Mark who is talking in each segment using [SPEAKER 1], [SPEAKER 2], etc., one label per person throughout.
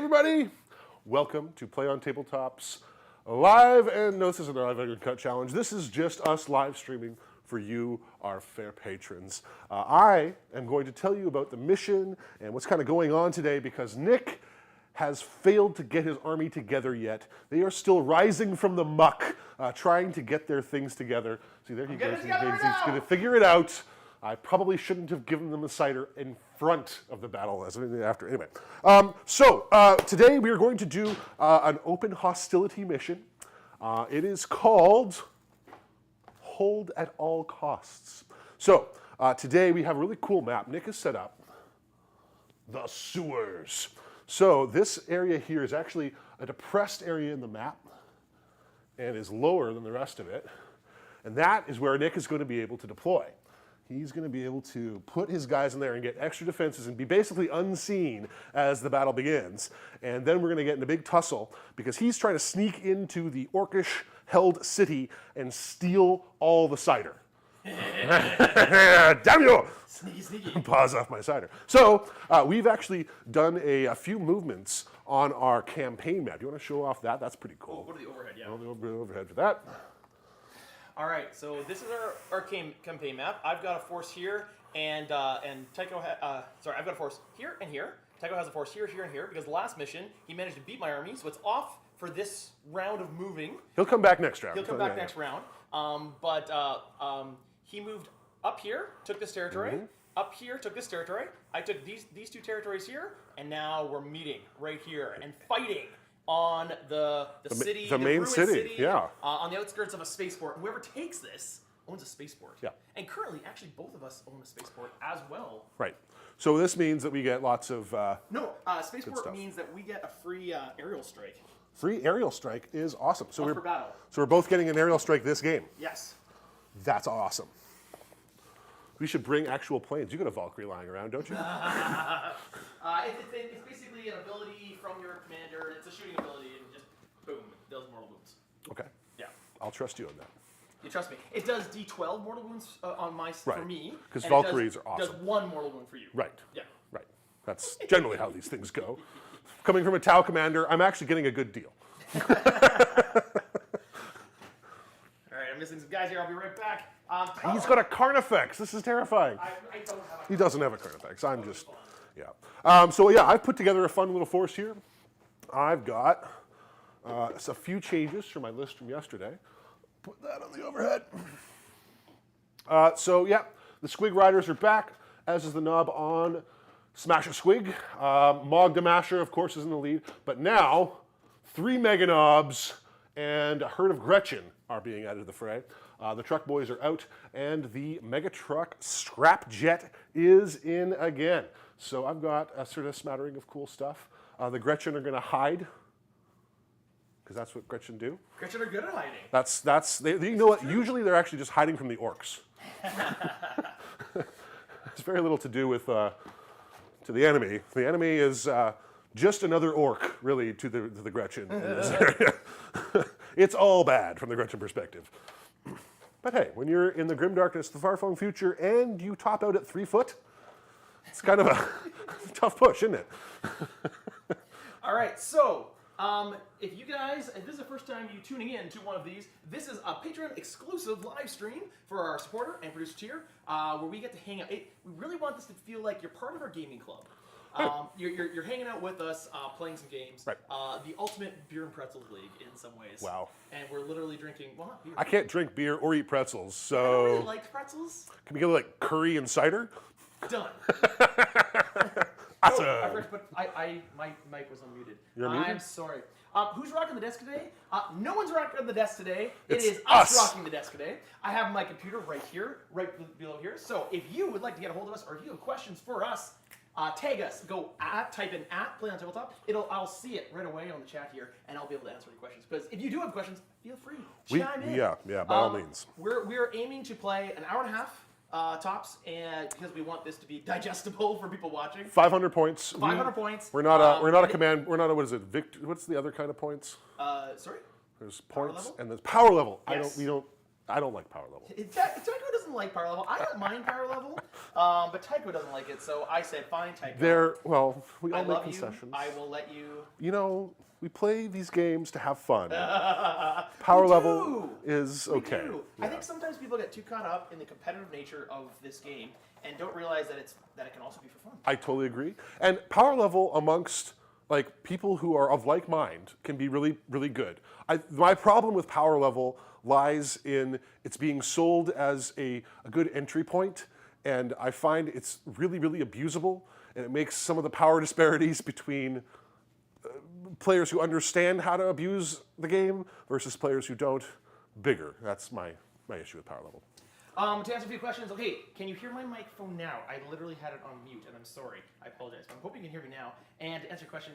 [SPEAKER 1] everybody! Welcome to Play on Tabletop's live, and no, this isn't a live undercut challenge. This is just us live streaming for you, our fair patrons. I am going to tell you about the mission and what's kind of going on today because Nick has failed to get his army together yet. They are still rising from the muck, trying to get their things together. See, there he goes. He's going to figure it out. I probably shouldn't have given them the cider in front of the battle as after. Anyway, today we are going to do an open hostility mission. It is called Hold at All Costs. So today we have a really cool map. Nick has set up the sewers. So this area here is actually a depressed area in the map and is lower than the rest of it. And that is where Nick is going to be able to deploy. He's going to be able to put his guys in there and get extra defenses and be basically unseen as the battle begins. And then we're going to get in a big tussle because he's trying to sneak into the orcish-held city and steal all the cider. Damn you!
[SPEAKER 2] Sneaky, sneaky.
[SPEAKER 1] Pause off my cider. So we've actually done a few movements on our campaign map. Do you want to show off that? That's pretty cool.
[SPEAKER 2] Go to the overhead, yeah.
[SPEAKER 1] Go to the overhead for that.
[SPEAKER 2] All right, so this is our campaign map. I've got a force here, and Tycho I've got a force here and here. Tycho has a force here, here, and here, because the last mission, he managed to beat my army, so it's off for this round of moving.
[SPEAKER 1] He'll come back next round.
[SPEAKER 2] He'll come back next round. He moved up here, took this territory. Mm-hmm. Up here, took this territory. I took these two territories here, and now we're meeting right here and fighting on the city,
[SPEAKER 1] the main city, yeah.
[SPEAKER 2] On the outskirts of a spaceport. Whoever takes this owns a spaceport.
[SPEAKER 1] Yeah.
[SPEAKER 2] And currently, actually, both of us own a spaceport as well.
[SPEAKER 1] Right. So this means that we get lots of
[SPEAKER 2] spaceport means that we get a free aerial strike.
[SPEAKER 1] Free aerial strike is awesome. So
[SPEAKER 2] for battle.
[SPEAKER 1] So we're both getting an aerial strike this game.
[SPEAKER 2] Yes.
[SPEAKER 1] That's awesome. We should bring actual planes. You got a Valkyrie lying around, don't you?
[SPEAKER 2] It's basically an ability from your commander. It's a shooting ability, and just boom, it does mortal wounds.
[SPEAKER 1] Okay.
[SPEAKER 2] Yeah.
[SPEAKER 1] I'll trust you on that.
[SPEAKER 2] You trust me. It does D12 mortal wounds for me.
[SPEAKER 1] Because Valkyries are awesome.
[SPEAKER 2] It does 1 mortal wound for you.
[SPEAKER 1] Right.
[SPEAKER 2] Yeah.
[SPEAKER 1] Right. That's generally how these things go. Coming from a Tau commander, I'm actually getting a good deal.
[SPEAKER 2] All right, I'm missing some guys here. I'll be right back.
[SPEAKER 1] He's got a Carnifex. This is terrifying.
[SPEAKER 2] I don't have a
[SPEAKER 1] He doesn't have a Carnifex. I'm just, yeah. I've put together a fun little force here. I've got a few changes from my list from yesterday. Put that on the overhead. The Squig Riders are back, as is the Nob on Smash a Squig. Mog Damasher, of course, is in the lead. But now, 3 Mega Nobs and a herd of Gretchen are being added to the fray. The truck boys are out, and the Mega Truck Scrap Jet is in again. So I've got a sort of smattering of cool stuff. The Gretchen are going to hide, because that's what Gretchen do.
[SPEAKER 2] Gretchen are good at hiding.
[SPEAKER 1] You know what? Usually they're actually just hiding from the orcs. It's very little to do with to the enemy. The enemy is just another orc, really, to the Gretchen in this area. It's all bad from the Gretchen perspective. But hey, when you're in the grim darkness, the far-flung future, and you top out at 3 foot, it's kind of a tough push, isn't it?
[SPEAKER 2] All right, so if this is the first time you tuning in to one of these, this is a Patreon exclusive live stream for our supporter and producer tier, where we get to hang out. We really want this to feel like you're part of our gaming club. You're hanging out with us, playing some games.
[SPEAKER 1] Right.
[SPEAKER 2] The ultimate beer and pretzels league in some ways.
[SPEAKER 1] Wow.
[SPEAKER 2] And we're literally drinking, well, not beer.
[SPEAKER 1] I can't drink beer or eat pretzels, so...
[SPEAKER 2] I don't really like pretzels.
[SPEAKER 1] Can we get like curry and cider?
[SPEAKER 2] Done.
[SPEAKER 1] Awesome.
[SPEAKER 2] My mic was unmuted.
[SPEAKER 1] You're muted?
[SPEAKER 2] I'm sorry. Who's rocking the desk today? No one's rocking the desk today.
[SPEAKER 1] It's
[SPEAKER 2] it is us rocking the desk today. I have my computer right here, right below here. So if you would like to get a hold of us, or if you have questions for us, tag us. Type in @Play on Tabletop. I'll see it right away on the chat here, and I'll be able to answer any questions. Because if you do have questions, feel free. Chime in.
[SPEAKER 1] Yeah, by all means.
[SPEAKER 2] We're aiming to play an hour and a half. Tops, and because we want this to be digestible for people watching.
[SPEAKER 1] 500 points.
[SPEAKER 2] 500 points.
[SPEAKER 1] We're not a command. We're not a, what is it? What's the other kind of points?
[SPEAKER 2] Sorry.
[SPEAKER 1] There's
[SPEAKER 2] Power
[SPEAKER 1] points
[SPEAKER 2] level?
[SPEAKER 1] and there's power level.
[SPEAKER 2] Yes.
[SPEAKER 1] I don't like power level.
[SPEAKER 2] Tycho doesn't like power level. I don't mind power level, but Tycho doesn't like it, so I said, fine, Tycho.
[SPEAKER 1] We
[SPEAKER 2] I
[SPEAKER 1] all make
[SPEAKER 2] love
[SPEAKER 1] concessions.
[SPEAKER 2] you. I will let you.
[SPEAKER 1] You know, we play these games to have fun. Power level is okay.
[SPEAKER 2] We do. I think sometimes people get too caught up in the competitive nature of this game and don't realize that it can also be for fun.
[SPEAKER 1] I totally agree. And power level amongst like people who are of like mind can be really, really good. My problem with power level lies in it's being sold as a good entry point, and I find it's really, really abusable, and it makes some of the power disparities between players who understand how to abuse the game versus players who don't bigger. That's my issue with power level.
[SPEAKER 2] To answer a few questions, okay, can you hear my microphone now? I literally had it on mute, and I'm sorry. I apologize. But I'm hoping you can hear me now. And to answer your question,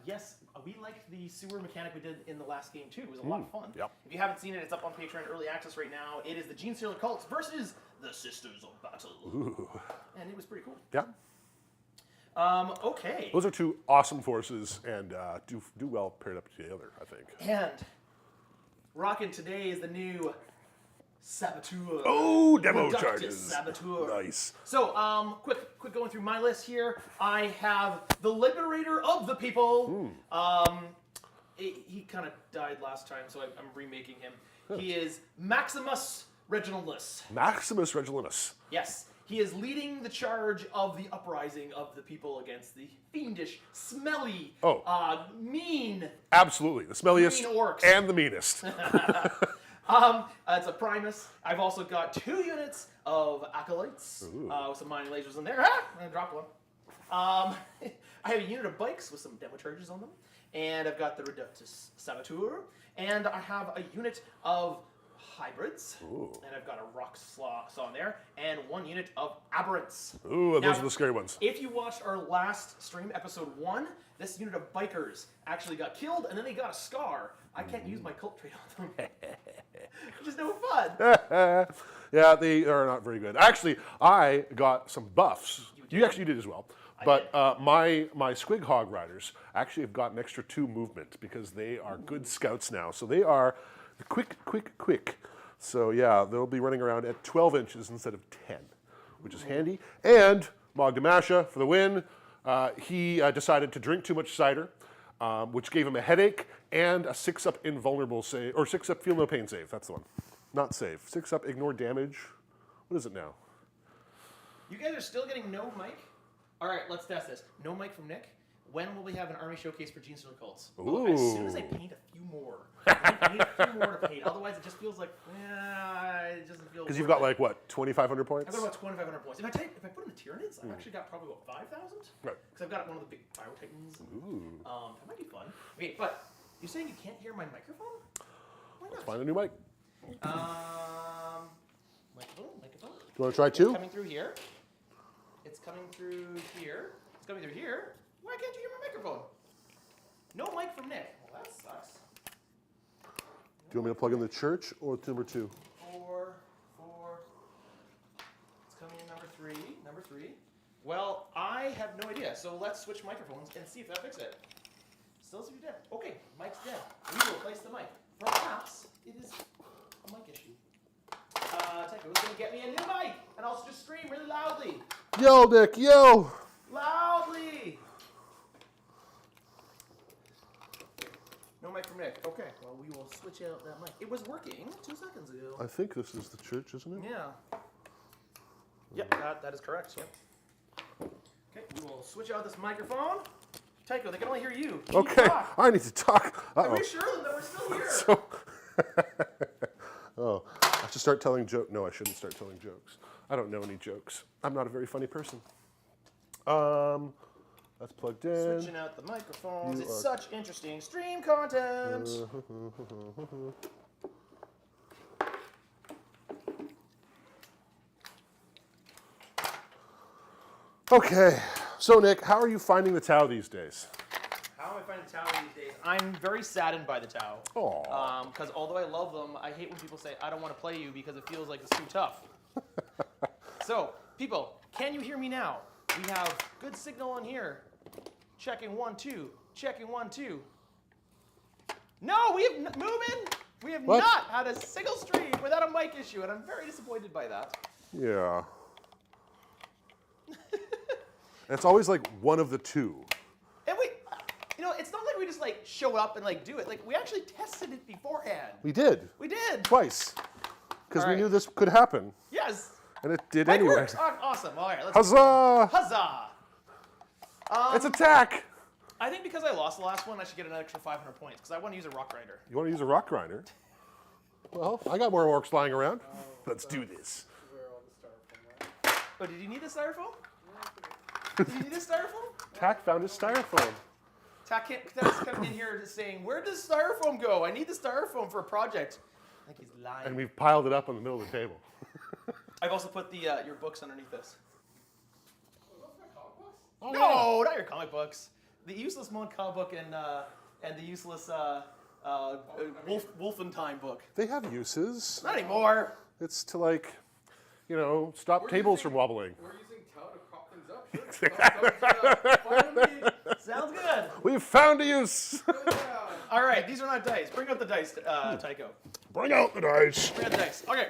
[SPEAKER 2] yes, we liked the sewer mechanic we did in the last game, too. It was a lot of fun.
[SPEAKER 1] Yep.
[SPEAKER 2] If you haven't seen it, it's up on Patreon Early Access right now. It is the Gene Stealer Cults versus the Sisters of Battle.
[SPEAKER 1] Ooh.
[SPEAKER 2] And it was pretty cool.
[SPEAKER 1] Yeah.
[SPEAKER 2] Okay.
[SPEAKER 1] Those are two awesome forces, and do well paired up together, I think.
[SPEAKER 2] And rocking today is the new Saboteur.
[SPEAKER 1] Oh, demo
[SPEAKER 2] Reductus
[SPEAKER 1] charges.
[SPEAKER 2] Saboteur.
[SPEAKER 1] Nice.
[SPEAKER 2] So, quick going through my list here. I have the Liberator of the People. He kind of died last time, so I'm remaking him. He is Maximus Reginaldus.
[SPEAKER 1] Maximus Regilinus.
[SPEAKER 2] Yes. He is leading the charge of the uprising of the people against the fiendish, smelly, mean.
[SPEAKER 1] Absolutely. The smelliest
[SPEAKER 2] Green orcs.
[SPEAKER 1] and the meanest.
[SPEAKER 2] It's a Primus. I've also got 2 units of Acolytes with some mining lasers in there. I'm going to drop one. I have a unit of bikes with some demo charges on them. And I've got the Reductus Saboteur. And I have a unit of hybrids. And I've got a rock saw in there. And 1 unit of aberrants.
[SPEAKER 1] Ooh,
[SPEAKER 2] Now,
[SPEAKER 1] those are the scary ones.
[SPEAKER 2] If you watched our last stream, episode 1, this unit of bikers actually got killed, and then they got a scar. I can't use my cult trait on them. Which is no fun.
[SPEAKER 1] Yeah, they are not very good. Actually, I got some buffs. You actually did as well. But my Squig Hog Riders actually have got an extra 2 movement because they are good scouts now. So they are quick. So yeah, they'll be running around at 12 inches instead of 10, which is handy. And Mogdamasha for the win. He decided to drink too much cider, which gave him a headache and a 6-up invulnerable save, or 6-up feel no pain save. That's the one. Not save. 6-up ignore damage. What is it now?
[SPEAKER 2] You guys are still getting no mic? All right, let's test this. No mic from Nick. When will we have an army showcase for Gene Stealer Cults? Well, as soon as I paint a few more. I need a few more to paint. Otherwise, it just feels like, it doesn't feel.
[SPEAKER 1] Because you've got like what, 2,500 points?
[SPEAKER 2] I've got about 2,500 points. If I put in the Tyranids, I've actually got probably about 5,000. Right. Because I've got one of the big Pyro Titans. That might be fun. Okay, but you're saying you can't hear my microphone? Why not?
[SPEAKER 1] Let's find a new mic.
[SPEAKER 2] Microphone.
[SPEAKER 1] Do you want to try 2?
[SPEAKER 2] It's coming through here. It's coming through here. It's coming through here. Why can't you hear my microphone? No mic from Nick. Well, that sucks.
[SPEAKER 1] Do you want me to plug in the church or number 2?
[SPEAKER 2] 4. It's coming in number 3. Well, I have no idea. So let's switch microphones and see if that fixes it. Still seems dead. Okay, mic's dead. We will replace the mic. Perhaps it is a mic issue. Tycho's gonna get me a new mic, and I'll just scream really loudly.
[SPEAKER 1] Yo, Nick, yo!
[SPEAKER 2] Loudly! No mic from Nick. Okay, well, we will switch out that mic. It was working 2 seconds ago.
[SPEAKER 1] I think this is the church, isn't it?
[SPEAKER 2] Yeah. Yep, that is correct. Yep. Okay, we will switch out this microphone. Tycho, they can only hear you. Can
[SPEAKER 1] Okay,
[SPEAKER 2] you talk?
[SPEAKER 1] I need to talk. Uh-oh.
[SPEAKER 2] I reassure them that we're still here.
[SPEAKER 1] So, I should start telling jokes. No, I shouldn't start telling jokes. I don't know any jokes. I'm not a very funny person. That's plugged in.
[SPEAKER 2] Switching out the microphones. It's such interesting stream content.
[SPEAKER 1] Okay, so Nick, how are you finding the Tau these days?
[SPEAKER 2] How am I finding the Tau these days? I'm very saddened by the Tau. Because although I love them, I hate when people say, I don't want to play you because it feels like it's too tough. So, people, can you hear me now? We have good signal in here. Checking 1, 2. Checking 1, 2. No, we have moving. We have
[SPEAKER 1] What?
[SPEAKER 2] not had a single stream without a mic issue, and I'm very disappointed by that.
[SPEAKER 1] Yeah. And it's always like one of the two.
[SPEAKER 2] And it's not like we just like show up and like do it. Like we actually tested it beforehand.
[SPEAKER 1] We did.
[SPEAKER 2] We did.
[SPEAKER 1] Twice. Because
[SPEAKER 2] All
[SPEAKER 1] we
[SPEAKER 2] right.
[SPEAKER 1] knew this could happen.
[SPEAKER 2] Yes.
[SPEAKER 1] And it did
[SPEAKER 2] Mic
[SPEAKER 1] anyway.
[SPEAKER 2] works. Awesome. All right. Let's
[SPEAKER 1] Huzzah!
[SPEAKER 2] Huzzah!
[SPEAKER 1] It's attack!
[SPEAKER 2] I think because I lost the last one, I should get an extra 500 points because I want to use a rock grinder.
[SPEAKER 1] You want to use a rock grinder? Well, I got more orcs lying around. Let's do this.
[SPEAKER 3] Where all the styrofoam went.
[SPEAKER 2] Oh, did you need a styrofoam? Did you need a styrofoam?
[SPEAKER 1] Tack found his styrofoam.
[SPEAKER 2] Tack's coming in here just saying, "Where does styrofoam go? I need the styrofoam for a project." I think he's lying.
[SPEAKER 1] And we've piled it up in the middle of the table.
[SPEAKER 2] I've also put the your books underneath this.
[SPEAKER 3] Are those my comic books?
[SPEAKER 1] Oh,
[SPEAKER 2] No, not your comic books. The useless Monk comic book and the useless Wolfenstein book.
[SPEAKER 1] They have uses.
[SPEAKER 2] Not anymore.
[SPEAKER 1] It's to like, stop
[SPEAKER 3] We're
[SPEAKER 1] tables
[SPEAKER 3] using-
[SPEAKER 1] from wobbling.
[SPEAKER 3] We're using towel to prop things up. Sure. Follow me.
[SPEAKER 2] Sounds good.
[SPEAKER 1] We've found a use.
[SPEAKER 3] Yeah.
[SPEAKER 2] All right, these are not dice. Bring up the dice, Tycho.
[SPEAKER 1] Bring out the dice.
[SPEAKER 2] Bring out the dice. Okay.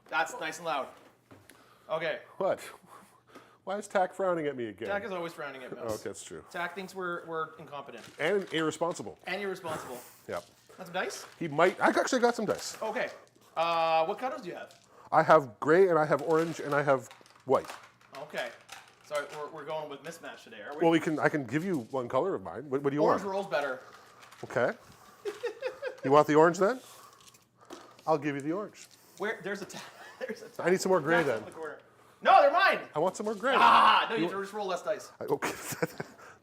[SPEAKER 2] That's nice and loud. Okay.
[SPEAKER 1] What? Why is Tack frowning at me again?
[SPEAKER 2] Tack is always frowning at us.
[SPEAKER 1] Oh, okay, that's true.
[SPEAKER 2] Tack thinks we're incompetent
[SPEAKER 1] And irresponsible.
[SPEAKER 2] and irresponsible.
[SPEAKER 1] Yep.
[SPEAKER 2] Want some dice?
[SPEAKER 1] He might. I actually got some dice.
[SPEAKER 2] Okay. What colors do you have?
[SPEAKER 1] I have gray and I have orange and I have white.
[SPEAKER 2] Okay. So we're going with mismatch today, are we?
[SPEAKER 1] Well, I can give you one color of mine. What do you
[SPEAKER 2] Orange
[SPEAKER 1] want?
[SPEAKER 2] rolls better.
[SPEAKER 1] Okay. You want the orange then? I'll give you the orange.
[SPEAKER 2] Where there's a
[SPEAKER 1] I need some more gray
[SPEAKER 2] tack
[SPEAKER 1] then.
[SPEAKER 2] in the corner. No, they're mine.
[SPEAKER 1] I want some more gray.
[SPEAKER 2] Ah, no, you have to just roll less dice.
[SPEAKER 1] Okay.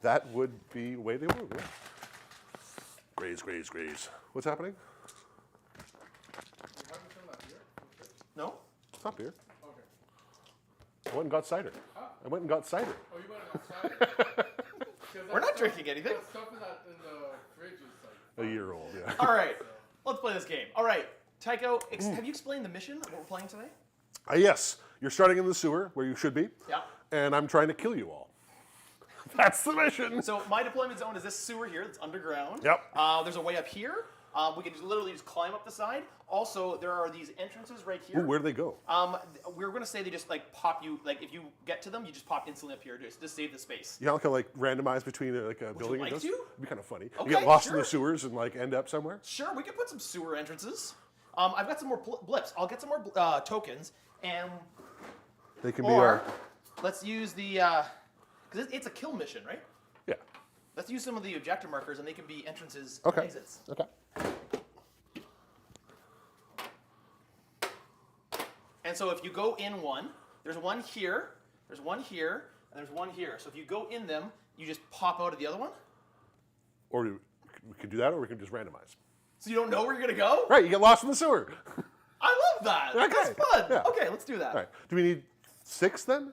[SPEAKER 1] That would be the way they move, yeah. Grays, grays, grays. What's happening?
[SPEAKER 3] You haven't done that here?
[SPEAKER 2] No?
[SPEAKER 1] Stop here.
[SPEAKER 3] Okay.
[SPEAKER 1] I went and got cider. I went and got cider.
[SPEAKER 3] Oh, you went outside?
[SPEAKER 2] We're not drinking anything.
[SPEAKER 3] That stuff in the fridge is like.
[SPEAKER 1] A year old, yeah.
[SPEAKER 2] All right, let's play this game. All right, Tycho, have you explained the mission of what we're playing today?
[SPEAKER 1] Yes, you're starting in the sewer where you should be.
[SPEAKER 2] Yeah.
[SPEAKER 1] And I'm trying to kill you all. That's the mission.
[SPEAKER 2] So my deployment zone is this sewer here that's underground.
[SPEAKER 1] Yep.
[SPEAKER 2] There's a way up here. We can literally just climb up the side. Also, there are these entrances right here.
[SPEAKER 1] Ooh, where do they go?
[SPEAKER 2] We're going to say they just like pop you, like if you get to them, you just pop instantly up here just to save the space.
[SPEAKER 1] You know, kind of like randomize between like a building
[SPEAKER 2] like
[SPEAKER 1] and
[SPEAKER 2] to?
[SPEAKER 1] It'd be kind of funny.
[SPEAKER 2] Okay,
[SPEAKER 1] you get lost in
[SPEAKER 2] sure.
[SPEAKER 1] the sewers and like end up somewhere.
[SPEAKER 2] Sure, we could put some sewer entrances. I've got some more blips. I'll get some more tokens, and
[SPEAKER 1] They can be
[SPEAKER 2] or let's use the because it's a kill mission, right?
[SPEAKER 1] yeah.
[SPEAKER 2] Let's use some of the objective markers, and they can be entrances
[SPEAKER 1] Okay.
[SPEAKER 2] and exits.
[SPEAKER 1] Okay.
[SPEAKER 2] And so if you go in one, there's one here, there's one here, and there's one here. So if you go in them, you just pop out of the other one.
[SPEAKER 1] Or we can do that, or we can just randomize.
[SPEAKER 2] So you don't know where you're gonna go?
[SPEAKER 1] Right, you get lost in the sewer.
[SPEAKER 2] I love that.
[SPEAKER 1] Okay,
[SPEAKER 2] That's fun.
[SPEAKER 1] yeah.
[SPEAKER 2] Okay, let's do that.
[SPEAKER 1] All right. Do we need 6 then?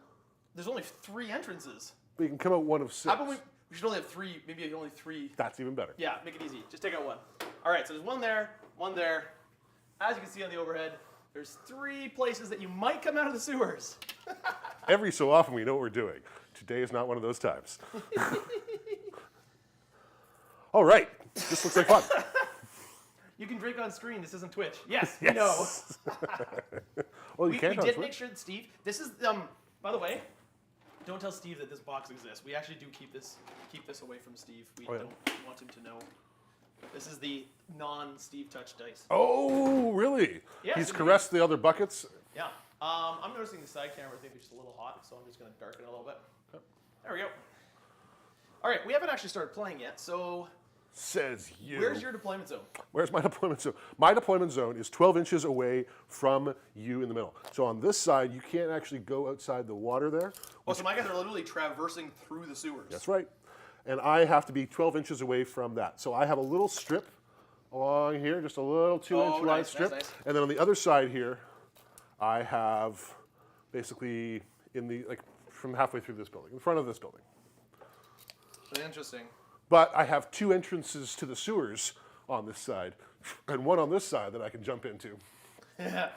[SPEAKER 2] There's only 3 entrances.
[SPEAKER 1] We can come out one of 6.
[SPEAKER 2] How about we should only have 3, maybe only 3.
[SPEAKER 1] That's even better.
[SPEAKER 2] Yeah, make it easy. Just take out one. All right, so there's one there, one there. As you can see on the overhead, there's 3 places that you might come out of the sewers.
[SPEAKER 1] Every so often we know what we're doing. Today is not one of those times. All right. This looks like fun.
[SPEAKER 2] You can drink on screen. This isn't Twitch. Yes, we know.
[SPEAKER 1] Well, you
[SPEAKER 2] We
[SPEAKER 1] can't on
[SPEAKER 2] did
[SPEAKER 1] Twitch.
[SPEAKER 2] make sure that Steve. This is by the way. Don't tell Steve that this box exists. We actually do keep this away from Steve. We
[SPEAKER 1] Oh, yeah.
[SPEAKER 2] don't want him to know. This is the non-Steve touch dice.
[SPEAKER 1] Oh, really?
[SPEAKER 2] Yeah,
[SPEAKER 1] He's
[SPEAKER 2] so we-
[SPEAKER 1] caressed the other buckets.
[SPEAKER 2] Yeah. I'm noticing the side camera thing is just a little hot, so I'm just going to darken it a little bit. There we go. All right, we haven't actually started playing yet, so
[SPEAKER 1] Says you.
[SPEAKER 2] where's your deployment zone?
[SPEAKER 1] Where's my deployment zone? My deployment zone is 12 inches away from you in the middle. So on this side, you can't actually go outside the water there.
[SPEAKER 2] Oh, so my guys are literally traversing through the sewers.
[SPEAKER 1] That's right. And I have to be 12 inches away from that. So I have a little strip along here, just a little 2-inch
[SPEAKER 2] Oh,
[SPEAKER 1] wide
[SPEAKER 2] nice,
[SPEAKER 1] strip.
[SPEAKER 2] nice.
[SPEAKER 1] And then on the other side here, I have basically from halfway through this building, in front of this building.
[SPEAKER 2] Interesting.
[SPEAKER 1] But I have 2 entrances to the sewers on this side, and one on this side that I can jump into.
[SPEAKER 2] Yeah.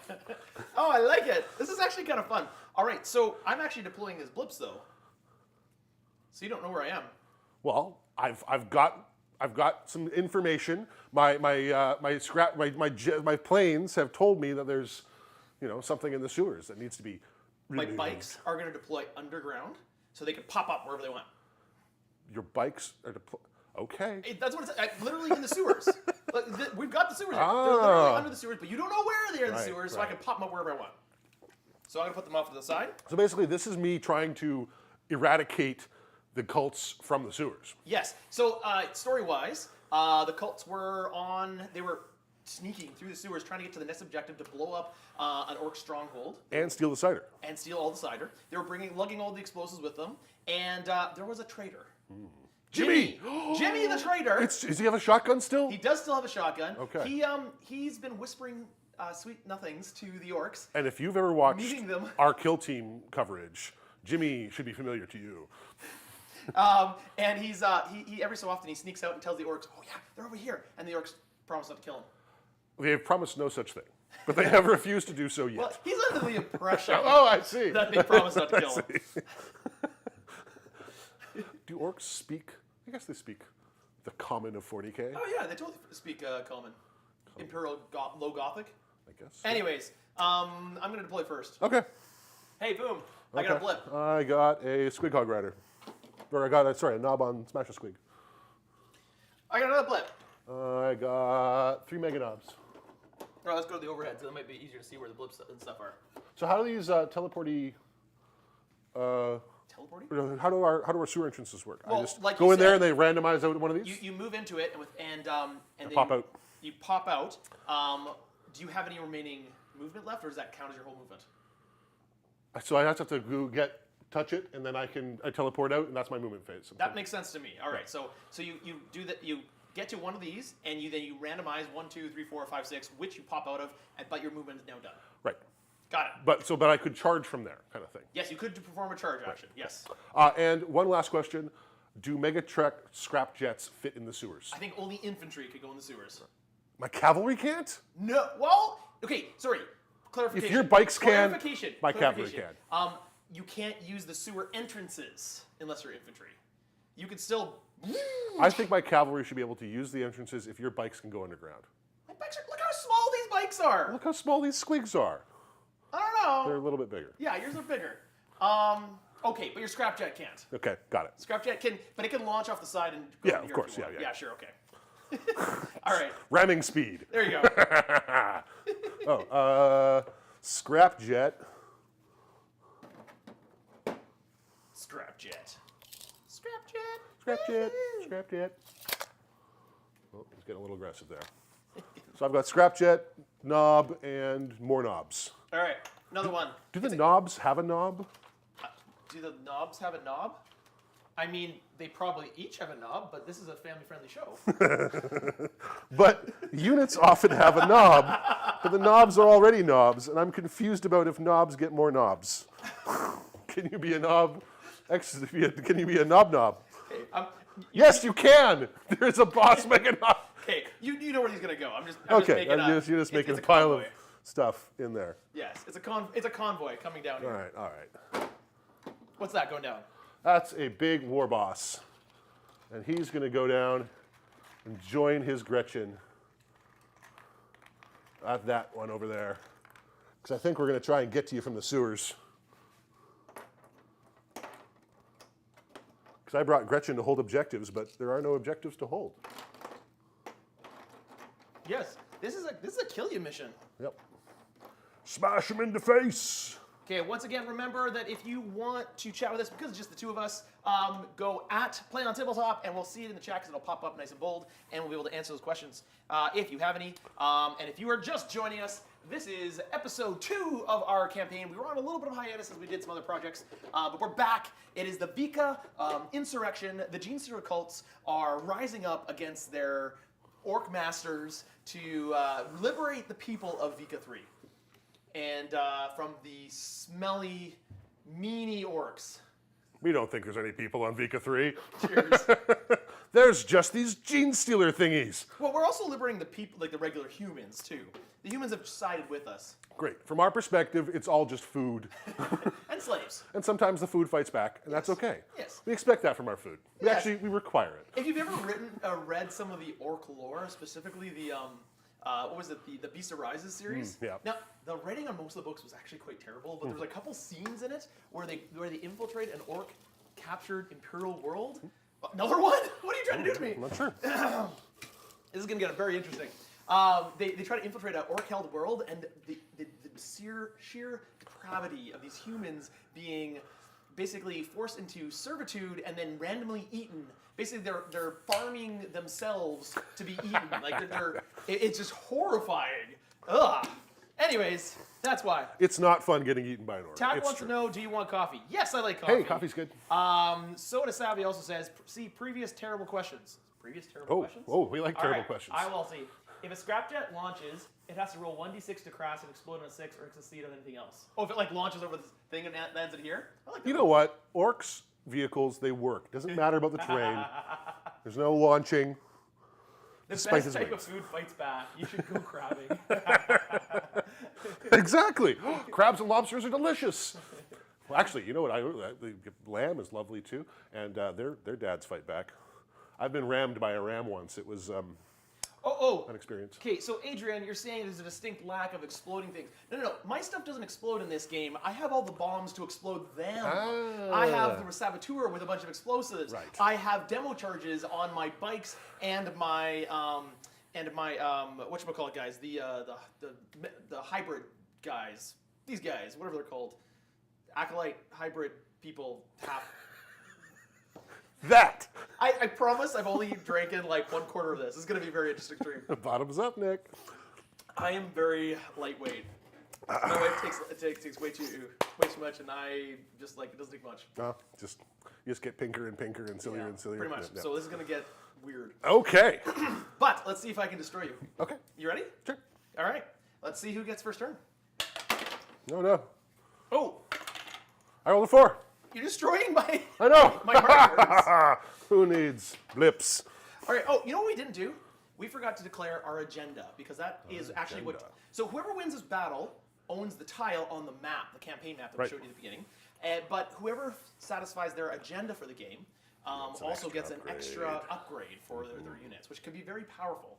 [SPEAKER 2] Oh, I like it. This is actually kind of fun. All right, so I'm actually deploying as blips though. So you don't know where I am.
[SPEAKER 1] Well, I've got I've got some information. My planes have told me that there's, something in the sewers that needs to be.
[SPEAKER 2] My
[SPEAKER 1] Really
[SPEAKER 2] bikes are going to deploy underground, so they can pop up wherever they want.
[SPEAKER 1] Your bikes are okay.
[SPEAKER 2] That's what it's literally in the sewers. We've got the sewers. They're
[SPEAKER 1] Ah.
[SPEAKER 2] literally under the sewers, but you don't know where they're in the
[SPEAKER 1] Right,
[SPEAKER 2] sewers, so I can pop them up wherever I want. So I'm going to put them off to the side.
[SPEAKER 1] So basically, this is me trying to eradicate the cults from the sewers.
[SPEAKER 2] Yes. So story-wise, the cults they were sneaking through the sewers, trying to get to the next objective to blow up an orc stronghold
[SPEAKER 1] And steal the cider.
[SPEAKER 2] and steal all the cider. They were lugging all the explosives with them, and there was a traitor.
[SPEAKER 1] Jimmy!
[SPEAKER 2] Jimmy the traitor.
[SPEAKER 1] Does he have a shotgun still?
[SPEAKER 2] He does still have a shotgun.
[SPEAKER 1] Okay.
[SPEAKER 2] He's been whispering sweet nothings to the orcs.
[SPEAKER 1] And if you've ever watched
[SPEAKER 2] Meeting them.
[SPEAKER 1] our Kill Team coverage, Jimmy should be familiar to you.
[SPEAKER 2] And he every so often he sneaks out and tells the orcs, "Oh yeah, they're over here," and the orcs promise not to kill him.
[SPEAKER 1] They have promised no such thing, but they have refused to do so yet.
[SPEAKER 2] Well, he's under the impression
[SPEAKER 1] Oh, I see.
[SPEAKER 2] that they promise not to kill him.
[SPEAKER 1] Do orcs speak? I guess they speak the common of 40K.
[SPEAKER 2] Oh yeah, they totally speak common. Imperial Low Gothic.
[SPEAKER 1] I guess.
[SPEAKER 2] Anyways, I'm gonna deploy first.
[SPEAKER 1] Okay.
[SPEAKER 2] Hey, boom! I got a blip.
[SPEAKER 1] I got a Squig Hog Rider. Or I got a knob on Smash a Squig.
[SPEAKER 2] I got another blip.
[SPEAKER 1] I got 3 Mega Knobs.
[SPEAKER 2] All right, let's go to the overhead, so that might be easier to see where the blips and stuff are.
[SPEAKER 1] So how do these teleporty?
[SPEAKER 2] Teleporting?
[SPEAKER 1] How do our sewer entrances work?
[SPEAKER 2] Well,
[SPEAKER 1] I just
[SPEAKER 2] like
[SPEAKER 1] go
[SPEAKER 2] you
[SPEAKER 1] in there
[SPEAKER 2] said,
[SPEAKER 1] and they randomize out one of these.
[SPEAKER 2] You move into it and then
[SPEAKER 1] pop out.
[SPEAKER 2] You pop out. Do you have any remaining movement left, or does that count as your whole movement?
[SPEAKER 1] So I have to go touch it, and then I teleport out, and that's my movement phase.
[SPEAKER 2] That makes sense to me. All right, so you do that. You get to one of these, and then you randomize 1, 2, 3, 4, 5, 6, which you pop out of, but your movement is now done.
[SPEAKER 1] Right.
[SPEAKER 2] Got it.
[SPEAKER 1] But I could charge from there, kind of thing.
[SPEAKER 2] Yes, you could perform a charge action. Yes.
[SPEAKER 1] And one last question: do Mega Trek scrap jets fit in the sewers?
[SPEAKER 2] I think only infantry could go in the sewers.
[SPEAKER 1] My cavalry can't.
[SPEAKER 2] No. Well, okay. Sorry. Clarification.
[SPEAKER 1] If your bikes can,
[SPEAKER 2] Clarification.
[SPEAKER 1] my cavalry can.
[SPEAKER 2] You can't use the sewer entrances unless you're infantry. You could still.
[SPEAKER 1] I think my cavalry should be able to use the entrances if your bikes can go underground.
[SPEAKER 2] My bikes are. Look how small these bikes are.
[SPEAKER 1] Look how small these squigs are.
[SPEAKER 2] I don't know.
[SPEAKER 1] They're a little bit bigger.
[SPEAKER 2] Yeah, yours are bigger. Okay, but your scrapjet can't.
[SPEAKER 1] Okay, got it.
[SPEAKER 2] Scrapjet can, but it can launch off the side and go
[SPEAKER 1] Yeah,
[SPEAKER 2] in
[SPEAKER 1] of
[SPEAKER 2] here
[SPEAKER 1] course,
[SPEAKER 2] if you want.
[SPEAKER 1] yeah.
[SPEAKER 2] Yeah, sure, okay. All right,
[SPEAKER 1] Ramming speed.
[SPEAKER 2] there you go.
[SPEAKER 1] Scrapjet.
[SPEAKER 2] Scrapjet.
[SPEAKER 1] Scrapjet. Oh, he's getting a little aggressive there. So I've got scrapjet, knob, and more knobs.
[SPEAKER 2] All right, another one.
[SPEAKER 1] Do the knobs have a knob?
[SPEAKER 2] Do the knobs have a knob? I mean, they probably each have a knob, but this is a family-friendly show.
[SPEAKER 1] But units often have a knob, but the knobs are already knobs, and I'm confused about if knobs get more knobs. Can you be a knob? Can you be a knob?
[SPEAKER 2] Okay,
[SPEAKER 1] Yes, you can. There's a boss Mega Knob.
[SPEAKER 2] okay, you know where he's gonna go. I'm just
[SPEAKER 1] Okay,
[SPEAKER 2] making up.
[SPEAKER 1] you're just making
[SPEAKER 2] It's
[SPEAKER 1] a pile
[SPEAKER 2] convoy.
[SPEAKER 1] of stuff in there.
[SPEAKER 2] Yes, it's a convoy coming down here.
[SPEAKER 1] All right.
[SPEAKER 2] What's that going down?
[SPEAKER 1] That's a big war boss. And he's going to go down and join his Gretchen at that one over there. Because I think we're going to try and get to you from the sewers. Because I brought Gretchen to hold objectives, but there are no objectives to hold.
[SPEAKER 2] Yes, this is a kill you mission.
[SPEAKER 1] Yep. Smash him in the face.
[SPEAKER 2] Okay, once again, remember that if you want to chat with us, because it's just the two of us, go at Play on Tabletop, and we'll see it in the chat because it'll pop up nice and bold, and we'll be able to answer those questions if you have any. And if you are just joining us, this is episode 2 of our campaign. We were on a little bit of hiatus as we did some other projects, but we're back. It is the Vika Insurrection. The Gene Stealer cults are rising up against their orc masters to liberate the people of Vika 3. And from the smelly, meanie orcs.
[SPEAKER 1] We don't think there's any people on Vika 3.
[SPEAKER 2] Cheers.
[SPEAKER 1] There's just these gene stealer thingies.
[SPEAKER 2] Well, we're also liberating the people, like the regular humans, too. The humans have sided with us.
[SPEAKER 1] Great. From our perspective, it's all just food.
[SPEAKER 2] And slaves.
[SPEAKER 1] And sometimes the food fights back, and that's okay.
[SPEAKER 2] Yes.
[SPEAKER 1] We expect that from our food.
[SPEAKER 2] Yes.
[SPEAKER 1] We require it.
[SPEAKER 2] If you've ever read some of the orc lore, specifically the, what was it, the Beast of Rises series?
[SPEAKER 1] Yeah.
[SPEAKER 2] Now, the writing on most of the books was actually quite terrible, but there's a couple scenes in it where they infiltrate an orc captured Imperial world. Another one? What are you trying to do to me?
[SPEAKER 1] I'm not sure.
[SPEAKER 2] This is going to get very interesting. They try to infiltrate an orc-held world, and the sheer depravity of these humans being basically forced into servitude and then randomly eaten. Basically, they're farming themselves to be eaten. Like it's just horrifying. Ugh. Anyways, that's why.
[SPEAKER 1] It's not fun getting eaten by an orc.
[SPEAKER 2] Tack
[SPEAKER 1] It's
[SPEAKER 2] wants
[SPEAKER 1] true.
[SPEAKER 2] to know, do you want coffee? Yes, I like coffee.
[SPEAKER 1] Hey, coffee's good.
[SPEAKER 2] Soda Savvy also says, see previous terrible questions. Previous terrible questions?
[SPEAKER 1] We like
[SPEAKER 2] All
[SPEAKER 1] terrible
[SPEAKER 2] right,
[SPEAKER 1] questions.
[SPEAKER 2] I will see. If a scrapjet launches, it has to roll 1d6 to crash and explode on a 6 or succeed on anything else. Oh, if it like launches over this thing and lands it here? I like that.
[SPEAKER 1] You know what? Orcs vehicles, they work. Doesn't matter about the terrain. There's no launching.
[SPEAKER 2] The
[SPEAKER 1] Despite
[SPEAKER 2] best
[SPEAKER 1] his
[SPEAKER 2] type
[SPEAKER 1] weight.
[SPEAKER 2] of food fights back. You should go crabbing.
[SPEAKER 1] Exactly. Crabs and lobsters are delicious. Well, actually, you know what? The lamb is lovely too, and their dads fight back. I've been rammed by a ram once. It was an experience.
[SPEAKER 2] Okay, so Adrian, you're saying there's a distinct lack of exploding things. No. My stuff doesn't explode in this game. I have all the bombs to explode them. I have the saboteur with a bunch of explosives.
[SPEAKER 1] Right.
[SPEAKER 2] I have demo charges on my bikes and my whatchamacallit guys, the hybrid guys. These guys, whatever they're called. Acolyte hybrid people
[SPEAKER 1] That!
[SPEAKER 2] I promise I've only drank in like 1/4 of this. This is going to be a very interesting stream.
[SPEAKER 1] Bottoms up, Nick.
[SPEAKER 2] I am very lightweight. My wife takes way too much, and I just like it doesn't take much.
[SPEAKER 1] No, you just get pinker and pinker and sillier and sillier.
[SPEAKER 2] Pretty much.
[SPEAKER 1] Yeah.
[SPEAKER 2] So this is gonna get weird.
[SPEAKER 1] Okay.
[SPEAKER 2] But let's see if I can destroy you.
[SPEAKER 1] Okay.
[SPEAKER 2] You ready?
[SPEAKER 1] Sure.
[SPEAKER 2] All right. Let's see who gets first turn.
[SPEAKER 1] No.
[SPEAKER 2] Oh,
[SPEAKER 1] I rolled a 4.
[SPEAKER 2] you're destroying my
[SPEAKER 1] I know.
[SPEAKER 2] my markers.
[SPEAKER 1] Who needs blips?
[SPEAKER 2] All right. Oh, you know what we didn't do? We forgot to declare our agenda because that is actually what.
[SPEAKER 1] agenda.
[SPEAKER 2] So whoever wins this battle owns the tile on the map, the campaign map that
[SPEAKER 1] Right.
[SPEAKER 2] we showed you at the beginning. But whoever satisfies their agenda for the game also
[SPEAKER 1] extra
[SPEAKER 2] gets an
[SPEAKER 1] upgrade.
[SPEAKER 2] extra upgrade for their units, which could be very powerful.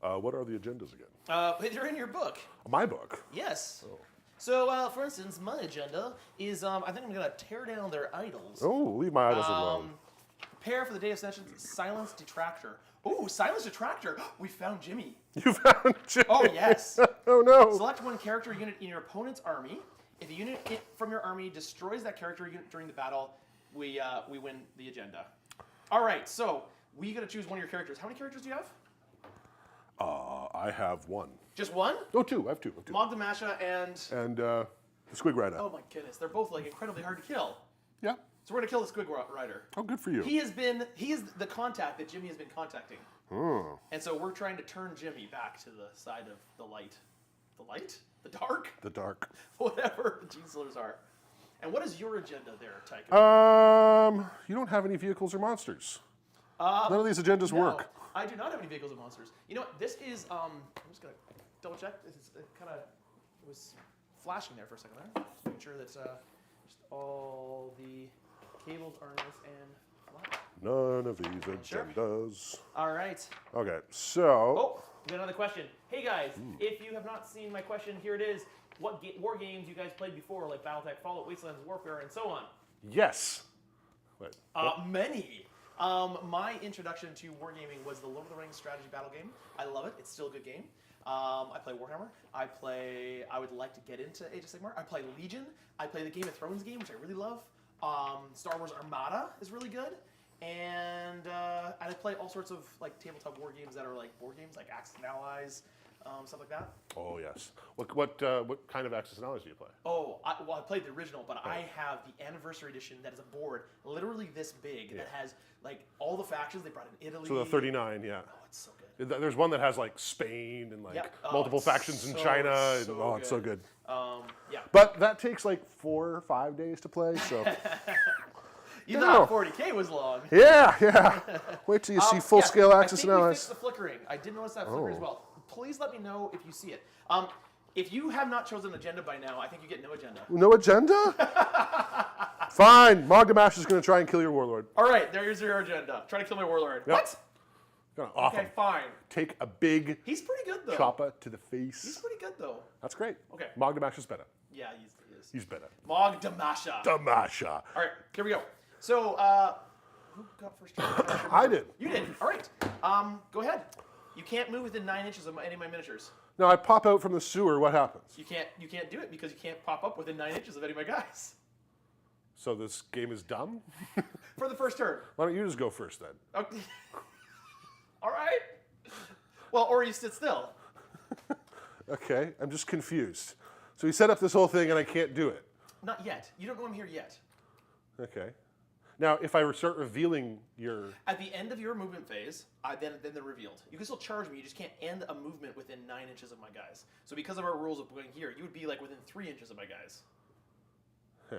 [SPEAKER 1] What are the agendas again?
[SPEAKER 2] They're in your book.
[SPEAKER 1] My book.
[SPEAKER 2] Yes. So, for instance, my agenda is I think I'm going to tear down their idols.
[SPEAKER 1] Oh, leave my idols alone.
[SPEAKER 2] Prepare for the Day of Ascension, Silence Detractor. Ooh, Silence Detractor. We found Jimmy.
[SPEAKER 1] You found Jimmy.
[SPEAKER 2] Oh, yes.
[SPEAKER 1] Oh, no.
[SPEAKER 2] Select one character unit in your opponent's army. If a unit from your army destroys that character unit during the battle, we win the agenda. All right, so we got to choose one of your characters. How many characters do you have?
[SPEAKER 1] I have 1.
[SPEAKER 2] Just one?
[SPEAKER 1] Oh, 2. I have 2.
[SPEAKER 2] Mogdamasha and...
[SPEAKER 1] And the Squig Rider.
[SPEAKER 2] Oh my goodness, they're both like incredibly hard to kill.
[SPEAKER 1] Yeah.
[SPEAKER 2] So we're gonna kill the Squig Rider.
[SPEAKER 1] Oh, good for you.
[SPEAKER 2] He is the contact that Jimmy has been contacting. And so we're trying to turn Jimmy back to the side of the light. The light? The dark?
[SPEAKER 1] The dark.
[SPEAKER 2] Whatever the gene stealers are. And what is your agenda there, Tycho?
[SPEAKER 1] You don't have any vehicles or monsters. None of these agendas
[SPEAKER 2] No,
[SPEAKER 1] work.
[SPEAKER 2] I do not have any vehicles and monsters. You know what? This is I'm just gonna double check. This is it was flashing there for a second there. Just making sure that just all the cables are nice and flat.
[SPEAKER 1] None of these agendas.
[SPEAKER 2] All right.
[SPEAKER 1] Okay, so.
[SPEAKER 2] Oh, we got another question. Hey guys, if you have not seen my question, here it is. What war games you guys played before, like BattleTech, Fallout, Wastelands, Warfare, and so on?
[SPEAKER 1] Yes. Wait.
[SPEAKER 2] Many. My introduction to wargaming was the Lord of the Rings strategy battle game. I love it. It's still a good game. I play Warhammer. I would like to get into Age of Sigmar. I play Legion. I play the Game of Thrones game, which I really love. Star Wars Armada is really good. And I play all sorts of like tabletop war games that are like board games, like Axis and Allies, stuff like that.
[SPEAKER 1] Oh, yes. What kind of Axis and Allies do you play?
[SPEAKER 2] Oh, I played the original, but I have the anniversary edition that is a board literally this big that has like all the factions they brought in Italy.
[SPEAKER 1] So the 39, yeah.
[SPEAKER 2] Oh, it's so good.
[SPEAKER 1] There's one that has like Spain and like
[SPEAKER 2] Yep.
[SPEAKER 1] multiple
[SPEAKER 2] it's
[SPEAKER 1] factions in
[SPEAKER 2] so-
[SPEAKER 1] China.
[SPEAKER 2] so
[SPEAKER 1] It's so good.
[SPEAKER 2] Yeah.
[SPEAKER 1] But that takes like 4 or 5 days to play, so.
[SPEAKER 2] You
[SPEAKER 1] No.
[SPEAKER 2] thought 40K was long.
[SPEAKER 1] Yeah. Wait till you see full-scale axis
[SPEAKER 2] I think we
[SPEAKER 1] analysis.
[SPEAKER 2] fixed the flickering. I did notice that flickering as well. Please let me know if you see it. If you have not chosen an agenda by now, I think you get no agenda.
[SPEAKER 1] No agenda? Fine. Mogdamash is going to try and kill your warlord.
[SPEAKER 2] All right, there's your agenda. Try to kill my warlord.
[SPEAKER 1] Yep.
[SPEAKER 2] What?
[SPEAKER 1] Gonna off
[SPEAKER 2] Okay,
[SPEAKER 1] him.
[SPEAKER 2] fine.
[SPEAKER 1] Take a big
[SPEAKER 2] He's pretty good though.
[SPEAKER 1] chopper to the face.
[SPEAKER 2] He's pretty good though.
[SPEAKER 1] That's great.
[SPEAKER 2] Okay.
[SPEAKER 1] Mogdamash is better.
[SPEAKER 2] Yeah, he is.
[SPEAKER 1] He's better.
[SPEAKER 2] Mog Damasha.
[SPEAKER 1] Damasha.
[SPEAKER 2] All right, here we go. So, who got first turn?
[SPEAKER 1] I did.
[SPEAKER 2] You did. All right. Go ahead. You can't move within 9 inches of any of my miniatures.
[SPEAKER 1] Now I pop out from the sewer. What happens?
[SPEAKER 2] You can't do it because you can't pop up within 9 inches of any of my guys.
[SPEAKER 1] So this game is dumb?
[SPEAKER 2] For the first turn.
[SPEAKER 1] Why don't you just go first then?
[SPEAKER 2] Okay. All right. Well, or you sit still.
[SPEAKER 1] Okay, I'm just confused. So he set up this whole thing and I can't do it.
[SPEAKER 2] Not yet. You don't know I'm here yet.
[SPEAKER 1] Okay. Now, if I start revealing your...
[SPEAKER 2] At the end of your movement phase, then they're revealed. You can still charge me. You just can't end a movement within 9 inches of my guys. So because of our rules of going here, you would be like within 3 inches of my guys.
[SPEAKER 1] Huh.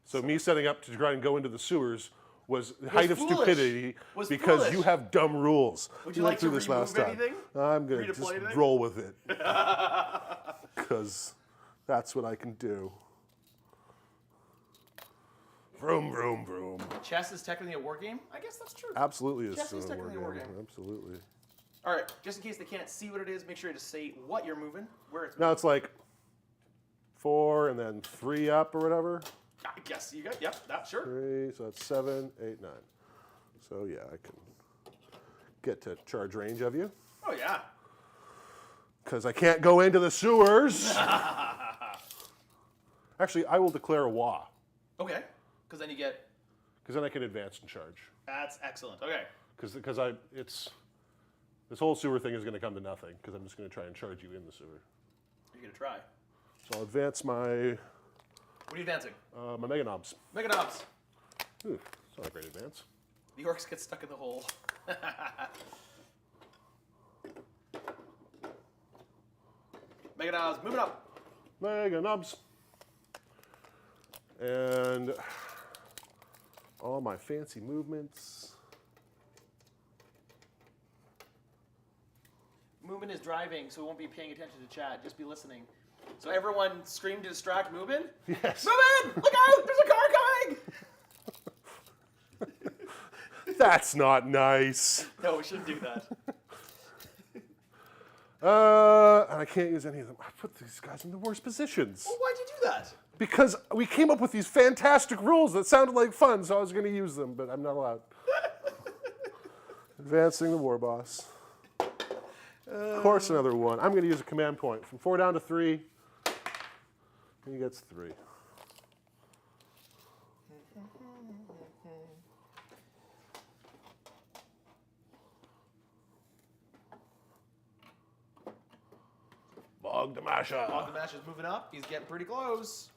[SPEAKER 1] So me setting up to try and go into the sewers was the height of
[SPEAKER 2] foolish.
[SPEAKER 1] Was
[SPEAKER 2] Was
[SPEAKER 1] because
[SPEAKER 2] foolish.
[SPEAKER 1] you have dumb rules.
[SPEAKER 2] Would
[SPEAKER 1] We
[SPEAKER 2] you
[SPEAKER 1] went
[SPEAKER 2] like
[SPEAKER 1] through
[SPEAKER 2] to
[SPEAKER 1] this
[SPEAKER 2] remove
[SPEAKER 1] last time.
[SPEAKER 2] anything?
[SPEAKER 1] I'm going to
[SPEAKER 2] Redeploy
[SPEAKER 1] just
[SPEAKER 2] anything?
[SPEAKER 1] roll with it. Because that's what I can do. Vroom, vroom, vroom.
[SPEAKER 2] Chess is technically a war game? I guess that's true.
[SPEAKER 1] Absolutely is
[SPEAKER 2] Chess is
[SPEAKER 1] a
[SPEAKER 2] technically a war game.
[SPEAKER 1] Absolutely.
[SPEAKER 2] All right, just in case they can't see what it is, make sure to say what you're moving, where it's
[SPEAKER 1] Now
[SPEAKER 2] moving.
[SPEAKER 1] it's like 4 and then 3 up or whatever.
[SPEAKER 2] I guess you got, yep, that, sure.
[SPEAKER 1] 3, so that's 7, 8, 9. So yeah, I can get to charge range of you.
[SPEAKER 2] Oh, yeah.
[SPEAKER 1] Because I can't go into the sewers. Actually, I will declare a WA.
[SPEAKER 2] Okay, because then you get,
[SPEAKER 1] Because then I can advance and charge.
[SPEAKER 2] that's excellent. Okay.
[SPEAKER 1] Because this whole sewer thing is going to come to nothing. Because I'm just going to try and charge you in the sewer.
[SPEAKER 2] You're going to try.
[SPEAKER 1] So I'll advance my
[SPEAKER 2] What are you advancing?
[SPEAKER 1] my Mega Knobs.
[SPEAKER 2] Mega Knobs.
[SPEAKER 1] Ooh, it's not a great advance.
[SPEAKER 2] The orcs get stuck in the hole. Mega Knobs, moving up.
[SPEAKER 1] Mega Knobs. And all my fancy movements.
[SPEAKER 2] Movement is driving, so we won't be paying attention to chat. Just be listening. So everyone scream to distract Movin.
[SPEAKER 1] Yes.
[SPEAKER 2] Movin! Look out! There's a car coming!
[SPEAKER 1] That's not nice.
[SPEAKER 2] No, we shouldn't do that.
[SPEAKER 1] And I can't use any of them. I put these guys in the worst positions.
[SPEAKER 2] Well, why'd you do that?
[SPEAKER 1] Because we came up with these fantastic rules that sounded like fun, so I was going to use them, but I'm not allowed. Advancing the war boss. Of course, another one. I'm going to use a command point. From 4 down to 3. He gets 3. Mogdamasha.
[SPEAKER 2] Mogdamash is moving up. He's getting pretty close.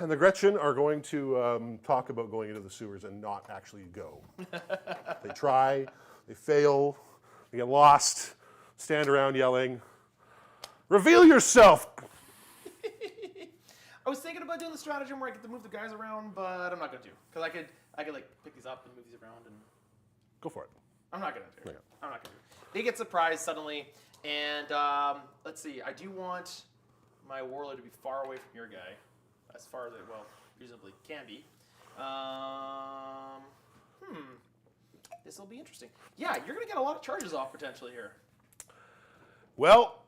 [SPEAKER 1] And the Gretchen are going to talk about going into the sewers and not actually go. They try, they fail, they get lost, stand around yelling, "Reveal yourself!"
[SPEAKER 2] I was thinking about doing the stratagem where I get to move the guys around, but I'm not going to. Because I could like pick these up and move these around, and
[SPEAKER 1] Go for it.
[SPEAKER 2] I'm not going to do it.
[SPEAKER 1] Okay.
[SPEAKER 2] I'm not going to do it. They get surprised suddenly, and let's see. I do want my warlord to be far away from your guy, as far as it reasonably can be. This will be interesting. Yeah, you're going to get a lot of charges off potentially here.
[SPEAKER 1] Well,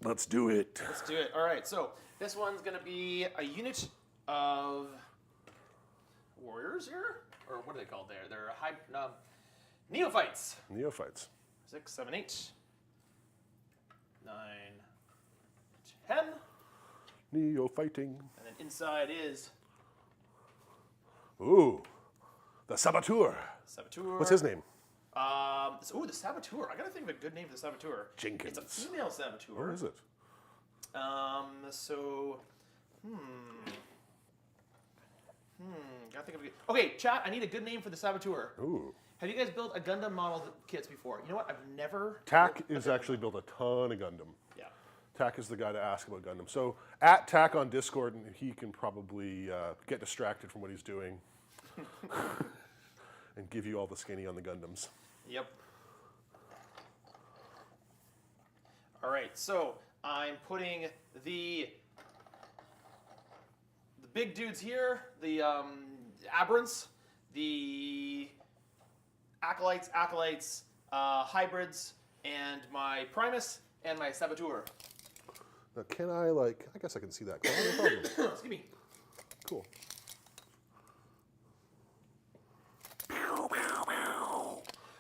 [SPEAKER 1] let's do it.
[SPEAKER 2] Let's do it. All right, so this one's going to be a unit of warriors here, or what are they called there? They're neophytes.
[SPEAKER 1] Neophytes.
[SPEAKER 2] 6, 7, 8, 9, 10,
[SPEAKER 1] Neophyting.
[SPEAKER 2] and then inside is
[SPEAKER 1] Ooh, the Saboteur.
[SPEAKER 2] Saboteur.
[SPEAKER 1] What's his name?
[SPEAKER 2] The Saboteur. I gotta think of a good name for the Saboteur.
[SPEAKER 1] Jenkins.
[SPEAKER 2] It's a female Saboteur.
[SPEAKER 1] Where is it?
[SPEAKER 2] Gotta think of a good. Okay, chat. I need a good name for the Saboteur.
[SPEAKER 1] Ooh.
[SPEAKER 2] Have you guys built a Gundam model kits before? You know what? I've never.
[SPEAKER 1] TAC is actually built a ton of Gundam.
[SPEAKER 2] Yeah.
[SPEAKER 1] Tack is the guy to ask about Gundam. So at Tack on Discord, and he can probably get distracted from what he's doing and give you all the skinny on the Gundams.
[SPEAKER 2] Yep. All right, so I'm putting the big dudes here, the aberrants, the acolytes, hybrids, and my Primus, and my Saboteur.
[SPEAKER 1] Now, can I, like, I guess I can see that. Cool. No problem.
[SPEAKER 2] Excuse me.
[SPEAKER 1] Cool.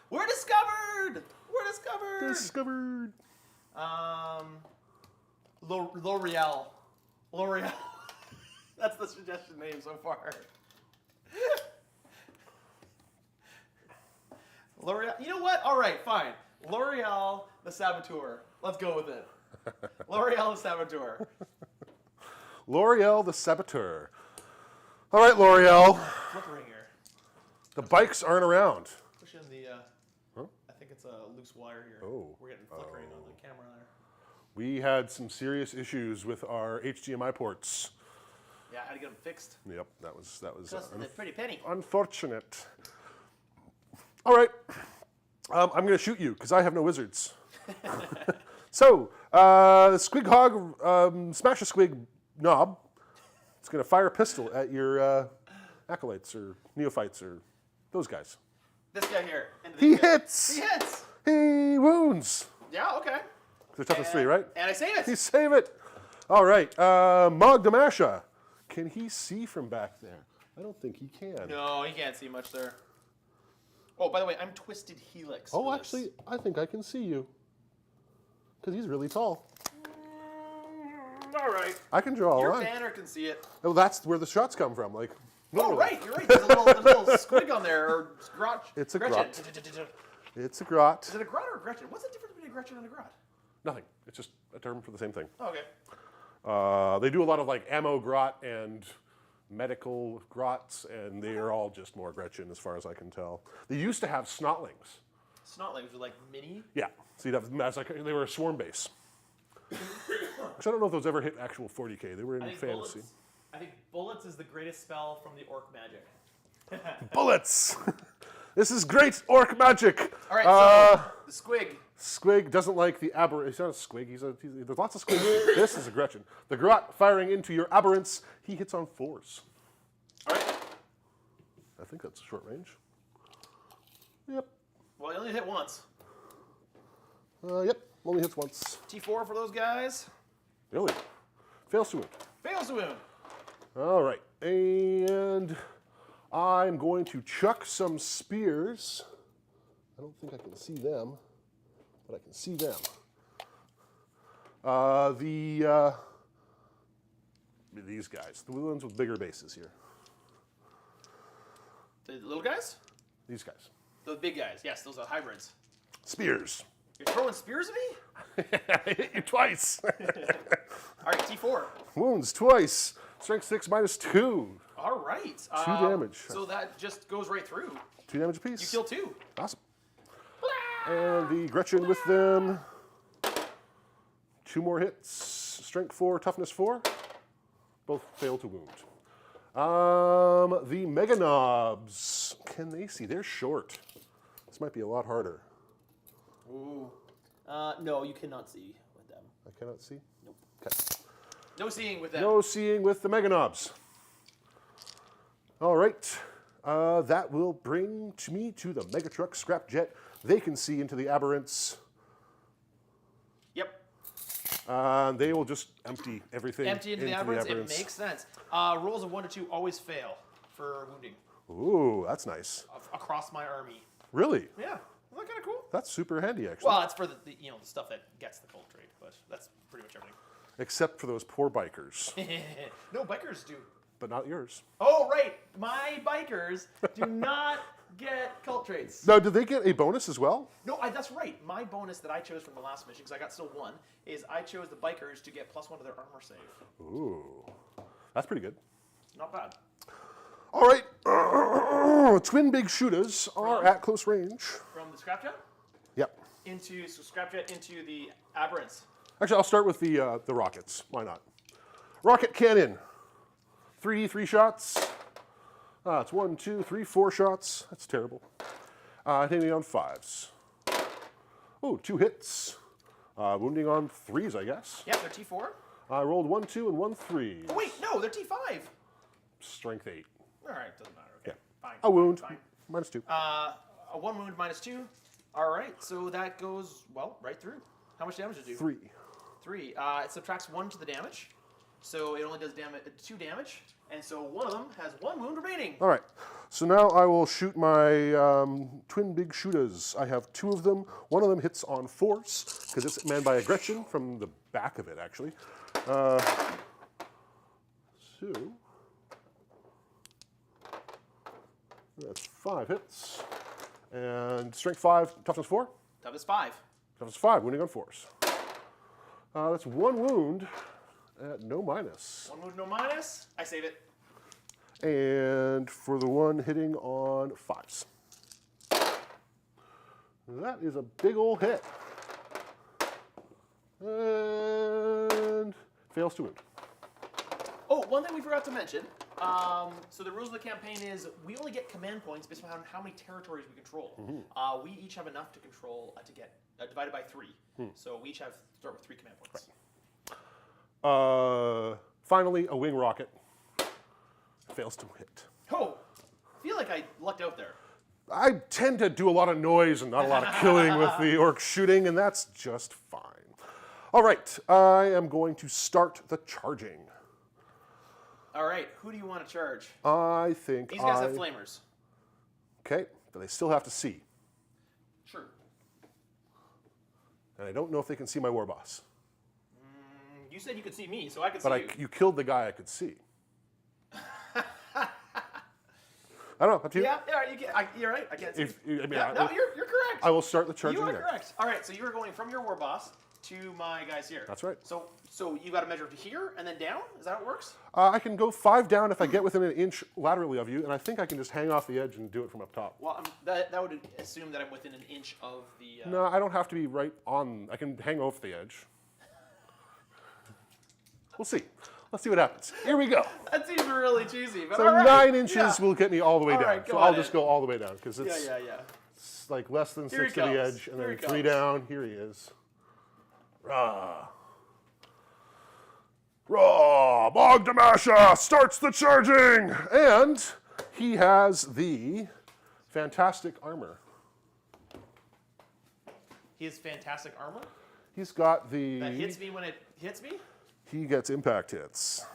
[SPEAKER 2] We're discovered! We're discovered!
[SPEAKER 1] Discovered.
[SPEAKER 2] L'Oreal. L'Oreal. That's the suggestion name so far. L'Oreal. You know what? All right, fine. L'Oreal the Saboteur. Let's go with it. L'Oreal the Saboteur.
[SPEAKER 1] L'Oreal the Saboteur. All right, L'Oreal.
[SPEAKER 2] Flickering here.
[SPEAKER 1] The bikes aren't around.
[SPEAKER 2] Push in the. I think it's a loose wire here.
[SPEAKER 1] Oh.
[SPEAKER 2] We're getting flickering on the camera there.
[SPEAKER 1] We had some serious issues with our HDMI ports.
[SPEAKER 2] Yeah, I had to get them fixed.
[SPEAKER 1] Yep, that was
[SPEAKER 2] Cost a pretty penny.
[SPEAKER 1] unfortunate. All right, I'm going to shoot you because I have no wizards. So, Squig Hog, smash a Squig knob. It's going to fire a pistol at your acolytes or neophytes or those guys.
[SPEAKER 2] This guy here.
[SPEAKER 1] He hits.
[SPEAKER 2] He hits.
[SPEAKER 1] He wounds.
[SPEAKER 2] Yeah. Okay.
[SPEAKER 1] They're toughness 3, right?
[SPEAKER 2] And I save it.
[SPEAKER 1] He save it. All right, Mog Damasha. Can he see from back there? I don't think he can.
[SPEAKER 2] No, he can't see much there. Oh, by the way, I'm Twisted Helix.
[SPEAKER 1] Oh,
[SPEAKER 2] for
[SPEAKER 1] actually,
[SPEAKER 2] this.
[SPEAKER 1] I think I can see you. Because he's really tall.
[SPEAKER 2] All right.
[SPEAKER 1] I can draw a
[SPEAKER 2] Your
[SPEAKER 1] line.
[SPEAKER 2] banner can see it.
[SPEAKER 1] Oh, that's where the shots come from. Like,
[SPEAKER 2] Oh,
[SPEAKER 1] literally.
[SPEAKER 2] right. You're right. There's a little squig on there, or grot.
[SPEAKER 1] It's a
[SPEAKER 2] Gretchen.
[SPEAKER 1] grot. It's a grot.
[SPEAKER 2] Is it a grot or a Gretchen? What's the difference between a Gretchen and a grot?
[SPEAKER 1] Nothing. It's just a term for the same thing.
[SPEAKER 2] Oh, okay.
[SPEAKER 1] They do a lot of like ammo grot and medical grots, and they are all just more Gretchen as far as I can tell. They used to have snotlings.
[SPEAKER 2] Snotlings were like mini.
[SPEAKER 1] Yeah. So you'd have, that's like, they were a swarm base. Which I don't know if those ever hit actual 40K. They were in fantasy.
[SPEAKER 4] I think bullets is the greatest spell from the orc magic.
[SPEAKER 1] Bullets! This is great orc magic!
[SPEAKER 2] All right, so the squig.
[SPEAKER 1] Squig doesn't like the aberrant. He's not a squig. There's lots of squigs. This is a Gretchen. The grot firing into your aberrants. He hits on 4s.
[SPEAKER 2] All right.
[SPEAKER 1] I think that's short range. Yep.
[SPEAKER 2] Well, he only hit once.
[SPEAKER 1] Yep. Only hits once.
[SPEAKER 2] T4 for those guys.
[SPEAKER 1] Really? Fails to wound.
[SPEAKER 2] Fails to wound.
[SPEAKER 1] All right. And I'm going to chuck some spears. I don't think I can see them, but I can see them. These guys, the ones with bigger bases here.
[SPEAKER 2] The little guys?
[SPEAKER 1] These guys.
[SPEAKER 2] The big guys. Yes, those are hybrids.
[SPEAKER 1] Spears.
[SPEAKER 2] You're throwing spears at me?
[SPEAKER 1] I hit you twice.
[SPEAKER 2] All right, T4.
[SPEAKER 1] Wounds twice. Strength 6 minus 2.
[SPEAKER 2] All right.
[SPEAKER 1] 2 damage.
[SPEAKER 2] So that just goes right through.
[SPEAKER 1] 2 damage apiece.
[SPEAKER 2] You kill 2.
[SPEAKER 1] Awesome. And the Gretchen with them. 2 more hits. Strength 4, toughness 4. Both fail to wound. The Mega Knobs. Can they see? They're short. This might be a lot harder.
[SPEAKER 2] Ooh.
[SPEAKER 4] No, you cannot see with them.
[SPEAKER 1] I cannot see?
[SPEAKER 4] Nope.
[SPEAKER 1] Okay.
[SPEAKER 2] No seeing with them.
[SPEAKER 1] No seeing with the Mega Knobs. All right. That will bring me to the Mega Truck Scrapjet. They can see into the aberrants.
[SPEAKER 2] Yep.
[SPEAKER 1] They will just empty everything
[SPEAKER 2] Empty into the aberrants. It makes sense. Rolls of 1 to 2 always fail for wounding
[SPEAKER 1] Ooh, that's nice.
[SPEAKER 2] across my army.
[SPEAKER 1] Really?
[SPEAKER 2] Yeah. Isn't that kind of cool?
[SPEAKER 1] That's super handy, actually.
[SPEAKER 2] Well, it's for the the stuff that gets the cold trade, but that's pretty much everything.
[SPEAKER 1] Except for those poor bikers.
[SPEAKER 2] No, bikers do.
[SPEAKER 1] But not yours.
[SPEAKER 2] Oh, right. My bikers do not get cult traits.
[SPEAKER 1] Now, did they get a bonus as well?
[SPEAKER 2] No, that's right. My bonus that I chose from the last mission, because I got still 1, is I chose the bikers to get +1 to their armor save.
[SPEAKER 1] Ooh. That's pretty good.
[SPEAKER 2] Not bad.
[SPEAKER 1] All right. Twin big shooters are at close range.
[SPEAKER 2] From the scrapjet
[SPEAKER 1] Yep.
[SPEAKER 2] into scrapjet into the aberrants.
[SPEAKER 1] Actually, I'll start with the rockets. Why not? Rocket cannon. 3d3 shots. It's 1, 2, 3, 4 shots. That's terrible. Hitting on 5s. Oh, 2 hits. Wounding on 3s, I guess.
[SPEAKER 2] Yeah, they're T4.
[SPEAKER 1] I rolled 1, 2, and 1, 3.
[SPEAKER 2] Oh, wait, no, they're T5.
[SPEAKER 1] Strength 8.
[SPEAKER 2] All right, doesn't matter. Okay, fine.
[SPEAKER 1] A wound.
[SPEAKER 2] Fine.
[SPEAKER 1] -2.
[SPEAKER 2] A 1 wound, -2. All right, so that goes, well, right through. How much damage did it do?
[SPEAKER 1] 3.
[SPEAKER 2] 3. It subtracts 1 to the damage, so it only does 2 damage, and so one of them has 1 wound remaining.
[SPEAKER 1] All right. So now I will shoot my twin big shooters. I have 2 of them. One of them hits on force, because it's manned by a Gretchen from the back of it, actually. So that's 5 hits. And strength 5, toughness 4?
[SPEAKER 2] Toughness 5.
[SPEAKER 1] Toughness 5, wounding on force. That's 1 wound at no minus.
[SPEAKER 2] 1 wound, no minus. I save it.
[SPEAKER 1] And for the one hitting on 5s. That is a big old hit. And fails to wound.
[SPEAKER 2] Oh, one thing we forgot to mention. So the rules of the campaign is we only get command points based on how many territories we control. We each have enough to control to get divided by 3. So we each start with 3 command points.
[SPEAKER 1] Right. Finally, a wing rocket fails to hit.
[SPEAKER 2] Oh, I feel like I lucked out there.
[SPEAKER 1] I tend to do a lot of noise and not a lot of killing with the orc shooting, and that's just fine. All right, I am going to start the charging.
[SPEAKER 2] All right, who do you want to charge?
[SPEAKER 1] I think
[SPEAKER 2] These guys have flamers.
[SPEAKER 1] Okay, but they still have to see.
[SPEAKER 2] Sure.
[SPEAKER 1] And I don't know if they can see my war boss.
[SPEAKER 2] You said you could see me, so I could see
[SPEAKER 1] But
[SPEAKER 2] you.
[SPEAKER 1] you killed the guy I could see. I don't know, up to you.
[SPEAKER 2] Yeah, you're right. I can't see.
[SPEAKER 1] You're
[SPEAKER 2] correct.
[SPEAKER 1] I will start the charging
[SPEAKER 2] You are
[SPEAKER 1] there.
[SPEAKER 2] correct. All right, so you are going from your war boss to my guys here.
[SPEAKER 1] That's right.
[SPEAKER 2] So you got to measure to here and then down. Is that how it works?
[SPEAKER 1] I can go 5 down if I get within an inch laterally of you, and I think I can just hang off the edge and do it from up top.
[SPEAKER 2] Well, that would assume that I'm within an inch of the.
[SPEAKER 1] No, I don't have to be right on. I can hang off the edge. We'll see. Let's see what happens. Here we go.
[SPEAKER 2] That seems really cheesy, but
[SPEAKER 1] So
[SPEAKER 2] all right.
[SPEAKER 1] 9 inches will get me all the way down.
[SPEAKER 2] right,
[SPEAKER 1] So
[SPEAKER 2] go
[SPEAKER 1] I'll
[SPEAKER 2] on
[SPEAKER 1] just
[SPEAKER 2] in.
[SPEAKER 1] go all the way down because it's
[SPEAKER 2] Yeah.
[SPEAKER 1] it's like less than
[SPEAKER 2] Here
[SPEAKER 1] 6
[SPEAKER 2] he
[SPEAKER 1] to the
[SPEAKER 2] comes.
[SPEAKER 1] edge, and
[SPEAKER 2] Here
[SPEAKER 1] then
[SPEAKER 2] he
[SPEAKER 1] 3
[SPEAKER 2] comes.
[SPEAKER 1] down. Here he is. Rah. Rah! Bogdamasha starts the charging! And he has the fantastic armor.
[SPEAKER 2] He has fantastic armor
[SPEAKER 1] He's got the...
[SPEAKER 2] that hits me when it hits me.
[SPEAKER 1] He gets impact hits.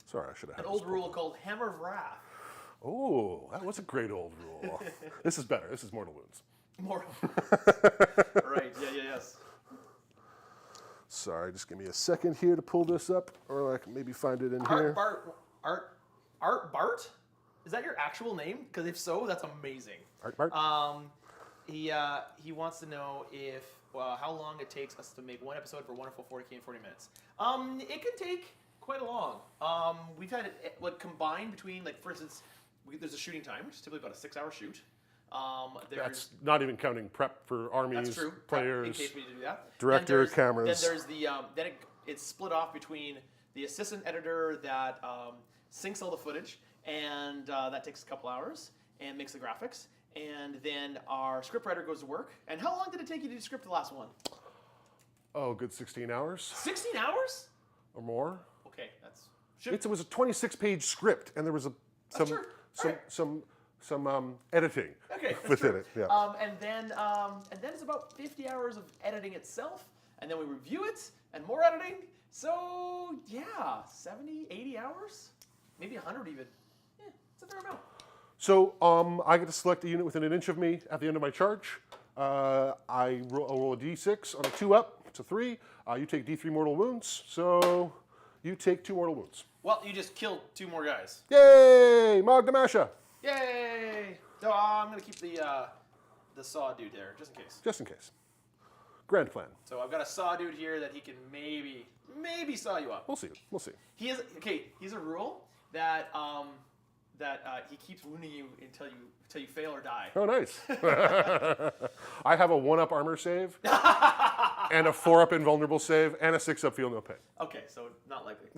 [SPEAKER 1] Sorry, I should have had
[SPEAKER 2] An old rule called Hammer of Wrath.
[SPEAKER 1] Oh, that was a great old rule. This is better. This is mortal wounds.
[SPEAKER 2] More. Right. Yes.
[SPEAKER 1] Sorry, just give me a second here to pull this up, or I can maybe find it in here.
[SPEAKER 2] Art Bart? Is that your actual name? Because if so, that's amazing.
[SPEAKER 1] Art Bart?
[SPEAKER 2] He wants to know if how long it takes us to make one episode for wonderful 40K in 40 minutes. It can take quite a long. We've had it like combined between, like, for instance, there's a shooting time, which is typically about a 6-hour shoot.
[SPEAKER 1] That's not even counting prep for armies,
[SPEAKER 2] That's true.
[SPEAKER 1] players,
[SPEAKER 2] In case we need to do that.
[SPEAKER 1] director,
[SPEAKER 2] Then there's-
[SPEAKER 1] cameras.
[SPEAKER 2] Then there's the it's split off between the assistant editor that syncs all the footage, and that takes a couple hours and makes the graphics. And then our scriptwriter goes to work. And how long did it take you to script the last one?
[SPEAKER 1] Oh, good 16 hours
[SPEAKER 2] 16 hours?
[SPEAKER 1] or more.
[SPEAKER 2] Okay, that's
[SPEAKER 1] It was a 26-page script, and there was some editing
[SPEAKER 2] okay. That's
[SPEAKER 1] within
[SPEAKER 2] true.
[SPEAKER 1] it. Yeah.
[SPEAKER 2] And then it's about 50 hours of editing itself, and then we review it and more editing. So yeah, 70, 80 hours, maybe 100 even. Yeah, it's a fair amount.
[SPEAKER 1] So I get to select a unit within an inch of me at the end of my charge. I roll a d6 on a 2-up. It's a 3. You take d3 mortal wounds, so you take 2 mortal wounds.
[SPEAKER 2] Well, you just killed 2 more guys.
[SPEAKER 1] Yay! Magdamasha!
[SPEAKER 2] Yay! So I'm gonna keep the saw dude there just in case.
[SPEAKER 1] Just in case. Grand plan.
[SPEAKER 2] So I've got a saw dude here that he can maybe saw you up.
[SPEAKER 1] We'll see. We'll see.
[SPEAKER 2] He is okay. He's a rule that he keeps wounding you until you fail or die.
[SPEAKER 1] Oh, nice. I have a 1-up armor save. and a 4-up invulnerable save, and a 6-up feel no pain.
[SPEAKER 4] Okay, so not likely.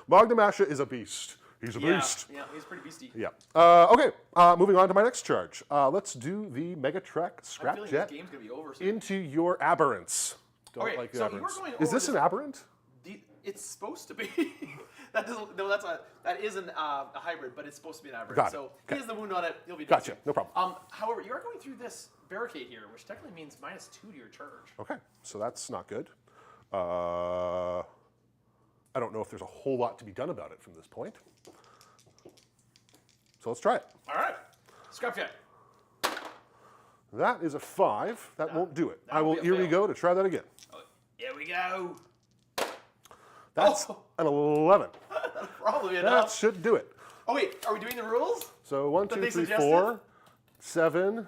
[SPEAKER 1] Magdamasha is a beast. He's a beast.
[SPEAKER 4] Yeah, he's pretty beastie.
[SPEAKER 1] Yeah. Okay, moving on to my next charge. Let's do the Megatrek
[SPEAKER 4] I'm
[SPEAKER 1] Scrap
[SPEAKER 4] feeling
[SPEAKER 1] Jet
[SPEAKER 4] this game's gonna be over soon.
[SPEAKER 1] into your aberrants. Don't
[SPEAKER 4] Okay,
[SPEAKER 1] like the
[SPEAKER 4] so you were
[SPEAKER 1] aberrants.
[SPEAKER 4] going
[SPEAKER 1] Is
[SPEAKER 4] over
[SPEAKER 1] this an
[SPEAKER 4] this-
[SPEAKER 1] aberrant?
[SPEAKER 4] It's supposed to be. That doesn't. No, that isn't a hybrid, but it's supposed to be an aberrant.
[SPEAKER 1] Got it.
[SPEAKER 4] So
[SPEAKER 1] Okay.
[SPEAKER 4] he has the wound on it. He'll be dead
[SPEAKER 1] Gotcha,
[SPEAKER 4] soon.
[SPEAKER 1] no problem.
[SPEAKER 4] However, you are going through this barricade here, which technically means -2 to your charge.
[SPEAKER 1] Okay, so that's not good. I don't know if there's a whole lot to be done about it from this point. So let's try it.
[SPEAKER 2] All right. Scrap jet.
[SPEAKER 1] That is a 5. That won't do it.
[SPEAKER 2] that
[SPEAKER 1] I
[SPEAKER 2] will
[SPEAKER 1] will
[SPEAKER 2] be a fail.
[SPEAKER 1] go to try that again.
[SPEAKER 2] Oh, here we go.
[SPEAKER 1] That's
[SPEAKER 2] Oh.
[SPEAKER 1] an 11.
[SPEAKER 2] Probably
[SPEAKER 1] That
[SPEAKER 2] enough.
[SPEAKER 1] should do it.
[SPEAKER 2] Oh wait, are we doing the rules?
[SPEAKER 1] So 1,
[SPEAKER 2] That
[SPEAKER 1] 2,
[SPEAKER 2] they
[SPEAKER 1] 3,
[SPEAKER 2] suggested?
[SPEAKER 1] 4, 7.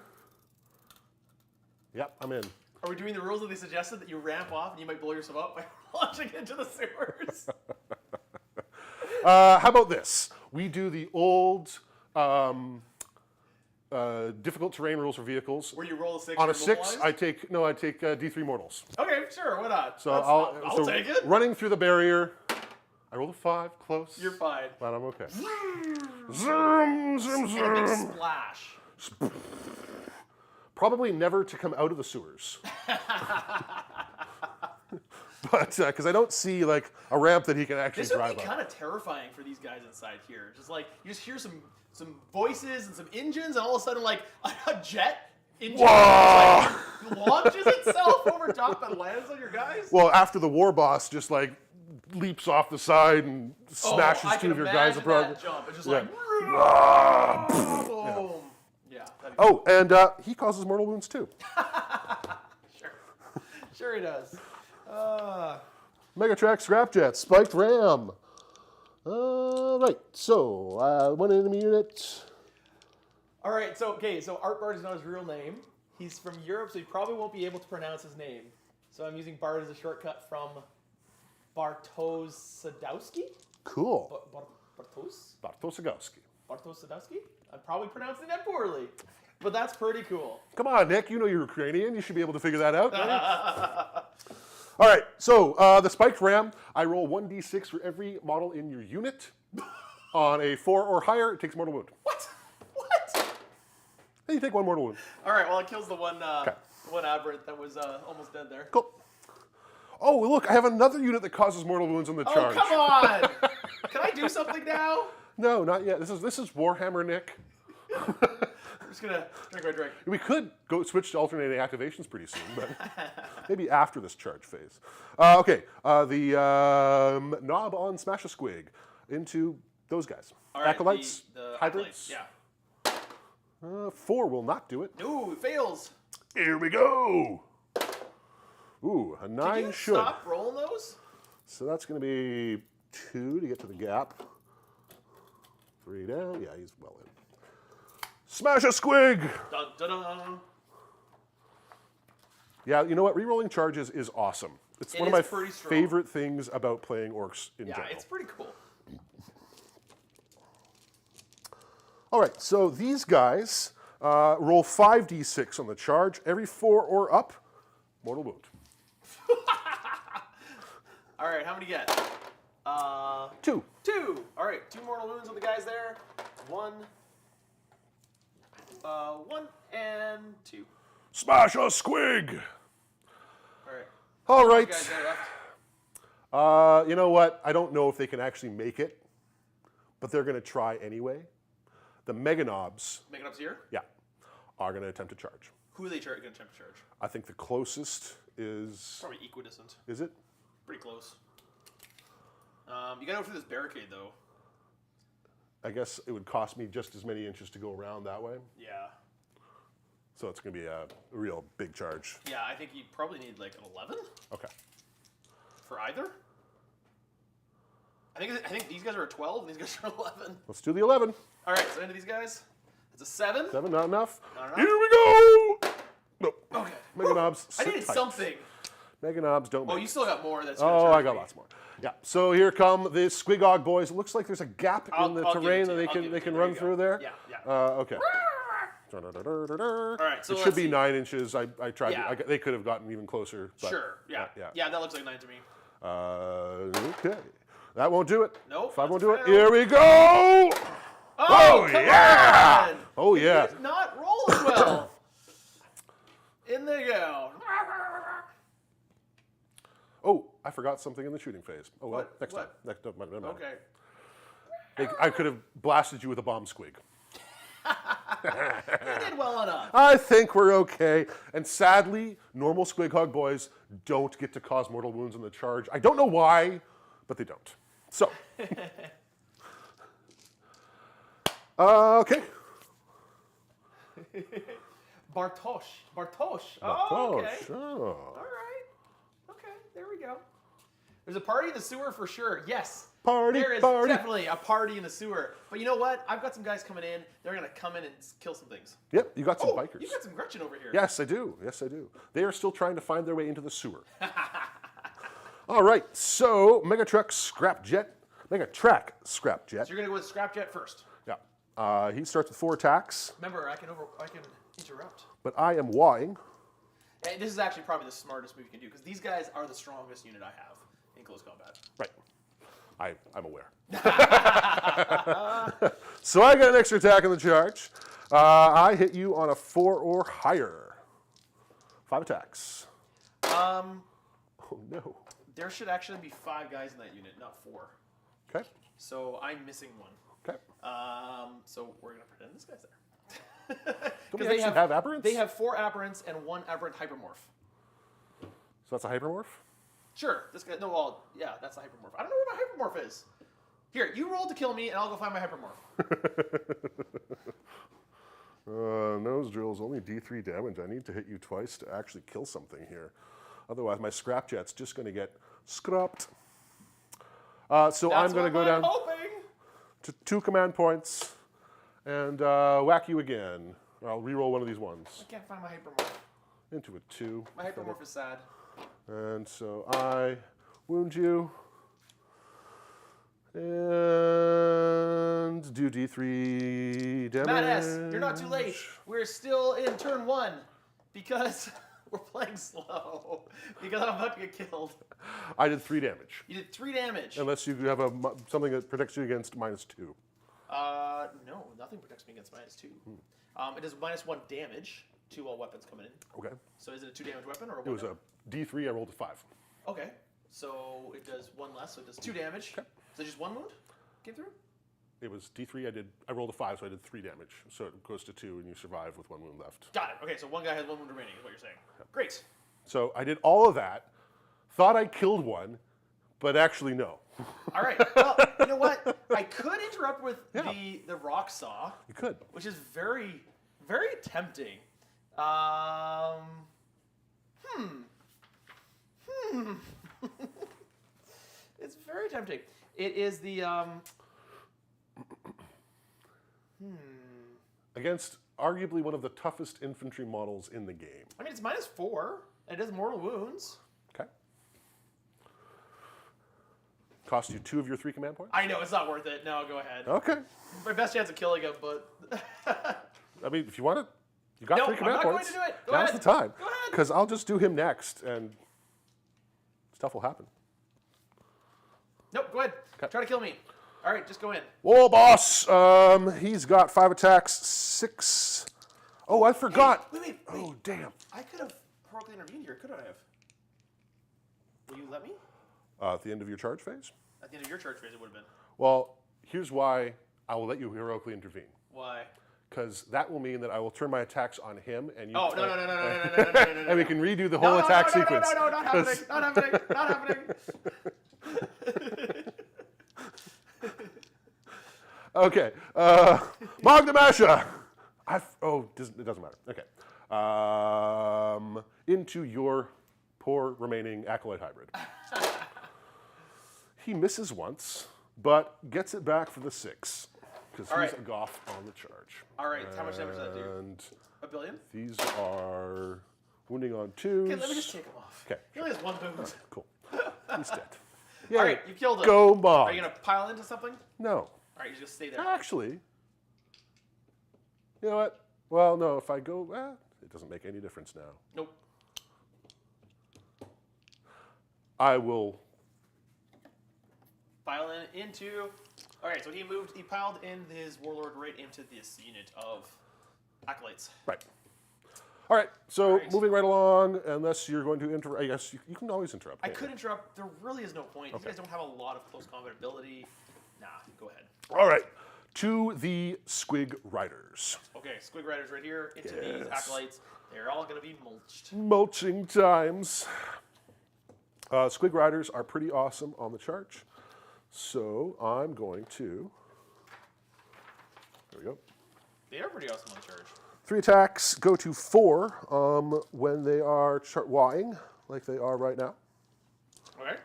[SPEAKER 1] Yep, I'm in.
[SPEAKER 2] Are we doing the rules that they suggested that you ramp off and you might blow yourself up by launching into the sewers?
[SPEAKER 1] How about this? We do the old difficult terrain rules for vehicles.
[SPEAKER 2] Where you roll a 6
[SPEAKER 1] On a
[SPEAKER 2] you're
[SPEAKER 1] 6,
[SPEAKER 2] immobilized?
[SPEAKER 1] I take D3 mortals.
[SPEAKER 2] Okay, sure, why not?
[SPEAKER 1] So
[SPEAKER 2] I'll
[SPEAKER 1] so
[SPEAKER 2] take it.
[SPEAKER 1] running through the barrier. I rolled a 5, close.
[SPEAKER 2] You're fine.
[SPEAKER 1] But I'm okay. Zoom, zoom,
[SPEAKER 2] And a big
[SPEAKER 1] zoom.
[SPEAKER 2] splash.
[SPEAKER 1] Probably never to come out of the sewers. But because I don't see like a ramp that he can actually
[SPEAKER 2] This would
[SPEAKER 1] drive
[SPEAKER 2] be
[SPEAKER 1] on.
[SPEAKER 2] kind of terrifying for these guys inside here. Just like you just hear some voices and some engines, and all of a sudden like a jet engine just, like, launches itself over top and lands on your guys.
[SPEAKER 1] Well, after the war boss just like leaps off the side and smashes
[SPEAKER 2] I
[SPEAKER 1] 2
[SPEAKER 2] can
[SPEAKER 1] of your guys
[SPEAKER 2] imagine
[SPEAKER 1] apart.
[SPEAKER 2] that jump. It's just
[SPEAKER 1] Yeah.
[SPEAKER 2] like boom. Yeah. that'd be
[SPEAKER 1] Oh, and he causes mortal wounds too.
[SPEAKER 2] sure he does.
[SPEAKER 1] Megatrack Scrapjet, Spiked Ram. Right, so 1 enemy unit.
[SPEAKER 4] All right, so Art Bard is not his real name. He's from Europe, so he probably won't be able to pronounce his name. So I'm using Bard as a shortcut from Bartosz Sadowski?
[SPEAKER 1] Cool.
[SPEAKER 4] Bartosz?
[SPEAKER 1] Bartoszagowski.
[SPEAKER 4] Bartosz Sadowski? I'm probably pronouncing that poorly, but that's pretty cool.
[SPEAKER 1] Come on, Nick, you know you're Ukrainian. You should be able to figure that out, right? All right, so the Spiked Ram, I roll 1d6 for every model in your unit. On a 4 or higher, it takes mortal wound.
[SPEAKER 2] What?
[SPEAKER 1] And you take 1 mortal wound.
[SPEAKER 2] All right. Well, it kills the one aberrant that was almost dead there.
[SPEAKER 1] Cool. Oh, look, I have another unit that causes mortal wounds on the
[SPEAKER 2] Oh,
[SPEAKER 1] charge.
[SPEAKER 2] come on! Can I do something now?
[SPEAKER 1] No, not yet. This is Warhammer, Nick.
[SPEAKER 2] I'm just gonna drink my drink.
[SPEAKER 1] We could go switch to alternating activations pretty soon, but maybe after this charge phase. Okay, the knob on Smash a Squig into those guys.
[SPEAKER 2] All right,
[SPEAKER 1] Acolytes,
[SPEAKER 2] the
[SPEAKER 1] hybrids.
[SPEAKER 2] Yeah.
[SPEAKER 1] 4 will not do it.
[SPEAKER 2] Ooh, it fails.
[SPEAKER 1] Here we go. Ooh, a 9
[SPEAKER 2] Can you
[SPEAKER 1] should.
[SPEAKER 2] stop rolling those?
[SPEAKER 1] So that's going to be 2 to get to the gap. 3 down. Yeah, he's well in. Smash a Squig!
[SPEAKER 2] Dun, dun, dun.
[SPEAKER 1] Yeah, you know what? Rerolling charges is awesome. It's
[SPEAKER 2] It
[SPEAKER 1] one of my
[SPEAKER 2] is pretty strong.
[SPEAKER 1] favorite things about playing orcs in
[SPEAKER 2] Yeah,
[SPEAKER 1] general.
[SPEAKER 2] it's pretty cool.
[SPEAKER 1] All right, so these guys roll 5d6 on the charge. Every 4 or up, mortal wound.
[SPEAKER 2] All right, how many get?
[SPEAKER 1] 2.
[SPEAKER 2] 2. All right, 2 mortal wounds on the guys there. 1 and 2.
[SPEAKER 1] Smash a Squig!
[SPEAKER 2] All right.
[SPEAKER 1] All right.
[SPEAKER 2] Guys are left.
[SPEAKER 1] You know what? I don't know if they can actually make it, but they're going to try anyway. The Mega Knobs,
[SPEAKER 2] Making up here.
[SPEAKER 1] yeah, are going to attempt to charge.
[SPEAKER 2] Who are they going to attempt to charge?
[SPEAKER 1] I think the closest is...
[SPEAKER 2] Probably equidistant.
[SPEAKER 1] Is it?
[SPEAKER 2] Pretty close. You got to go through this barricade though.
[SPEAKER 1] I guess it would cost me just as many inches to go around that way.
[SPEAKER 2] Yeah.
[SPEAKER 1] So it's going to be a real big charge.
[SPEAKER 2] Yeah, I think you probably need like an 11
[SPEAKER 1] Okay.
[SPEAKER 2] for either. I think these guys are a 12 and these guys are 11.
[SPEAKER 1] Let's do the 11.
[SPEAKER 2] All right, so into these guys. It's a 7.
[SPEAKER 1] 7, not enough.
[SPEAKER 2] Not enough?
[SPEAKER 1] Here we go! Nope.
[SPEAKER 2] Okay.
[SPEAKER 1] Mega Knobs,
[SPEAKER 2] I
[SPEAKER 1] sit
[SPEAKER 2] needed
[SPEAKER 1] tight.
[SPEAKER 2] something.
[SPEAKER 1] Mega Knobs don't
[SPEAKER 2] Oh,
[SPEAKER 1] make
[SPEAKER 2] you
[SPEAKER 1] it.
[SPEAKER 2] still got more. That's gonna
[SPEAKER 1] Oh,
[SPEAKER 2] charge
[SPEAKER 1] I got
[SPEAKER 2] me.
[SPEAKER 1] lots more. Yeah. So here come the Squigog boys. It looks like there's a gap in the
[SPEAKER 2] I'll give
[SPEAKER 1] terrain
[SPEAKER 2] it to
[SPEAKER 1] that
[SPEAKER 2] you. I'll give
[SPEAKER 1] they
[SPEAKER 2] it to
[SPEAKER 1] can
[SPEAKER 2] you.
[SPEAKER 1] run
[SPEAKER 2] There you
[SPEAKER 1] through
[SPEAKER 2] go.
[SPEAKER 1] there.
[SPEAKER 2] Yeah, yeah.
[SPEAKER 1] Okay. All
[SPEAKER 2] right, so
[SPEAKER 1] it should
[SPEAKER 2] let's
[SPEAKER 1] be
[SPEAKER 2] see.
[SPEAKER 1] 9 inches. I tried.
[SPEAKER 2] Yeah.
[SPEAKER 1] They could have gotten even closer. But,
[SPEAKER 2] Sure. Yeah.
[SPEAKER 1] yeah.
[SPEAKER 2] Yeah, that looks like 9 to me.
[SPEAKER 1] Okay. That won't do it.
[SPEAKER 2] Nope,
[SPEAKER 1] 5 won't
[SPEAKER 2] that's
[SPEAKER 1] do
[SPEAKER 2] a
[SPEAKER 1] it.
[SPEAKER 2] fail.
[SPEAKER 1] Here we go.
[SPEAKER 2] Oh, come
[SPEAKER 1] yeah!
[SPEAKER 2] on!
[SPEAKER 1] Oh yeah!
[SPEAKER 2] It's not rolling well. In they go.
[SPEAKER 1] Oh, I forgot something in the shooting phase. Oh well,
[SPEAKER 2] What?
[SPEAKER 1] next
[SPEAKER 2] What?
[SPEAKER 1] time. Next time. Never mind.
[SPEAKER 2] Okay.
[SPEAKER 1] I could have blasted you with a bomb squig.
[SPEAKER 2] You did well enough.
[SPEAKER 1] I think we're okay. And sadly, normal squig hog boys don't get to cause mortal wounds in the charge. I don't know why, but they don't. So. Okay.
[SPEAKER 2] Bartosz. Oh, okay.
[SPEAKER 1] Bartosz, oh.
[SPEAKER 2] All right. Okay, there we go. There's a party in the sewer for sure. Yes.
[SPEAKER 1] Party,
[SPEAKER 2] There is
[SPEAKER 1] party.
[SPEAKER 2] definitely a party in the sewer. But you know what? I've got some guys coming in. They're going to come in and kill some things.
[SPEAKER 1] Yep, you got some
[SPEAKER 2] Oh,
[SPEAKER 1] bikers.
[SPEAKER 2] you got some Gretchen over here.
[SPEAKER 1] Yes, I do. Yes, I do. They are still trying to find their way into the sewer. All right, so Megatrack Scrapjet. Megatrack Scrapjet.
[SPEAKER 2] So you're going to go with Scrapjet first.
[SPEAKER 1] Yeah. He starts with 4 attacks,
[SPEAKER 2] Remember, I can interrupt.
[SPEAKER 1] but I am wawing.
[SPEAKER 2] And this is actually probably the smartest move you can do because these guys are the strongest unit I have in close combat.
[SPEAKER 1] Right. I'm aware. So I got an extra attack on the charge. I hit you on a 4 or higher. 5 attacks. Oh no.
[SPEAKER 2] There should actually be 5 guys in that unit, not 4.
[SPEAKER 1] Okay.
[SPEAKER 2] So I'm missing one.
[SPEAKER 1] Okay.
[SPEAKER 2] So we're gonna pretend this guy's there.
[SPEAKER 1] Don't we actually have aberrants?
[SPEAKER 2] They have 4 aberrants and 1 aberrant hypermorph.
[SPEAKER 1] So that's a hypermorph?
[SPEAKER 2] Sure, this guy. No, well, yeah, that's a hypermorph. I don't know where my hypermorph is. Here, you roll to kill me, and I'll go find my hypermorph.
[SPEAKER 1] Nose drill's only D3 damage. I need to hit you twice to actually kill something here. Otherwise, my scrapjet's just going to get scrapped. So I'm going to go down to 2 command points and whack you again. I'll re-roll one of these ones.
[SPEAKER 2] I can't find my hypermorph.
[SPEAKER 1] Into a 2.
[SPEAKER 2] My hypermorph is sad.
[SPEAKER 1] And so I wound you. And do D3 damage.
[SPEAKER 2] Matt S., you're not too late. We're still in turn 1 because we're playing slow. Because I'm about to get killed.
[SPEAKER 1] I did 3 damage.
[SPEAKER 2] You did 3 damage.
[SPEAKER 1] Unless you have something that protects you against -2.
[SPEAKER 2] No, nothing protects me against -2. It does -1 damage to all weapons coming in.
[SPEAKER 1] Okay.
[SPEAKER 2] So is it a 2 damage weapon or a 1?
[SPEAKER 1] It was a D3, I rolled a 5.
[SPEAKER 2] Okay. So it does 1 less, so it does 2 damage.
[SPEAKER 1] Okay.
[SPEAKER 2] So just 1 wound came through?
[SPEAKER 1] It was D3, I rolled a 5, so I did 3 damage. So it goes to 2 and you survive with 1 wound left.
[SPEAKER 2] Got it. Okay, so 1 guy has 1 wound remaining is what you're saying. Great.
[SPEAKER 1] So I did all of that, thought I killed one, but actually no.
[SPEAKER 2] All right. Well, you know what? I could interrupt with
[SPEAKER 1] Yeah.
[SPEAKER 2] the rock saw,
[SPEAKER 1] You could.
[SPEAKER 2] which is very, very tempting. It's very tempting. It is the
[SPEAKER 1] Against arguably one of the toughest infantry models in the game.
[SPEAKER 2] I mean, it's -4, and it does mortal wounds.
[SPEAKER 1] Okay. Cost you 2 of your 3 command points?
[SPEAKER 2] I know, it's not worth it. No, go ahead.
[SPEAKER 1] Okay.
[SPEAKER 2] My best chance of killing him, but...
[SPEAKER 1] I mean, if you want it, you got
[SPEAKER 2] No,
[SPEAKER 1] 3 command
[SPEAKER 2] I'm not going
[SPEAKER 1] points.
[SPEAKER 2] to do it. Go
[SPEAKER 1] Now's
[SPEAKER 2] ahead.
[SPEAKER 1] the time.
[SPEAKER 2] Go ahead.
[SPEAKER 1] Because I'll just do him next, and stuff will happen.
[SPEAKER 2] Nope, go ahead.
[SPEAKER 1] Okay.
[SPEAKER 2] Try to kill me. All right, just go in.
[SPEAKER 1] Whoa, boss! He's got 5 attacks, 6. Oh, I forgot.
[SPEAKER 2] Hey, wait.
[SPEAKER 1] Oh, damn.
[SPEAKER 2] I could have heroically intervened here, couldn't I have? Will you let me?
[SPEAKER 1] At the end of your charge phase?
[SPEAKER 2] At the end of your charge phase, it would have been.
[SPEAKER 1] Well, here's why I will let you heroically intervene.
[SPEAKER 2] Why?
[SPEAKER 1] Because that will mean that I will turn my attacks on him, and you.
[SPEAKER 2] Oh, no.
[SPEAKER 1] And we can redo the whole attack sequence.
[SPEAKER 2] No, not happening. Not happening. Not happening.
[SPEAKER 1] Okay. Magdamasha! It doesn't matter. Okay. Into your poor remaining Acolyte hybrid. He misses once, but gets it back for the 6. Because he's
[SPEAKER 2] right.
[SPEAKER 1] a goth on the charge.
[SPEAKER 2] All right, how much damage does that do?
[SPEAKER 1] And
[SPEAKER 2] 1 billion?
[SPEAKER 1] these are wounding on 2s.
[SPEAKER 2] Okay, let me just take him off.
[SPEAKER 1] Okay.
[SPEAKER 2] He only has 1 wound.
[SPEAKER 1] Cool. He's dead.
[SPEAKER 2] All right, you killed him.
[SPEAKER 1] Go, Mom.
[SPEAKER 2] Are you going to pile into something?
[SPEAKER 1] No.
[SPEAKER 2] All right, you just stay there.
[SPEAKER 1] Actually, you know what? Well, no, if I go, it doesn't make any difference now.
[SPEAKER 2] Nope.
[SPEAKER 1] I will.
[SPEAKER 2] Pile in into. All right, so he piled in his warlord right into this unit of acolytes.
[SPEAKER 1] Right. All right, so
[SPEAKER 2] Right.
[SPEAKER 1] moving right along, unless you're going to interrupt, I guess you can always interrupt.
[SPEAKER 2] I
[SPEAKER 1] can't
[SPEAKER 2] could
[SPEAKER 1] you?
[SPEAKER 2] interrupt. There really is no point.
[SPEAKER 1] Okay.
[SPEAKER 2] These guys don't have a lot of close combat ability. Nah, go ahead.
[SPEAKER 1] All right, to the Squig Riders.
[SPEAKER 2] Okay, Squig Riders right here into these
[SPEAKER 1] Yes.
[SPEAKER 2] acolytes. They're all going to be mulched.
[SPEAKER 1] Mulching times. Squig Riders are pretty awesome on the charge, so I'm going to. There we go.
[SPEAKER 2] They are pretty awesome on charge.
[SPEAKER 1] 3 attacks go to 4 when they are wawing, like they are right now.
[SPEAKER 2] Okay.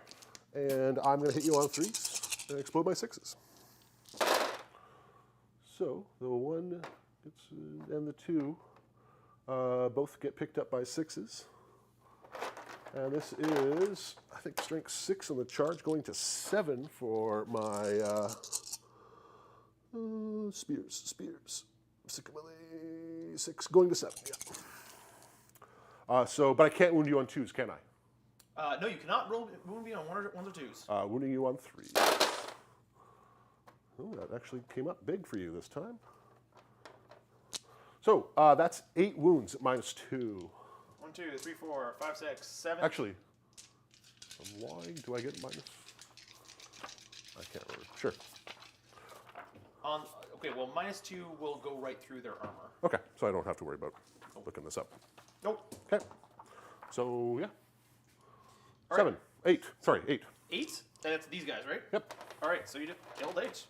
[SPEAKER 1] And I'm going to hit you on 3s and explode my 6s. So the 1 gets, and the 2 both get picked up by 6s. And this is, I think, strength 6 on the charge, going to 7 for my spears. Sycamore 6, going to 7, yeah. But I can't wound you on 2s, can I?
[SPEAKER 2] No, you cannot wound me on 1s or 2s.
[SPEAKER 1] Wounding you on 3. Oh, that actually came up big for you this time. So that's 8 wounds at -2.
[SPEAKER 2] 1, 2, 3, 4, 5, 6, 7.
[SPEAKER 1] Actually, I'm lying. Do I get minus? I can't remember. Sure.
[SPEAKER 2] Okay, well, -2 will go right through their armor.
[SPEAKER 1] Okay, so I don't have to worry about looking this up.
[SPEAKER 2] Nope.
[SPEAKER 1] Okay. So, yeah.
[SPEAKER 2] All
[SPEAKER 1] 7. 8. Sorry, 8.
[SPEAKER 2] 8? That's these guys, right?
[SPEAKER 1] Yep.
[SPEAKER 2] All right, so you just killed 8.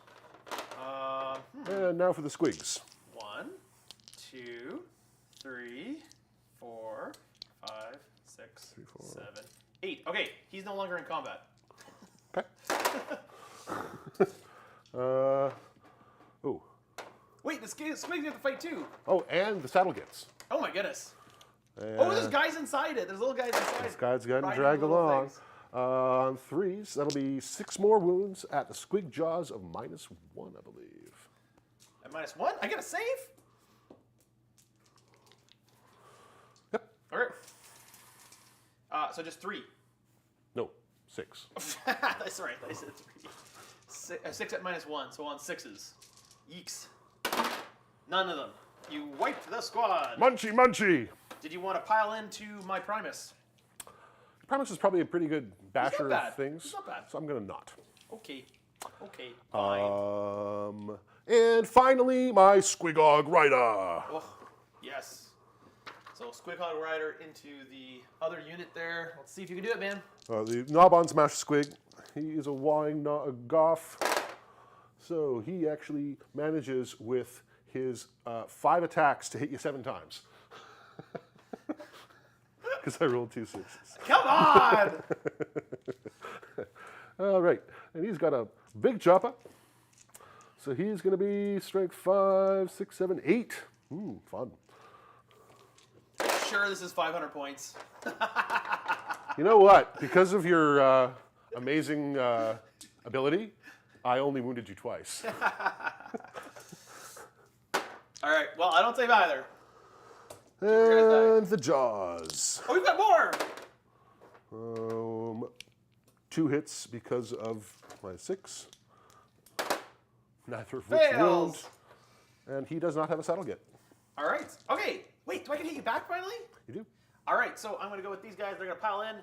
[SPEAKER 1] And now for the squigs.
[SPEAKER 2] 1, 2, 3, 4, 5, 6, 7, 8. Okay, he's no longer in combat.
[SPEAKER 1] Okay. Oh.
[SPEAKER 2] Wait, the squigs have to fight too.
[SPEAKER 1] Oh, and the saddle gets.
[SPEAKER 2] Oh my goodness.
[SPEAKER 1] And
[SPEAKER 2] Oh, there's guys inside it. There's little guys inside.
[SPEAKER 1] this guy's getting
[SPEAKER 2] riding
[SPEAKER 1] dragged
[SPEAKER 2] little
[SPEAKER 1] along.
[SPEAKER 2] things.
[SPEAKER 1] On 3s, that'll be 6 more wounds at the squig jaws of -1, I believe.
[SPEAKER 2] At -1? I get a save?
[SPEAKER 1] Yep.
[SPEAKER 2] All right. So just 3.
[SPEAKER 1] No, 6.
[SPEAKER 2] That's right. I said 3. 6 at -1, so on 6s. Yeeks. None of them. You wiped the squad.
[SPEAKER 1] Munchy, munchy!
[SPEAKER 2] Did you want to pile into my Primus?
[SPEAKER 1] Primus is probably a pretty good basher
[SPEAKER 2] bad.
[SPEAKER 1] of things.
[SPEAKER 2] He's not bad.
[SPEAKER 1] So I'm going to not.
[SPEAKER 2] Okay. Okay. Fine.
[SPEAKER 1] And finally, my Squigog Rider.
[SPEAKER 2] Oh, yes. So Squighog Rider into the other unit there. Let's see if you can do it, man.
[SPEAKER 1] The Nobon Smash Squig. He is a wawing goff. So he actually manages with his 5 attacks to hit you 7 times. Because I rolled 2 6s.
[SPEAKER 2] Come on!
[SPEAKER 1] All right, and he's got a big chopper. So he's going to be strength 5, 6, 7, 8. Fun.
[SPEAKER 2] Sure, this is 500 points.
[SPEAKER 1] You know what? Because of your amazing ability, I only wounded you twice.
[SPEAKER 2] All right, well, I don't save either.
[SPEAKER 1] And the jaws.
[SPEAKER 2] Oh, we've got more!
[SPEAKER 1] 2 hits because of my 6. Neither of which wound.
[SPEAKER 2] Fails!
[SPEAKER 1] And he does not have a saddle get.
[SPEAKER 2] All right. Okay, wait, do I get to hit you back finally?
[SPEAKER 1] You do?
[SPEAKER 2] All right, so I'm going to go with these guys. They're going to pile in.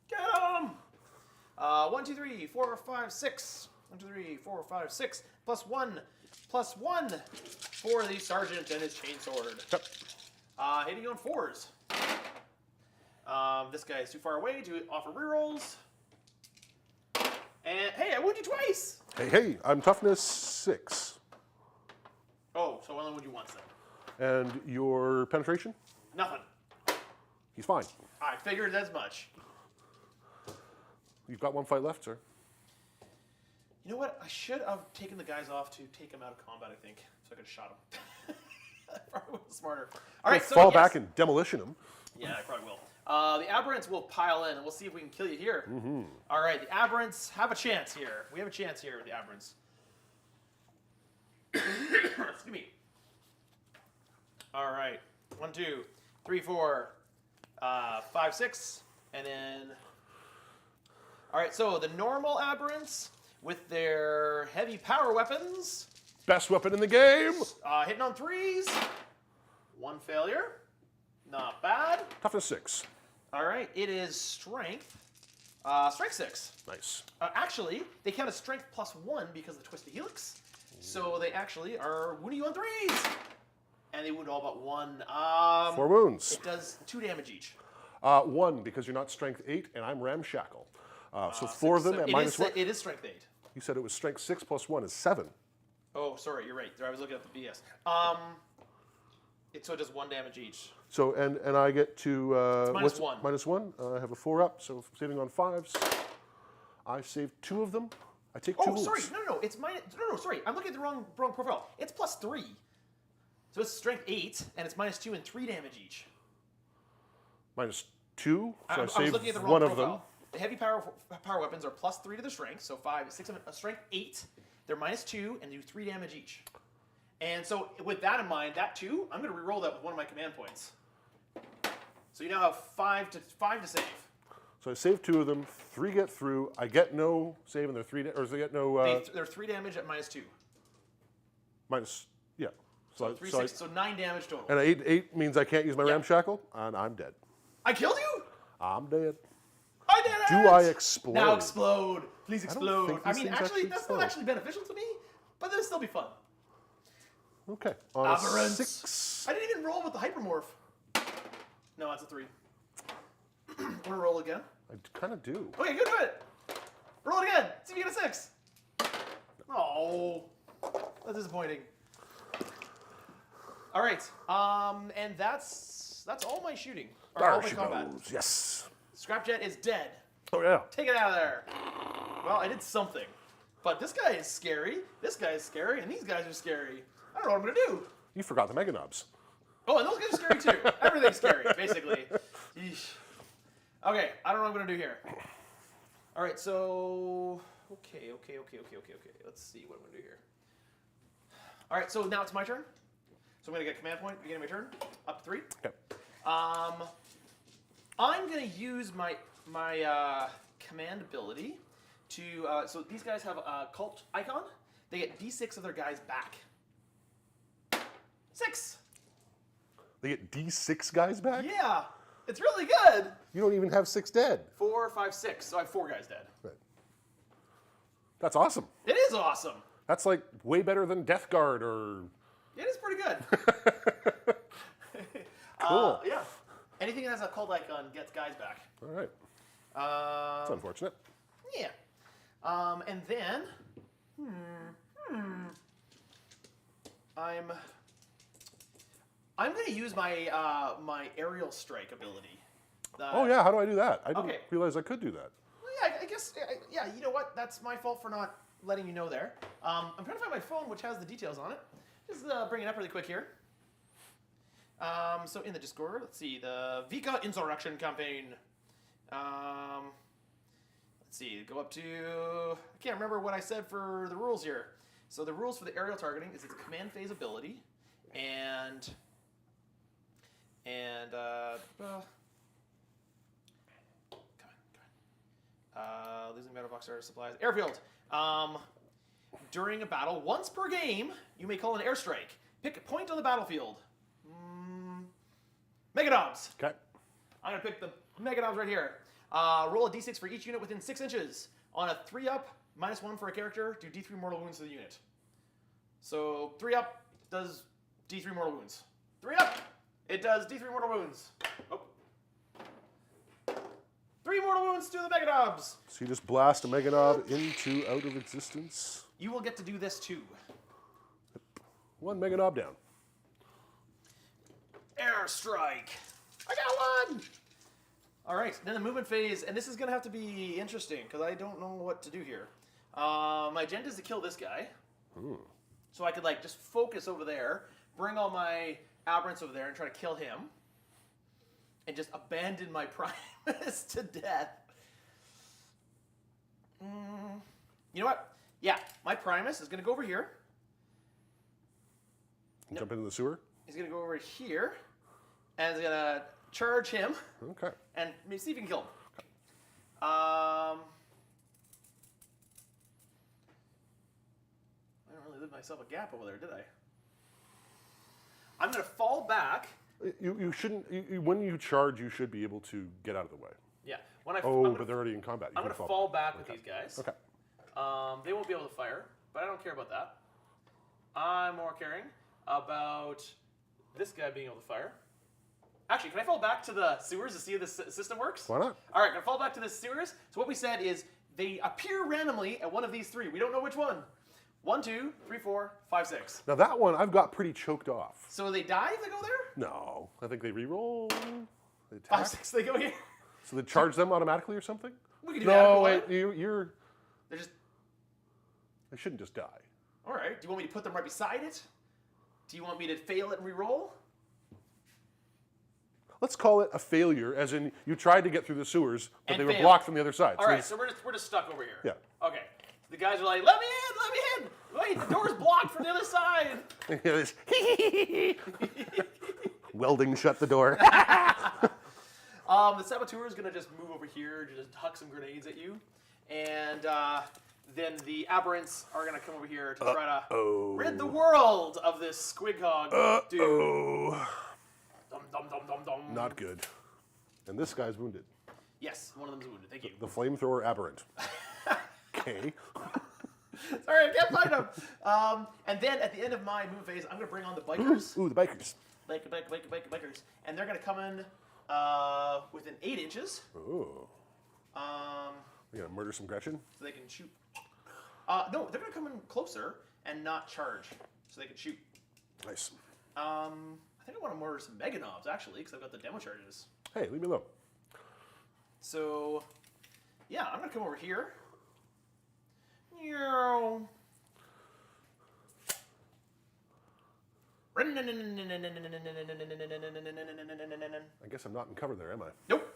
[SPEAKER 2] Get them! 1, 2, 3, 4, 5, 6. 1, 2, 3, 4, 5, 6. Plus 1 for the sergeant and his chainsword.
[SPEAKER 1] Yep.
[SPEAKER 2] Hitting on 4s. This guy is too far away to offer rerolls. And hey, I wound you twice!
[SPEAKER 1] Hey, I'm toughness 6.
[SPEAKER 2] Oh, so I only wound you once then.
[SPEAKER 1] And your penetration?
[SPEAKER 2] Nothing.
[SPEAKER 1] He's fine.
[SPEAKER 2] I figured as much.
[SPEAKER 1] You've got 1 fight left, sir.
[SPEAKER 2] You know what? I should have taken the guys off to take them out of combat, I think. So I could have shot them. Probably was smarter. All right, so
[SPEAKER 1] fall
[SPEAKER 2] yes.
[SPEAKER 1] back and demolition him.
[SPEAKER 2] Yeah, I probably will. The Aberrants will pile in, and we'll see if we can kill you here. All right, the Aberrants have a chance here. We have a chance here with the Aberrants.
[SPEAKER 4] Excuse me. All right. 1, 2, 3, 4, 5, 6, and then. All right. So the normal aberrants with their heavy power weapons,
[SPEAKER 1] Best weapon in the game.
[SPEAKER 4] hitting on 3s. 1 failure. Not bad.
[SPEAKER 1] Toughness 6.
[SPEAKER 4] All right. It is strength. Strength 6.
[SPEAKER 1] Nice.
[SPEAKER 4] Actually, they count as strength +1 because of the twisted helix. So they actually are wounding you on 3s. And they wound all but 1.
[SPEAKER 1] 4 wounds.
[SPEAKER 4] It does 2 damage each.
[SPEAKER 1] 1 because you're not strength 8 and I'm ramshackle. So 4 of them at minus what?
[SPEAKER 4] It is strength 8.
[SPEAKER 1] You said it was strength 6 plus 1 is 7.
[SPEAKER 4] Oh, sorry, you're right. I was looking at the BS. So it does 1 damage each.
[SPEAKER 1] So and I get to
[SPEAKER 4] minus 1.
[SPEAKER 1] Minus 1. I have a 4 up, so saving on 5s. I saved 2 of them. I take 2 wounds.
[SPEAKER 4] Sorry, no, it's minus. No, sorry, I'm looking at the wrong profile. It's +3. So it's strength 8, and it's -2 and 3 damage each.
[SPEAKER 1] Minus 2. So I
[SPEAKER 4] was
[SPEAKER 1] saved
[SPEAKER 4] looking at the wrong
[SPEAKER 1] one of
[SPEAKER 4] profile.
[SPEAKER 1] them.
[SPEAKER 4] The heavy power weapons are +3 to the strength, so 5, 6, 7, strength 8. They're -2 and do 3 damage each. And so with that in mind, that 2, I'm going to re-roll that with one of my command points. So you now have 5 to save.
[SPEAKER 1] So I saved 2 of them. 3 get through. I get no save, and they're 3. Or they get no.
[SPEAKER 4] They're 3 damage at -2.
[SPEAKER 1] Minus. Yeah.
[SPEAKER 4] So 3, 6, so 9 damage total.
[SPEAKER 1] And 8 means I can't use my
[SPEAKER 4] Yeah.
[SPEAKER 1] ramshackle, and I'm dead.
[SPEAKER 4] I killed you?
[SPEAKER 1] I'm dead.
[SPEAKER 4] I did it!
[SPEAKER 1] Do I explode?
[SPEAKER 4] Now explode. Please
[SPEAKER 1] don't
[SPEAKER 4] explode.
[SPEAKER 1] think
[SPEAKER 4] I
[SPEAKER 1] these
[SPEAKER 4] mean,
[SPEAKER 1] things
[SPEAKER 4] actually,
[SPEAKER 1] actually
[SPEAKER 4] that's
[SPEAKER 1] explode.
[SPEAKER 4] not actually beneficial to me, but it'll still be fun.
[SPEAKER 1] Okay. On a
[SPEAKER 4] Aberrants.
[SPEAKER 1] 6.
[SPEAKER 4] I didn't even roll with the hypermorph. No, that's a 3. Want to roll again?
[SPEAKER 1] I kind of do.
[SPEAKER 4] Okay, good, do it. Roll it again. See if you get a 6. Oh, that's disappointing. All right, and that's all my shooting. Or all
[SPEAKER 1] There
[SPEAKER 4] my
[SPEAKER 1] she
[SPEAKER 4] combat.
[SPEAKER 1] goes. Yes.
[SPEAKER 4] Scrapjet is dead.
[SPEAKER 1] Oh, yeah.
[SPEAKER 4] Take it out of there. Well, I did something. But this guy is scary, this guy is scary, and these guys are scary. I don't know what I'm going to do.
[SPEAKER 1] You forgot the Mega Knobs.
[SPEAKER 4] Oh, and those guys are scary too. Everything's scary, basically. Yeesh. Okay, I don't know what I'm going to do here. All right, so... Okay. Let's see what I'm going to do here. All right, so now it's my turn. So I'm going to get a command point at the beginning of my turn. Up to 3.
[SPEAKER 1] Okay.
[SPEAKER 4] I'm going to use my command ability to... so these guys have a cult icon. They get D6 of their guys back. 6!
[SPEAKER 1] They get D6 guys back?
[SPEAKER 4] Yeah! It's really good!
[SPEAKER 1] You don't even have 6 dead.
[SPEAKER 4] 4, 5, 6. So I have 4 guys dead.
[SPEAKER 1] Right. That's awesome.
[SPEAKER 4] It is awesome!
[SPEAKER 1] That's like way better than Death Guard or...
[SPEAKER 4] It is pretty good.
[SPEAKER 1] Cool.
[SPEAKER 4] Yeah. Anything that has a cult icon gets guys back.
[SPEAKER 1] All right. That's unfortunate.
[SPEAKER 4] Yeah. And then... I'm going to use my my aerial strike ability.
[SPEAKER 1] Oh, yeah. How do I do that? I didn't
[SPEAKER 4] Okay.
[SPEAKER 1] realize I could do that.
[SPEAKER 4] Well, yeah, I guess. Yeah, you know what? That's my fault for not letting you know there. I'm trying to find my phone, which has the details on it. Just bring it up really quick here. So in the Discord, let's see the Vika Insurrection campaign. Let's see, go up to. I can't remember what I said for the rules here. So the rules for the aerial targeting is it's a command phase ability, and losing battle box or supplies. Airfield. During a battle, once per game, you may call an airstrike. Pick a point on the battlefield. Megadobs.
[SPEAKER 1] Okay.
[SPEAKER 4] I'm gonna pick the Megadobs right here. Roll a d6 for each unit within 6 inches. On a 3-up, -1 for a character, do d3 mortal wounds to the unit. So 3-up does d3 mortal wounds. 3-up, it does d3 mortal wounds. Oh. 3 mortal wounds to the Megadobs.
[SPEAKER 1] So you just blast a Mega Knob into out of existence.
[SPEAKER 4] You will get to do this too.
[SPEAKER 1] 1 Mega Knob down.
[SPEAKER 4] Airstrike. I got 1. All right, then the movement phase, and this is gonna have to be interesting because I don't know what to do here. My agenda is to kill this guy, so I could like just focus over there, bring all my aberrants over there, and try to kill him, and just abandon my Primus to death. You know what? Yeah, my Primus is gonna go over here,
[SPEAKER 1] Jump into the sewer?
[SPEAKER 2] He's gonna go over here, and he's gonna charge him,
[SPEAKER 1] Okay.
[SPEAKER 2] and maybe see if he can kill him. I don't really leave myself a gap over there, did I? I'm gonna fall back.
[SPEAKER 1] You shouldn't. When you charge, you should be able to get out of the way.
[SPEAKER 2] Yeah. When I
[SPEAKER 1] Oh, but they're already in combat. You
[SPEAKER 2] I'm
[SPEAKER 1] can
[SPEAKER 2] gonna fall back with these guys.
[SPEAKER 1] Okay.
[SPEAKER 2] They won't be able to fire, but I don't care about that. I'm more caring about this guy being able to fire. Actually, can I fall back to the sewers to see how this system works?
[SPEAKER 1] Why not?
[SPEAKER 2] All right, gonna fall back to the sewers. So what we said is they appear randomly at one of these three. We don't know which one. 1, 2, 3, 4, 5, 6.
[SPEAKER 1] Now that one I've got pretty choked off.
[SPEAKER 2] So they die if they go there?
[SPEAKER 1] No, I think they re-roll. They
[SPEAKER 2] 5,
[SPEAKER 1] attack.
[SPEAKER 2] 6, they go here.
[SPEAKER 1] So they charge them automatically or something?
[SPEAKER 2] We can do that. if we
[SPEAKER 1] No,
[SPEAKER 2] want.
[SPEAKER 1] wait. You're.
[SPEAKER 2] They're just.
[SPEAKER 1] They shouldn't just die.
[SPEAKER 2] All right. Do you want me to put them right beside it? Do you want me to fail it and re-roll?
[SPEAKER 1] Let's call it a failure, as in you tried to get through the sewers, but
[SPEAKER 2] And
[SPEAKER 1] they were
[SPEAKER 2] failed.
[SPEAKER 1] blocked from the other side.
[SPEAKER 2] All right, so we're just stuck over here.
[SPEAKER 1] Yeah.
[SPEAKER 2] Okay. The guys are like, let me in! Wait, the door's blocked from the other side.
[SPEAKER 1] This welding shut the door.
[SPEAKER 2] The saboteur is gonna just move over here, just huck some grenades at you, and then the aberrants are gonna come over here to try to rid the world of this squig hog dude.
[SPEAKER 1] Oh,
[SPEAKER 2] Dum dum dum dum dum.
[SPEAKER 1] not good. And this guy's wounded.
[SPEAKER 2] Yes, one of them's wounded. Thank you.
[SPEAKER 1] The flamethrower aberrant. Okay.
[SPEAKER 2] Sorry, I can't find him. And then at the end of my move phase, I'm gonna bring on the bikers.
[SPEAKER 1] Ooh, the bikers.
[SPEAKER 2] Bikers, and they're gonna come in within 8 inches.
[SPEAKER 1] Ooh.
[SPEAKER 2] Um,
[SPEAKER 1] You gonna murder some Gretchen?
[SPEAKER 2] so they can shoot. No, they're gonna come in closer and not charge, so they can shoot.
[SPEAKER 1] Nice.
[SPEAKER 2] I think I want to murder some Mega Knobs actually, because I've got the demo charges.
[SPEAKER 1] Hey, leave me alone.
[SPEAKER 2] So, yeah, I'm gonna come over here. Meow.
[SPEAKER 1] I guess I'm not in cover there, am I?
[SPEAKER 2] Nope.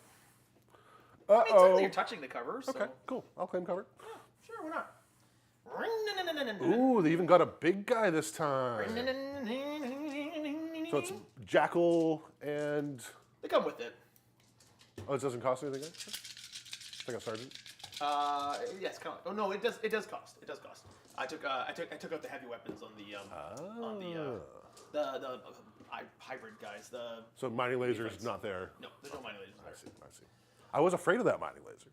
[SPEAKER 2] I mean,
[SPEAKER 1] Uh-oh.
[SPEAKER 2] technically you're touching the cover, so
[SPEAKER 1] Okay, cool. I'll claim cover.
[SPEAKER 2] yeah, sure, why not?
[SPEAKER 1] Ooh, they even got a big guy this time. So it's Jackal and...
[SPEAKER 2] They come with it.
[SPEAKER 1] Oh, it doesn't cost anything extra? I got sergeant.
[SPEAKER 2] Yes, kind of. Oh no, it does. It does cost. It does cost. I took out the heavy weapons on the hybrid guys.
[SPEAKER 1] So mining laser is not there.
[SPEAKER 2] No, there's no mining lasers
[SPEAKER 1] I
[SPEAKER 2] there.
[SPEAKER 1] see, I see. I was afraid of that mining laser.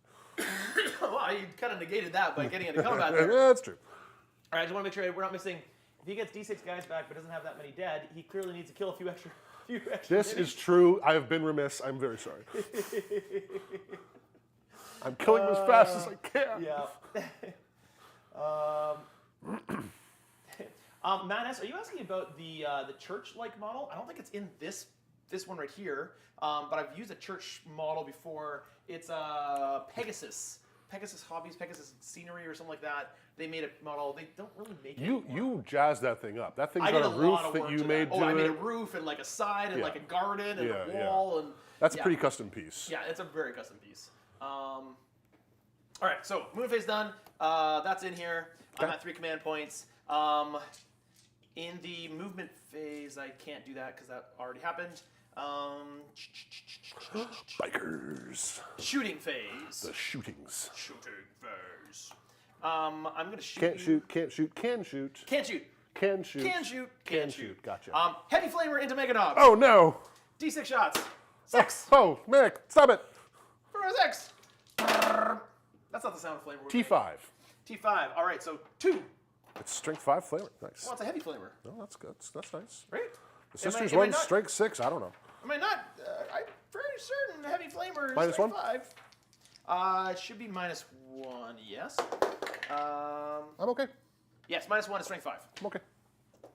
[SPEAKER 2] Well, you kind of negated that by getting into combat there.
[SPEAKER 1] Yeah, that's true.
[SPEAKER 2] All right, I just want to make sure we're not missing. If he gets D6 guys back but doesn't have that many dead, he clearly needs to kill a few extra.
[SPEAKER 1] This is true. I have been remiss. I'm very sorry. I'm killing them as fast as I can.
[SPEAKER 2] Yeah. Manus, are you asking about the church-like model? I don't think it's in this one right here, but I've used a church model before. It's Pegasus Hobbies, Pegasus Scenery, or something like that. They made a model. They don't really make it anymore.
[SPEAKER 1] You jazzed that thing up. That thing's
[SPEAKER 2] I
[SPEAKER 1] got
[SPEAKER 2] did
[SPEAKER 1] a
[SPEAKER 2] a
[SPEAKER 1] roof
[SPEAKER 2] lot of
[SPEAKER 1] that
[SPEAKER 2] work
[SPEAKER 1] you
[SPEAKER 2] to
[SPEAKER 1] made
[SPEAKER 2] that.
[SPEAKER 1] to
[SPEAKER 2] Oh, I made a
[SPEAKER 1] it.
[SPEAKER 2] roof and like a side and
[SPEAKER 1] Yeah.
[SPEAKER 2] like a garden and
[SPEAKER 1] Yeah,
[SPEAKER 2] a
[SPEAKER 1] yeah.
[SPEAKER 2] wall and
[SPEAKER 1] That's a
[SPEAKER 2] yeah.
[SPEAKER 1] pretty custom piece.
[SPEAKER 2] Yeah, it's a very custom piece. All right, so moon phase done. That's in here. I'm
[SPEAKER 1] Okay.
[SPEAKER 2] at 3 command points. In the movement phase, I can't do that because that already happened.
[SPEAKER 1] Bikers.
[SPEAKER 2] Shooting phase.
[SPEAKER 1] The shootings.
[SPEAKER 2] Shooting phase. I'm gonna shoot.
[SPEAKER 1] Can't
[SPEAKER 2] you.
[SPEAKER 1] shoot, can't shoot, can shoot.
[SPEAKER 2] Can't shoot.
[SPEAKER 1] Can shoot.
[SPEAKER 2] Can shoot.
[SPEAKER 1] Can shoot. Gotcha.
[SPEAKER 2] Heavy flamer into Mega Knob.
[SPEAKER 1] Oh no!
[SPEAKER 2] D6 shots. 6.
[SPEAKER 1] Oh, Mick, stop it!
[SPEAKER 2] For a 6. That's not the sound of flamer.
[SPEAKER 1] T5.
[SPEAKER 2] T5. All right, so 2.
[SPEAKER 1] It's strength 5 flamer. Nice.
[SPEAKER 2] Well, it's a heavy flamer,
[SPEAKER 1] No, that's good. That's nice.
[SPEAKER 2] right?
[SPEAKER 1] The sisters
[SPEAKER 2] am I
[SPEAKER 1] won
[SPEAKER 2] not-
[SPEAKER 1] strength 6. I don't know.
[SPEAKER 2] Am I not? I'm very certain heavy flamer is
[SPEAKER 1] Minus
[SPEAKER 2] strength
[SPEAKER 1] 1?
[SPEAKER 2] 5. It should be -1. Yes.
[SPEAKER 1] I'm okay.
[SPEAKER 2] Yes, -1 is strength 5.
[SPEAKER 1] I'm okay.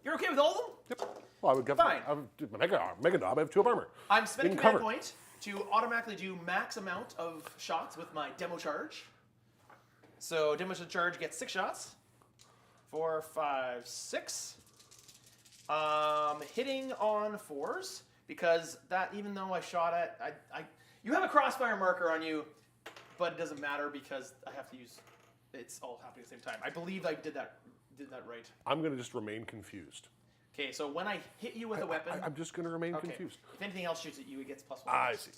[SPEAKER 2] You're okay with all of them?
[SPEAKER 1] Yep. Well, I would give.
[SPEAKER 2] Fine.
[SPEAKER 1] I would do my Mega Knob. I have 2 of armor.
[SPEAKER 2] I'm spending
[SPEAKER 1] In
[SPEAKER 2] command
[SPEAKER 1] cover.
[SPEAKER 2] point to automatically do max amount of shots with my demo charge. So demo charge gets 6 shots. 4, 5, 6. Hitting on 4s because that even though I shot at you have a crossfire marker on you, but it doesn't matter because I have to use it's all happening at the same time. I believe I did that right.
[SPEAKER 1] I'm gonna just remain confused.
[SPEAKER 2] Okay, so when I hit you with a weapon,
[SPEAKER 1] I'm just going to remain
[SPEAKER 2] okay.
[SPEAKER 1] confused.
[SPEAKER 2] If anything else shoots at you, it gets +1.
[SPEAKER 1] I see.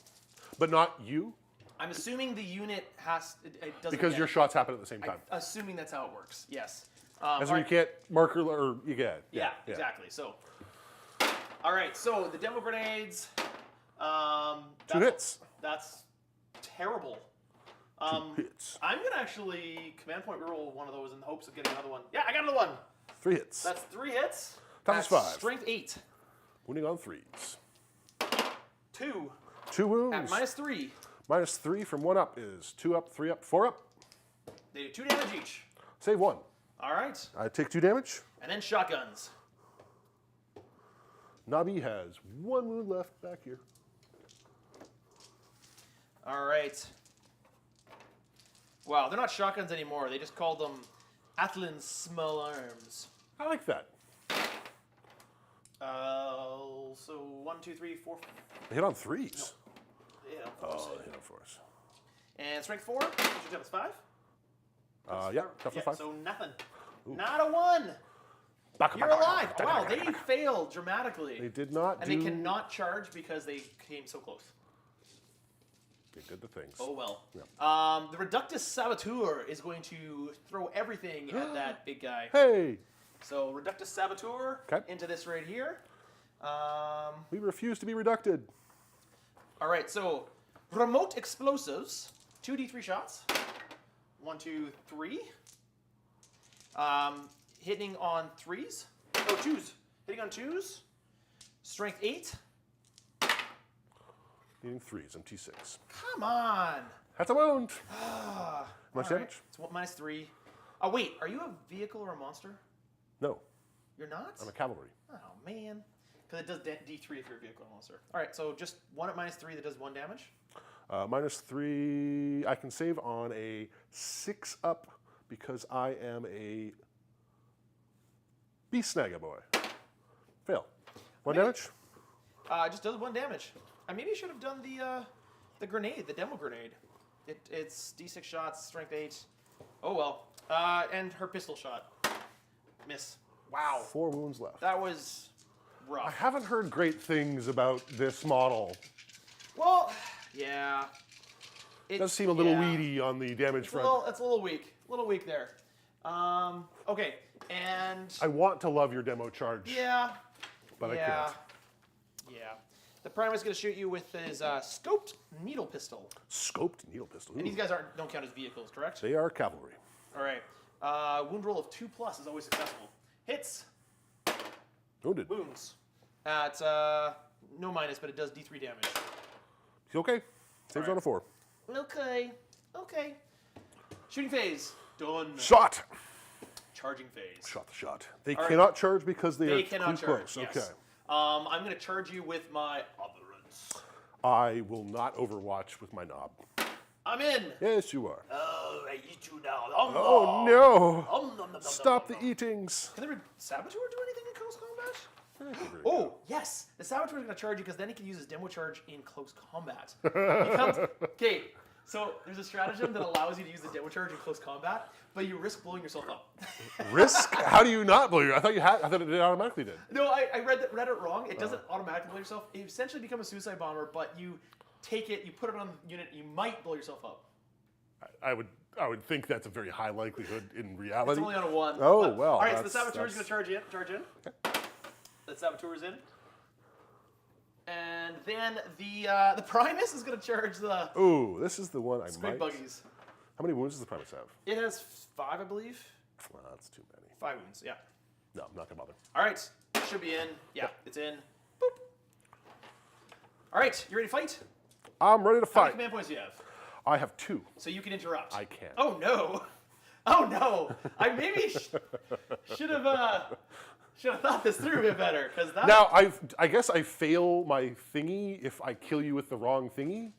[SPEAKER 1] But not you?
[SPEAKER 2] I'm assuming the unit it doesn't.
[SPEAKER 1] Because
[SPEAKER 2] get
[SPEAKER 1] your
[SPEAKER 2] it.
[SPEAKER 1] shots happen at the same time.
[SPEAKER 2] Assuming that's how it works. Yes.
[SPEAKER 1] As in you can't marker or you get.
[SPEAKER 2] Yeah, exactly. So, all right. So the demo grenades.
[SPEAKER 1] 2 hits.
[SPEAKER 2] That's terrible.
[SPEAKER 1] 2 hits.
[SPEAKER 2] I'm gonna actually command point reroll one of those in the hopes of getting another one. Yeah, I got another one.
[SPEAKER 1] 3 hits.
[SPEAKER 2] That's 3 hits.
[SPEAKER 1] Toughness
[SPEAKER 2] That's
[SPEAKER 1] 5.
[SPEAKER 2] Strength 8.
[SPEAKER 1] Wounding on 3s.
[SPEAKER 2] 2
[SPEAKER 1] 2 wounds.
[SPEAKER 2] at -3.
[SPEAKER 1] -3 from 1 up is 2 up, 3 up, 4 up.
[SPEAKER 2] They do 2 damage each.
[SPEAKER 1] Save 1.
[SPEAKER 2] All right,
[SPEAKER 1] I take 2 damage.
[SPEAKER 2] and then shotguns.
[SPEAKER 1] Nabi has 1 wound left back here.
[SPEAKER 2] All right. Wow, they're not shotguns anymore. They just called them Athlin small arms.
[SPEAKER 1] I like that.
[SPEAKER 2] So 1, 2, 3, 4.
[SPEAKER 1] They hit on 3s.
[SPEAKER 2] Yeah.
[SPEAKER 1] Oh, they hit on 4s.
[SPEAKER 2] And strength 4. What's your toughness 5?
[SPEAKER 1] Yeah, toughness 5.
[SPEAKER 2] So nothing. Not a 1. You're alive. Wow, they failed dramatically.
[SPEAKER 1] They did not
[SPEAKER 2] And
[SPEAKER 1] do...
[SPEAKER 2] they cannot charge because they came so close.
[SPEAKER 1] They did the things.
[SPEAKER 2] Oh well.
[SPEAKER 1] Yeah.
[SPEAKER 2] The Reductus Saboteur is going to throw everything at that big guy.
[SPEAKER 1] Hey!
[SPEAKER 2] So Reductus Saboteur
[SPEAKER 1] 'Kay.
[SPEAKER 2] into this right here.
[SPEAKER 1] We refuse to be reducted.
[SPEAKER 2] All right, so remote explosives, 2d3 shots. 1, 2, 3. Hitting on 3s. Oh, 2s. Hitting on 2s. Strength 8.
[SPEAKER 1] Needing 3s. I'm T6.
[SPEAKER 2] Come on.
[SPEAKER 1] That's a wound. Much
[SPEAKER 2] All right,
[SPEAKER 1] damage?
[SPEAKER 2] It's -3. Oh wait, are you a vehicle or a monster?
[SPEAKER 1] No.
[SPEAKER 2] You're not.
[SPEAKER 1] I'm a cavalry.
[SPEAKER 2] Oh man, because it does D3 if you're a vehicle or monster. All right, so just 1 at -3 that does 1 damage.
[SPEAKER 1] -3. I can save on a 6 up because I am a beast snagger boy. Fail. 1 damage?
[SPEAKER 2] It just does 1 damage. I maybe should have done the grenade, the demo grenade. It's D6 shots, strength 8. Oh well. And her pistol shot. Miss. Wow.
[SPEAKER 1] 4 wounds left.
[SPEAKER 2] That was rough.
[SPEAKER 1] I haven't heard great things about this model.
[SPEAKER 2] Well, yeah.
[SPEAKER 1] It does seem a little
[SPEAKER 2] yeah.
[SPEAKER 1] weedy on the damage
[SPEAKER 2] It's
[SPEAKER 1] front.
[SPEAKER 2] a little weak. A little weak there. Okay, and
[SPEAKER 1] I want to love your demo charge,
[SPEAKER 2] yeah,
[SPEAKER 1] but
[SPEAKER 2] yeah,
[SPEAKER 1] I can't.
[SPEAKER 2] yeah. The Primus is going to shoot you with his scoped needle pistol,
[SPEAKER 1] Scoped needle pistol.
[SPEAKER 2] and
[SPEAKER 1] Ooh.
[SPEAKER 2] these guys don't count as vehicles, correct?
[SPEAKER 1] They are cavalry.
[SPEAKER 2] All right. Wound roll of 2+ is always successful. Hits,
[SPEAKER 1] Wounded.
[SPEAKER 2] wounds at no minus, but it does D3 damage.
[SPEAKER 1] He's okay. Saves
[SPEAKER 2] All
[SPEAKER 1] on a 4.
[SPEAKER 2] Okay. Shooting phase done.
[SPEAKER 1] Shot.
[SPEAKER 2] Charging phase.
[SPEAKER 1] Shot the shot. They
[SPEAKER 2] All right.
[SPEAKER 1] cannot charge because they
[SPEAKER 2] They
[SPEAKER 1] are
[SPEAKER 2] cannot
[SPEAKER 1] too
[SPEAKER 2] charge.
[SPEAKER 1] close.
[SPEAKER 2] Yes.
[SPEAKER 1] Okay.
[SPEAKER 2] I'm going to charge you with my Otherance.
[SPEAKER 1] I will not overwatch with my knob.
[SPEAKER 2] I'm in.
[SPEAKER 1] Yes, you are.
[SPEAKER 2] Oh, I eat you now.
[SPEAKER 1] Oh no! Stop the eatings.
[SPEAKER 2] Can the Saboteur do anything in close combat?
[SPEAKER 1] Very
[SPEAKER 2] Oh,
[SPEAKER 1] good.
[SPEAKER 2] yes. The Saboteur is going to charge you because then he can use his demo charge in close combat. Okay, so there's a stratagem that allows you to use the demo charge in close combat, but you risk blowing yourself up.
[SPEAKER 1] Risk? How do you not blow your? I thought you had. I thought it automatically did.
[SPEAKER 2] No, I read it wrong. It doesn't automatically blow yourself. You essentially become a suicide bomber, but you take it, you put it on the unit, you might blow yourself up.
[SPEAKER 1] I would think that's a very high likelihood in reality.
[SPEAKER 2] It's only on a 1.
[SPEAKER 1] Oh,
[SPEAKER 2] but-
[SPEAKER 1] well,
[SPEAKER 2] All right, so the
[SPEAKER 1] that's-
[SPEAKER 2] Saboteur is going
[SPEAKER 1] that's-
[SPEAKER 2] to charge in. The Saboteur is in. And then the Primus is going to charge the
[SPEAKER 1] Ooh, this is the one I
[SPEAKER 2] Squid
[SPEAKER 1] might.
[SPEAKER 2] Buggies.
[SPEAKER 1] How many wounds does the Primus have?
[SPEAKER 2] It has 5, I believe.
[SPEAKER 1] Well, that's too many.
[SPEAKER 2] 5 wounds, yeah.
[SPEAKER 1] No, I'm not gonna bother.
[SPEAKER 2] All right, should be in. Yeah, it's in. Boop. All right, you ready to fight?
[SPEAKER 1] I'm ready to
[SPEAKER 2] How many
[SPEAKER 1] fight.
[SPEAKER 2] command points do you have?
[SPEAKER 1] I have 2.
[SPEAKER 2] So you can interrupt.
[SPEAKER 1] I can.
[SPEAKER 2] Oh no! Oh no! I maybe should have thought this through a bit better because that.
[SPEAKER 1] Now I guess I fail my thingy if I kill you with the wrong thingy.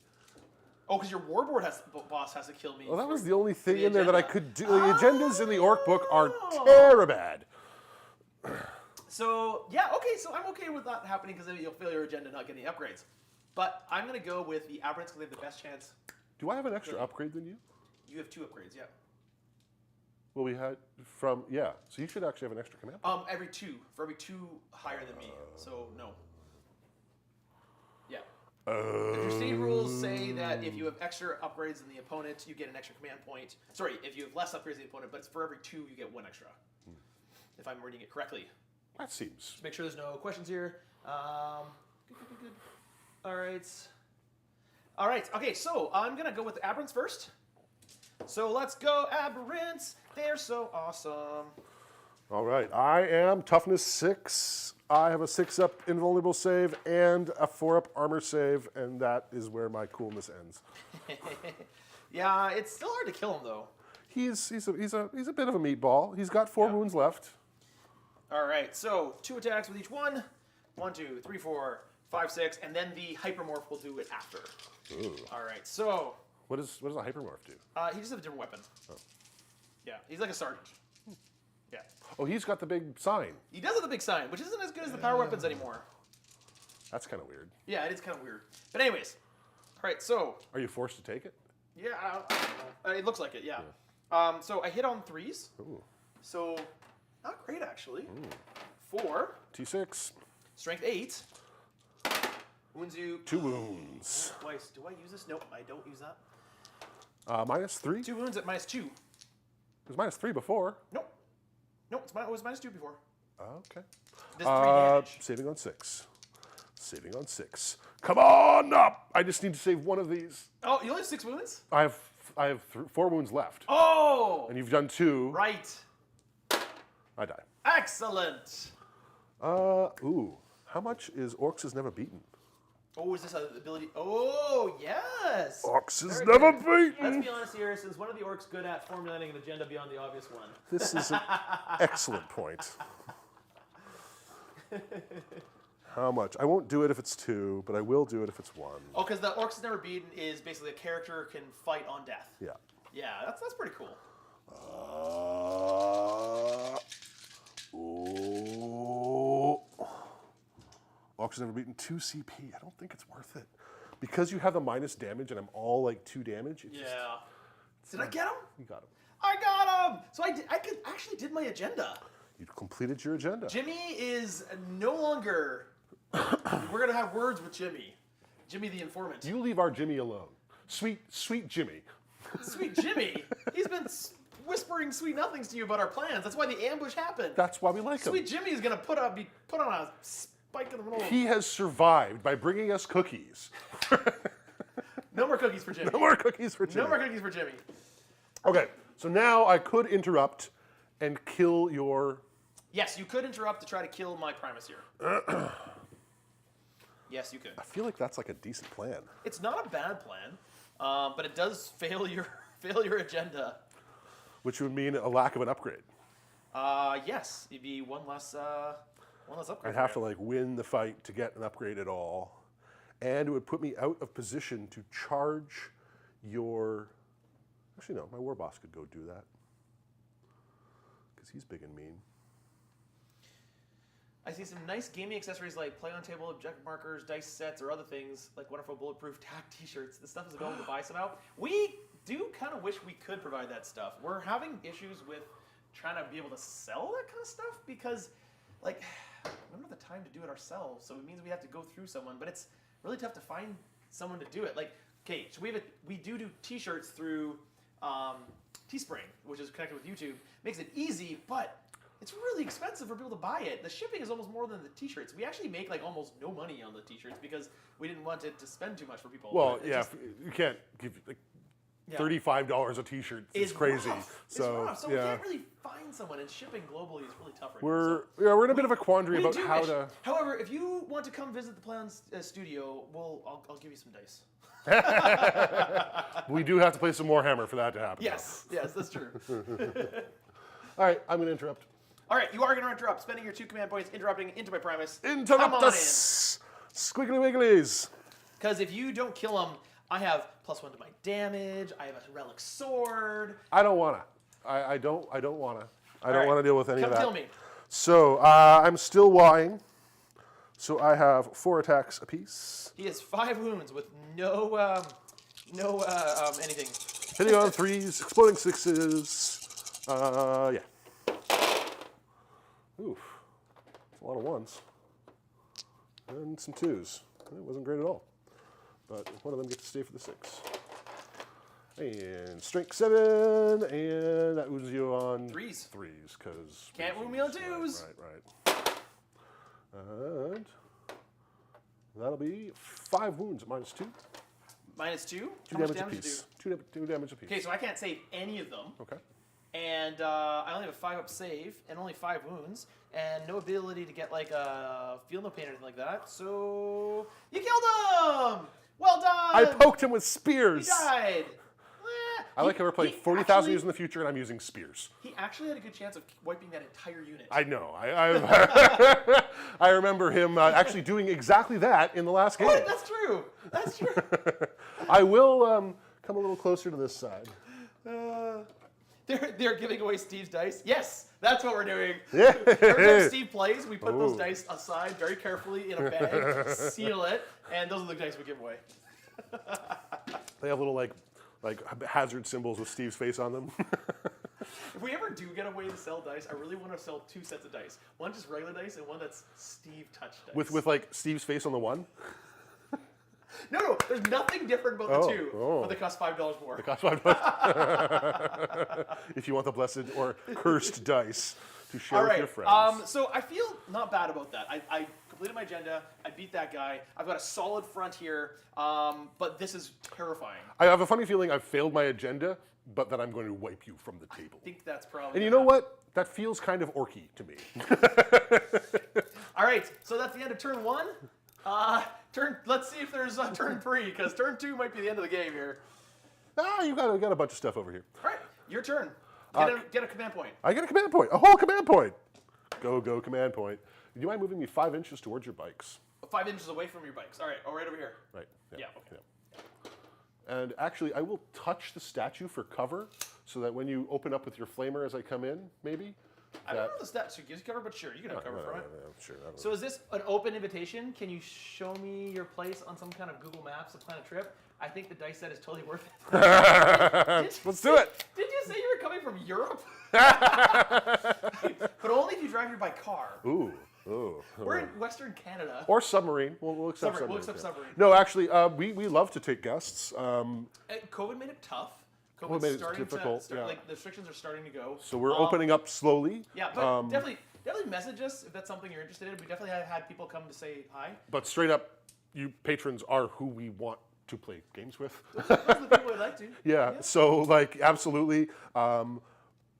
[SPEAKER 2] Oh, because your warboard boss has to kill me.
[SPEAKER 1] Well, that
[SPEAKER 2] for
[SPEAKER 1] was the only thing
[SPEAKER 2] the
[SPEAKER 1] in there that I
[SPEAKER 2] agenda.
[SPEAKER 1] could do. The agendas in the orc book are
[SPEAKER 2] Oh.
[SPEAKER 1] terribad.
[SPEAKER 2] So yeah, okay. So I'm okay with that happening because you'll fail your agenda, not getting upgrades. But I'm gonna go with the Aberrants because they have the best chance.
[SPEAKER 1] Do I have an extra upgrade than you?
[SPEAKER 2] You have 2 upgrades, yeah.
[SPEAKER 1] Well, we had from, yeah. So you should actually have an extra command.
[SPEAKER 2] Every 2. For every 2 higher than me. So, no. Yeah. The Crusade rules say that if you have extra upgrades than the opponent, you get an extra command point. Sorry, if you have less upgrades than the opponent, but it's for every 2, you get 1 extra. If I'm reading it correctly.
[SPEAKER 1] That seems.
[SPEAKER 2] Make sure there's no questions here. Good. All right. All right. Okay, so I'm going to go with the Aberrants first. So let's go, Aberrants. They're so awesome.
[SPEAKER 1] All right. I am toughness 6. I have a 6-up invulnerable save and a 4-up armor save, and that is where my coolness ends.
[SPEAKER 2] Yeah, it's still hard to kill him though.
[SPEAKER 1] He's a bit of a meatball. He's got 4 wounds left.
[SPEAKER 2] All right. So 2 attacks with each one. 1, 2, 3, 4, 5, 6, and then the hypermorph will do it after.
[SPEAKER 1] Ooh.
[SPEAKER 2] All right. So
[SPEAKER 1] What does a hypermorph do?
[SPEAKER 2] he just has a different weapon.
[SPEAKER 1] Oh.
[SPEAKER 2] Yeah, he's like a sergeant. Yeah.
[SPEAKER 1] Oh, he's got the big sign.
[SPEAKER 2] He does have the big sign, which isn't as good as the power weapons anymore.
[SPEAKER 1] That's kind of weird.
[SPEAKER 2] Yeah, it is kind of weird. But anyways, all right. So
[SPEAKER 1] Are you forced to take it?
[SPEAKER 2] yeah, I don't know. It looks like it. Yeah. So I hit on 3s.
[SPEAKER 1] Ooh.
[SPEAKER 2] So not great actually. 4,
[SPEAKER 1] T6.
[SPEAKER 2] strength 8. Wounds you
[SPEAKER 1] 2 wounds.
[SPEAKER 2] twice. Do I use this? Nope, I don't use that.
[SPEAKER 1] -3.
[SPEAKER 2] 2 wounds at -2.
[SPEAKER 1] It was -3 before.
[SPEAKER 2] Nope. Nope, it was -2 before.
[SPEAKER 1] Okay.
[SPEAKER 2] This 3 damage.
[SPEAKER 1] Saving on 6. Saving on 6. Come on up! I just need to save one of these.
[SPEAKER 2] Oh, you only have 6 wounds?
[SPEAKER 1] I have 4 wounds left.
[SPEAKER 2] Oh!
[SPEAKER 1] And you've done 2.
[SPEAKER 2] Right.
[SPEAKER 1] I die.
[SPEAKER 2] Excellent.
[SPEAKER 1] Ooh. How much is Orcs is Never Beaten?
[SPEAKER 2] Oh, is this an ability? Oh, yes.
[SPEAKER 1] Orcs is
[SPEAKER 2] Very
[SPEAKER 1] never
[SPEAKER 2] good.
[SPEAKER 1] beaten!
[SPEAKER 2] Let's be honest here, since one of the orcs good at formulating an agenda beyond the obvious one.
[SPEAKER 1] This is an excellent point. How much? I won't do it if it's 2, but I will do it if it's 1.
[SPEAKER 2] Oh, because the orcs is never beaten is basically a character can fight on death.
[SPEAKER 1] Yeah.
[SPEAKER 2] Yeah, that's pretty cool.
[SPEAKER 1] Ooh. Orcs is Never Beaten 2 CP. I don't think it's worth it. Because you have the minus damage and I'm all like 2 damage. It just,
[SPEAKER 2] Did I get him?
[SPEAKER 1] you got him.
[SPEAKER 2] I got him! So I actually did my agenda.
[SPEAKER 1] You completed your agenda.
[SPEAKER 2] Jimmy is no longer. We're going to have words with Jimmy. Jimmy the informant.
[SPEAKER 1] You leave our Jimmy alone. Sweet Jimmy.
[SPEAKER 2] Sweet Jimmy. He's been whispering sweet nothings to you about our plans. That's why the ambush happened.
[SPEAKER 1] That's why we like him.
[SPEAKER 2] Sweet Jimmy is going to be put on a spike in the middle of...
[SPEAKER 1] He has survived by bringing us cookies.
[SPEAKER 2] No more cookies for Jimmy.
[SPEAKER 1] No more cookies for Jimmy.
[SPEAKER 2] No more cookies for Jimmy.
[SPEAKER 1] Okay, so now I could interrupt and kill your...
[SPEAKER 2] Yes, you could interrupt to try to kill my Primus here. Yes, you could.
[SPEAKER 1] I feel like that's like a decent plan.
[SPEAKER 2] It's not a bad plan, but it does fail your agenda.
[SPEAKER 1] Which would mean a lack of an upgrade.
[SPEAKER 2] Yes, it'd be one less upgrade.
[SPEAKER 1] I'd have to like win the fight to get an upgrade at all. And it would put me out of position to charge your... Actually, no, my war boss could go do that. Because he's big and mean.
[SPEAKER 2] I see some nice gaming accessories like play on table, objective markers, dice sets, or other things like wonderful bulletproof tag t-shirts. This stuff is available to buy somehow. We do kind of wish we could provide that stuff. We're having issues with trying to be able to sell that kind of stuff because, like, we don't have the time to do it ourselves. So it means we have to go through someone, but it's really tough to find someone to do it. Like, okay, so we do t-shirts through Teespring, which is connected with YouTube. Makes it easy, but it's really expensive for people to buy it. The shipping is almost more than the t-shirts. We actually make like almost no money on the t-shirts because we didn't want it to spend too much for people.
[SPEAKER 1] Well,
[SPEAKER 2] But it
[SPEAKER 1] yeah,
[SPEAKER 2] just-
[SPEAKER 1] you can't give like
[SPEAKER 2] Yeah.
[SPEAKER 1] $35 a t-shirt. It's crazy.
[SPEAKER 2] Rough.
[SPEAKER 1] So,
[SPEAKER 2] it's rough. So
[SPEAKER 1] yeah.
[SPEAKER 2] we can't really find someone, and shipping globally is really tough right now.
[SPEAKER 1] We're in a bit of a quandary
[SPEAKER 2] We
[SPEAKER 1] about
[SPEAKER 2] do
[SPEAKER 1] how
[SPEAKER 2] wish-
[SPEAKER 1] to...
[SPEAKER 2] However, if you want to come visit the Play On studio, I'll give you some dice.
[SPEAKER 1] We do have to play some Warhammer for that to happen.
[SPEAKER 2] Yes, that's true.
[SPEAKER 1] All right, I'm going to interrupt.
[SPEAKER 2] All right, you are going to interrupt, spending your 2 command points, interrupting into my Primus.
[SPEAKER 1] Interrupt
[SPEAKER 2] Come on in.
[SPEAKER 1] us! Squiggly wigglies.
[SPEAKER 2] Because if you don't kill him, I have +1 to my damage. I have a relic sword.
[SPEAKER 1] I don't want to. I don't want to. I don't
[SPEAKER 2] right,
[SPEAKER 1] want to deal with any of
[SPEAKER 2] Come
[SPEAKER 1] that.
[SPEAKER 2] kill me.
[SPEAKER 1] So I'm still Ying. So I have 4 attacks apiece.
[SPEAKER 2] He has 5 wounds with no anything.
[SPEAKER 1] Hitting on 3s, exploding 6s. Yeah. Oof. That's a lot of ones. And some twos. It wasn't great at all. But one of them gets to stay for the 6. And strength 7, and that was you on
[SPEAKER 2] Threes.
[SPEAKER 1] because
[SPEAKER 2] Can't woo me on twos.
[SPEAKER 1] Right. And that'll be 5 wounds at -2.
[SPEAKER 2] -2.
[SPEAKER 1] 2
[SPEAKER 2] How much
[SPEAKER 1] damage
[SPEAKER 2] damage
[SPEAKER 1] apiece.
[SPEAKER 2] do?
[SPEAKER 1] 2 damage apiece.
[SPEAKER 2] Okay, so I can't save any of them.
[SPEAKER 1] Okay.
[SPEAKER 2] And I only have a 5-up save and only 5 wounds and no ability to get like a feel no pain or anything like that. So you killed him. Well done.
[SPEAKER 1] I poked him with
[SPEAKER 2] He
[SPEAKER 1] spears.
[SPEAKER 2] died.
[SPEAKER 1] I like how we're playing 40,000 years in the future and I'm using spears.
[SPEAKER 2] He actually had a good chance of wiping that entire unit.
[SPEAKER 1] I know. I remember him actually doing exactly that in the last game.
[SPEAKER 2] Oh, that's true. That's true.
[SPEAKER 1] I will come a little closer to this side.
[SPEAKER 2] They're giving away Steve's dice. Yes, that's what we're doing.
[SPEAKER 1] Yeah.
[SPEAKER 2] Every time Steve plays, we put those
[SPEAKER 1] Ooh.
[SPEAKER 2] dice aside very carefully in a bag, seal it, and those are the dice we give away.
[SPEAKER 1] They have little like hazard symbols with Steve's face on them.
[SPEAKER 2] If we ever do get a way to sell dice, I really want to sell 2 sets of dice. One just regular dice and one that's Steve touch dice.
[SPEAKER 1] with like Steve's face on the one.
[SPEAKER 2] No, there's nothing different about the
[SPEAKER 1] Oh,
[SPEAKER 2] 2,
[SPEAKER 1] oh.
[SPEAKER 2] but they cost $5 more.
[SPEAKER 1] It costs $5. If you want the blessed or cursed dice to share
[SPEAKER 2] All
[SPEAKER 1] with
[SPEAKER 2] right.
[SPEAKER 1] your friends.
[SPEAKER 2] So I feel not bad about that. I completed my agenda. I beat that guy. I've got a solid front here, but this is terrifying.
[SPEAKER 1] I have a funny feeling I've failed my agenda, but that I'm going to wipe you from the table.
[SPEAKER 2] I think that's probably.
[SPEAKER 1] And you know what? That feels kind of orky to me.
[SPEAKER 2] All right. So that's the end of turn 1. Let's see if there's turn 3, because turn 2 might be the end of the game here.
[SPEAKER 1] You got a bunch of stuff over here.
[SPEAKER 2] All right, your turn. Get a command point.
[SPEAKER 1] I get a command point. A whole command point. Go command point. Do you mind moving me 5 inches towards your bikes?
[SPEAKER 2] 5 inches away from your bikes. All right. Oh, right over here.
[SPEAKER 1] Right.
[SPEAKER 2] Yeah, okay.
[SPEAKER 1] And actually, I will touch the statue for cover, so that when you open up with your flamer as I come in, maybe.
[SPEAKER 2] I don't know the stats it gives you cover, but sure, you can have cover from it.
[SPEAKER 1] Sure. I don't know.
[SPEAKER 2] So is this an open invitation? Can you show me your place on some kind of Google Maps to plan a trip? I think the dice set is totally worth it.
[SPEAKER 1] Let's do it.
[SPEAKER 2] Did you say you were coming from Europe? But only if you drive here by car.
[SPEAKER 1] Ooh.
[SPEAKER 2] We're in Western Canada.
[SPEAKER 1] Or submarine. We'll accept submarine.
[SPEAKER 2] We'll accept submarine.
[SPEAKER 1] No, actually, we love to take guests.
[SPEAKER 2] COVID made it tough. COVID's
[SPEAKER 1] made it
[SPEAKER 2] starting
[SPEAKER 1] difficult,
[SPEAKER 2] to
[SPEAKER 1] yeah.
[SPEAKER 2] like the restrictions are starting to go.
[SPEAKER 1] So we're opening up slowly.
[SPEAKER 2] Yeah, but definitely message us if that's something you're interested in. We definitely have had people come to say hi.
[SPEAKER 1] But straight up, you patrons are who we want to play games with.
[SPEAKER 2] Those are the people I'd like to.
[SPEAKER 1] Yeah. So like absolutely.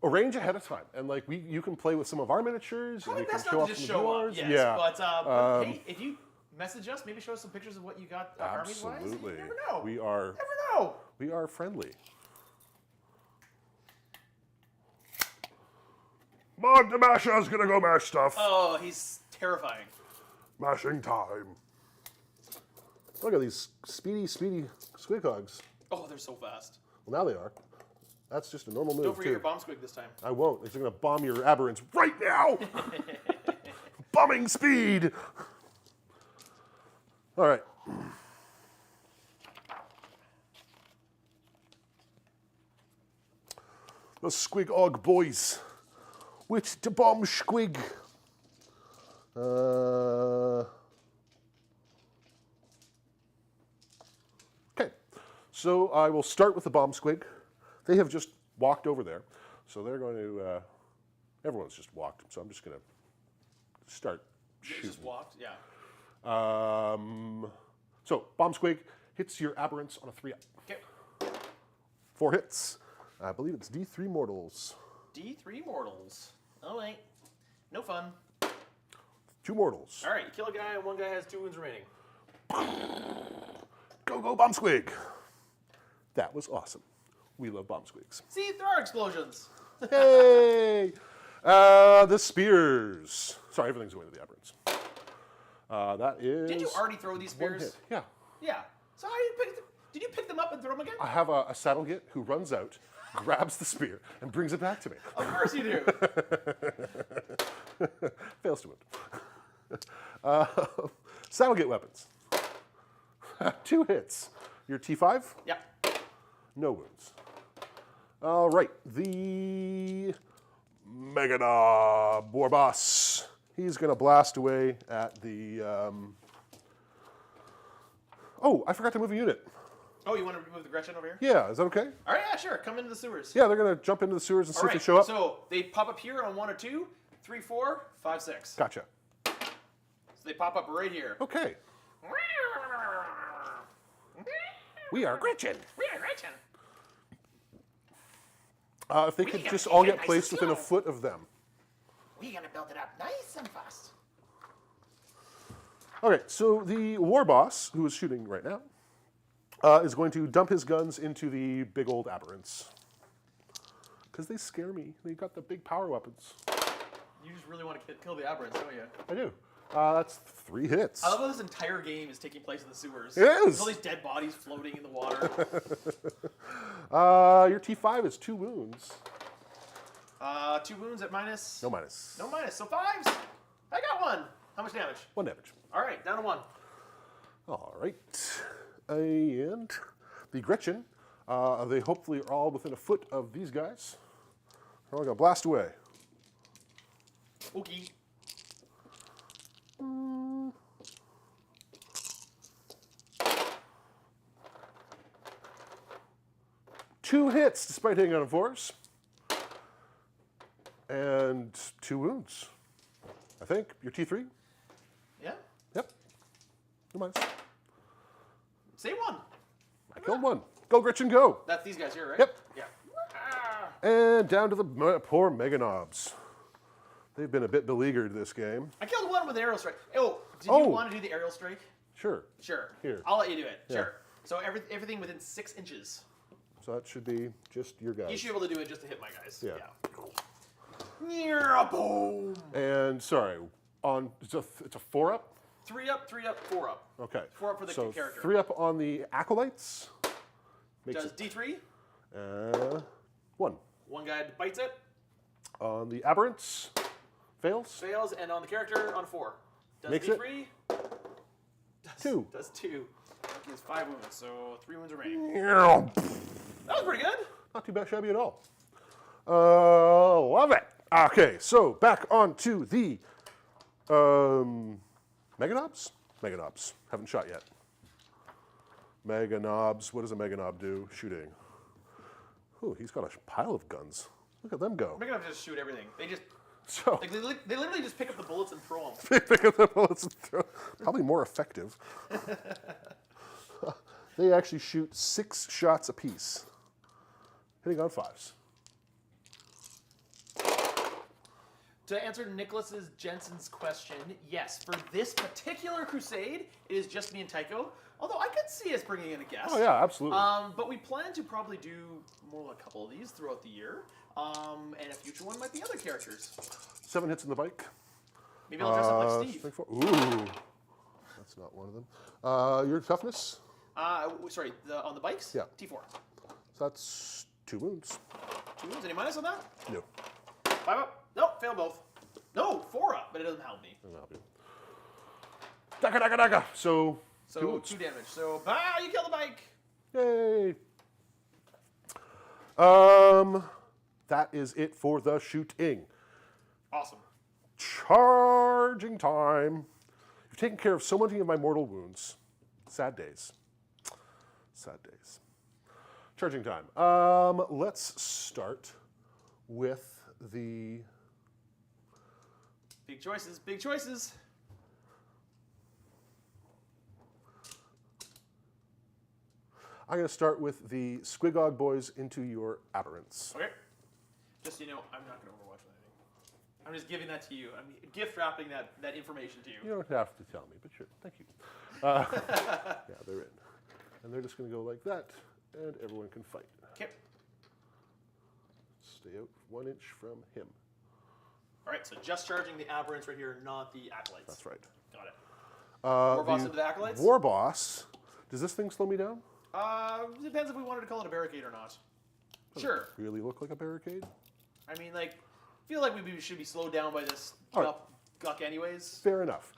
[SPEAKER 1] Arrange ahead of time, and like you can play with some of our miniatures.
[SPEAKER 2] Probably
[SPEAKER 1] and you
[SPEAKER 2] best
[SPEAKER 1] can show
[SPEAKER 2] not
[SPEAKER 1] off
[SPEAKER 2] to just
[SPEAKER 1] some of
[SPEAKER 2] show up.
[SPEAKER 1] yours.
[SPEAKER 2] Yes,
[SPEAKER 1] Yeah.
[SPEAKER 2] but hey, if you message us, maybe show us some pictures of what you got armies wise.
[SPEAKER 1] Absolutely.
[SPEAKER 2] You never know.
[SPEAKER 1] We are.
[SPEAKER 2] Never know.
[SPEAKER 1] We are friendly. Mod the Masher's gonna go mash stuff.
[SPEAKER 2] Oh, he's terrifying.
[SPEAKER 1] Mashing time. Look at these speedy squig hogs.
[SPEAKER 2] Oh, they're so fast.
[SPEAKER 1] Well, now they are. That's just a normal move
[SPEAKER 2] Don't forget
[SPEAKER 1] too.
[SPEAKER 2] your bomb squig this time.
[SPEAKER 1] I won't. It's gonna bomb your aberrants right now. Bombing speed. All right. The squig og boys. With the bomb squig. Okay, so I will start with the bomb squig. They have just walked over there, so they're going to. Everyone's just walked, so I'm just going to start
[SPEAKER 2] You
[SPEAKER 1] shooting.
[SPEAKER 2] just walked, yeah.
[SPEAKER 1] So bomb squig hits your aberrants on a 3-up.
[SPEAKER 2] Okay.
[SPEAKER 1] 4 hits. I believe it's D3 mortals.
[SPEAKER 2] D3 mortals. All right. No fun.
[SPEAKER 1] 2 mortals.
[SPEAKER 2] All right, you kill a guy, and one guy has 2 wounds remaining.
[SPEAKER 1] Go bomb squig. That was awesome. We love bomb squigs.
[SPEAKER 2] See, there are explosions.
[SPEAKER 1] Hey! The spears. Sorry, everything's away to the aberrants. That is.
[SPEAKER 2] Did you already throw these
[SPEAKER 1] 1
[SPEAKER 2] spears?
[SPEAKER 1] hit. Yeah.
[SPEAKER 2] Yeah. So how did you pick them up and throw them again?
[SPEAKER 1] I have a saddle git who runs out, grabs the spear, and brings it back to me.
[SPEAKER 2] Of course you do.
[SPEAKER 1] Fails to win. Saddle git weapons. 2 hits. Your T5?
[SPEAKER 2] Yeah.
[SPEAKER 1] No wounds. All right. The Meganob, War Boss. He's going to blast away at the... Oh, I forgot to move a unit.
[SPEAKER 2] Oh, you want to move the Gretchen over here?
[SPEAKER 1] Yeah, is that okay?
[SPEAKER 2] All right, yeah, sure. Come into the sewers.
[SPEAKER 1] Yeah, they're going to jump into the sewers and see
[SPEAKER 2] All
[SPEAKER 1] if they
[SPEAKER 2] right,
[SPEAKER 1] show up.
[SPEAKER 2] so they pop up here on 1 or 2, 3, 4, 5, 6.
[SPEAKER 1] Gotcha.
[SPEAKER 2] So they pop up right here.
[SPEAKER 1] Okay. We are Gretchen.
[SPEAKER 2] We are Gretchen.
[SPEAKER 1] If they could just all get placed within a foot of them.
[SPEAKER 2] We're going to build it up nice and fast.
[SPEAKER 1] Okay, so the war boss, who is shooting right now, is going to dump his guns into the big old aberrants. Because they scare me. They got the big power weapons.
[SPEAKER 2] You just really want to kill the aberrants, don't you?
[SPEAKER 1] I do. That's 3 hits.
[SPEAKER 2] I love how this entire game is taking place in the sewers.
[SPEAKER 1] It is.
[SPEAKER 2] There's all these dead bodies floating in the water.
[SPEAKER 1] Your T5 is 2 wounds.
[SPEAKER 2] 2 wounds at minus.
[SPEAKER 1] No minus.
[SPEAKER 2] No minus. So 5s. I got 1. How much damage?
[SPEAKER 1] 1 damage.
[SPEAKER 2] All right, down to 1.
[SPEAKER 1] All right. And the Gretchen, they hopefully are all within a foot of these guys. They're all going to blast away.
[SPEAKER 2] Okay.
[SPEAKER 1] Two hits despite hitting on a force. And 2 wounds. I think. Your T3?
[SPEAKER 2] Yeah.
[SPEAKER 1] Yep. No minus.
[SPEAKER 2] Say 1.
[SPEAKER 1] I killed 1. Go, Gretchen, go.
[SPEAKER 2] That's these guys here, right?
[SPEAKER 1] Yep.
[SPEAKER 2] Yeah.
[SPEAKER 1] And down to the poor Meganobs. They've been a bit beleaguered this game.
[SPEAKER 2] I killed 1 with aerial strike. Oh, did you
[SPEAKER 1] Oh.
[SPEAKER 2] want to do the aerial strike?
[SPEAKER 1] Sure.
[SPEAKER 2] Sure.
[SPEAKER 1] Here.
[SPEAKER 2] I'll let you do it.
[SPEAKER 1] Yeah.
[SPEAKER 2] Sure. So everything within 6 inches.
[SPEAKER 1] So that should be just your guys.
[SPEAKER 2] You should be able to do it just to hit my guys.
[SPEAKER 1] Yeah.
[SPEAKER 2] Yeah. Boom.
[SPEAKER 1] And sorry, it's a 4-up?
[SPEAKER 2] 3 up, 3 up, 4 up.
[SPEAKER 1] Okay.
[SPEAKER 2] 4 up for the
[SPEAKER 1] so
[SPEAKER 2] character.
[SPEAKER 1] 3 up on the acolytes. Makes
[SPEAKER 2] Does D3.
[SPEAKER 1] 1.
[SPEAKER 2] One guy bites it,
[SPEAKER 1] On the aberrants, fails.
[SPEAKER 2] fails, and on the character on 4. Does
[SPEAKER 1] Makes it
[SPEAKER 2] D3.
[SPEAKER 1] 2.
[SPEAKER 2] Does 2. He has 5 wounds, so 3 wounds remaining.
[SPEAKER 1] Not
[SPEAKER 2] That was pretty good.
[SPEAKER 1] too bad, shabby at all. Love it. Okay, so back on to the Meganobs? Meganobs. Haven't shot yet. Meganobs. What does a Meganob do? Shooting. Ooh, he's got a pile of guns. Look at them go.
[SPEAKER 2] We're gonna just shoot everything. They just
[SPEAKER 1] So,
[SPEAKER 2] like they literally just pick up the bullets and throw them.
[SPEAKER 1] pick up the bullets and throw. Probably more effective. They actually shoot 6 shots apiece, hitting on 5s.
[SPEAKER 2] To answer Nicholas's Jensen's question, yes, for this particular crusade, it is just me and Tycho. Although I could see us bringing in a guest.
[SPEAKER 1] Oh yeah, absolutely.
[SPEAKER 2] But we plan to probably do more than a couple of these throughout the year. And a future one might be other characters.
[SPEAKER 1] 7 hits in the bike.
[SPEAKER 2] Maybe I'll dress up like Steve.
[SPEAKER 1] Strength 4. Ooh, that's not one of them. Your toughness?
[SPEAKER 2] Sorry, on the bikes?
[SPEAKER 1] Yeah.
[SPEAKER 2] T4.
[SPEAKER 1] So that's 2 wounds.
[SPEAKER 2] 2 wounds. Any minus on that?
[SPEAKER 1] No.
[SPEAKER 2] 5 up. Nope, fail both. No, 4 up, but it doesn't help me.
[SPEAKER 1] That'll help you. Daka daka daka. So 2
[SPEAKER 2] So
[SPEAKER 1] wounds.
[SPEAKER 2] 2 damage. So, you kill the bike.
[SPEAKER 1] Yay. That is it for the shooting.
[SPEAKER 2] Awesome.
[SPEAKER 1] Charging time. You've taken care of so many of my mortal wounds. Sad days. Sad days. Charging time. Let's start with the...
[SPEAKER 2] Big choices, big choices.
[SPEAKER 1] I'm going to start with the Squigog boys into your aberrants.
[SPEAKER 2] Okay. Just so you know, I'm not going to overwatch anything. I'm just giving that to you. I'm gift wrapping that information to you.
[SPEAKER 1] You don't have to tell me, but sure. Thank you. Yeah, they're in. And they're just going to go like that, and everyone can fight.
[SPEAKER 2] Okay.
[SPEAKER 1] Stay out 1 inch from him.
[SPEAKER 2] All right, so just charging the aberrants right here, not the acolytes.
[SPEAKER 1] That's right.
[SPEAKER 2] Got it. War boss into the acolytes?
[SPEAKER 1] War boss. Does this thing slow me down?
[SPEAKER 2] Depends if we wanted to call it a barricade or not. Sure.
[SPEAKER 1] Really look like a barricade?
[SPEAKER 2] I mean, like, feel like we should be slowed down by this
[SPEAKER 1] All right.
[SPEAKER 2] guck anyways.
[SPEAKER 1] Fair enough.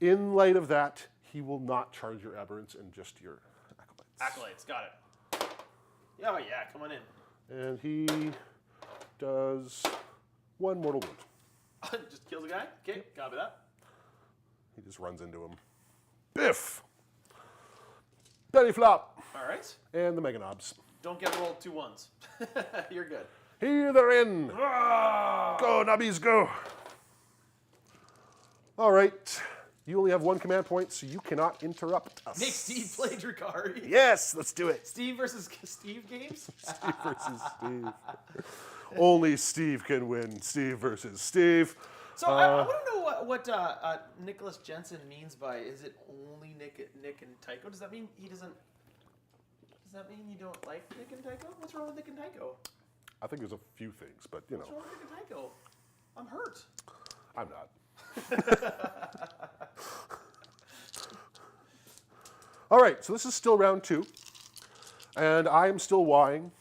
[SPEAKER 1] In light of that, he will not charge your aberrants and just your acolytes.
[SPEAKER 2] Acolytes, got it. Oh yeah, come on in.
[SPEAKER 1] And he does 1 mortal wound.
[SPEAKER 2] Just kills a guy. Okay, copy that.
[SPEAKER 1] He just runs into him. Biff! Belly flop!
[SPEAKER 2] All right.
[SPEAKER 1] And the Mega Knobs.
[SPEAKER 2] Don't get rolled 2 1s. You're good.
[SPEAKER 1] Here they're in! Go, Nubbies, go! All right. You only have 1 command point, so you cannot interrupt us.
[SPEAKER 2] Make Steve play Drukhari.
[SPEAKER 1] Yes, let's do it.
[SPEAKER 2] Steve versus Steve games?
[SPEAKER 1] Steve versus Steve. Only Steve can win. Steve versus Steve.
[SPEAKER 2] So I want to know what Nicholas Jensen means by is it only Nick and Tycho? Does that mean he doesn't? Does that mean you don't like Nick and Tycho? What's wrong with Nick and Tycho?
[SPEAKER 1] I think there's a few things, but you know.
[SPEAKER 2] What's wrong with Nick and Tycho? I'm hurt.
[SPEAKER 1] I'm not. All right, so this is still round 2, and I am still Ying,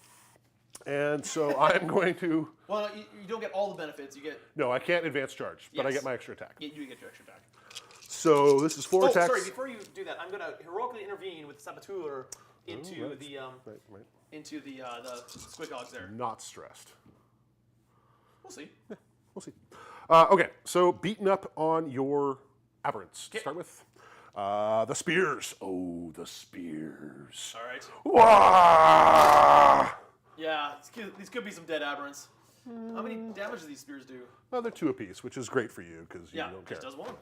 [SPEAKER 1] and so I am going to.
[SPEAKER 2] Well, you don't get all the benefits. You get.
[SPEAKER 1] No, I can't advance charge, but I
[SPEAKER 2] Yes.
[SPEAKER 1] get my extra attack.
[SPEAKER 2] You do get your extra attack.
[SPEAKER 1] So this is 4 attacks.
[SPEAKER 2] Sorry. Before you do that, I'm going to heroically intervene with Saboteur into
[SPEAKER 1] right.
[SPEAKER 2] the
[SPEAKER 1] Right.
[SPEAKER 2] into the squiggogs there.
[SPEAKER 1] Not stressed.
[SPEAKER 2] We'll see.
[SPEAKER 1] We'll see. Okay, so beaten up on your aberrants to
[SPEAKER 2] Okay.
[SPEAKER 1] start with. The spears. Oh, the spears.
[SPEAKER 2] All right.
[SPEAKER 1] Wah!
[SPEAKER 2] Yeah, these could be some dead aberrants. How many damage do these spears do?
[SPEAKER 1] Well, they're 2 apiece, which is great for you because you
[SPEAKER 2] Yeah,
[SPEAKER 1] don't care.
[SPEAKER 2] just does 1.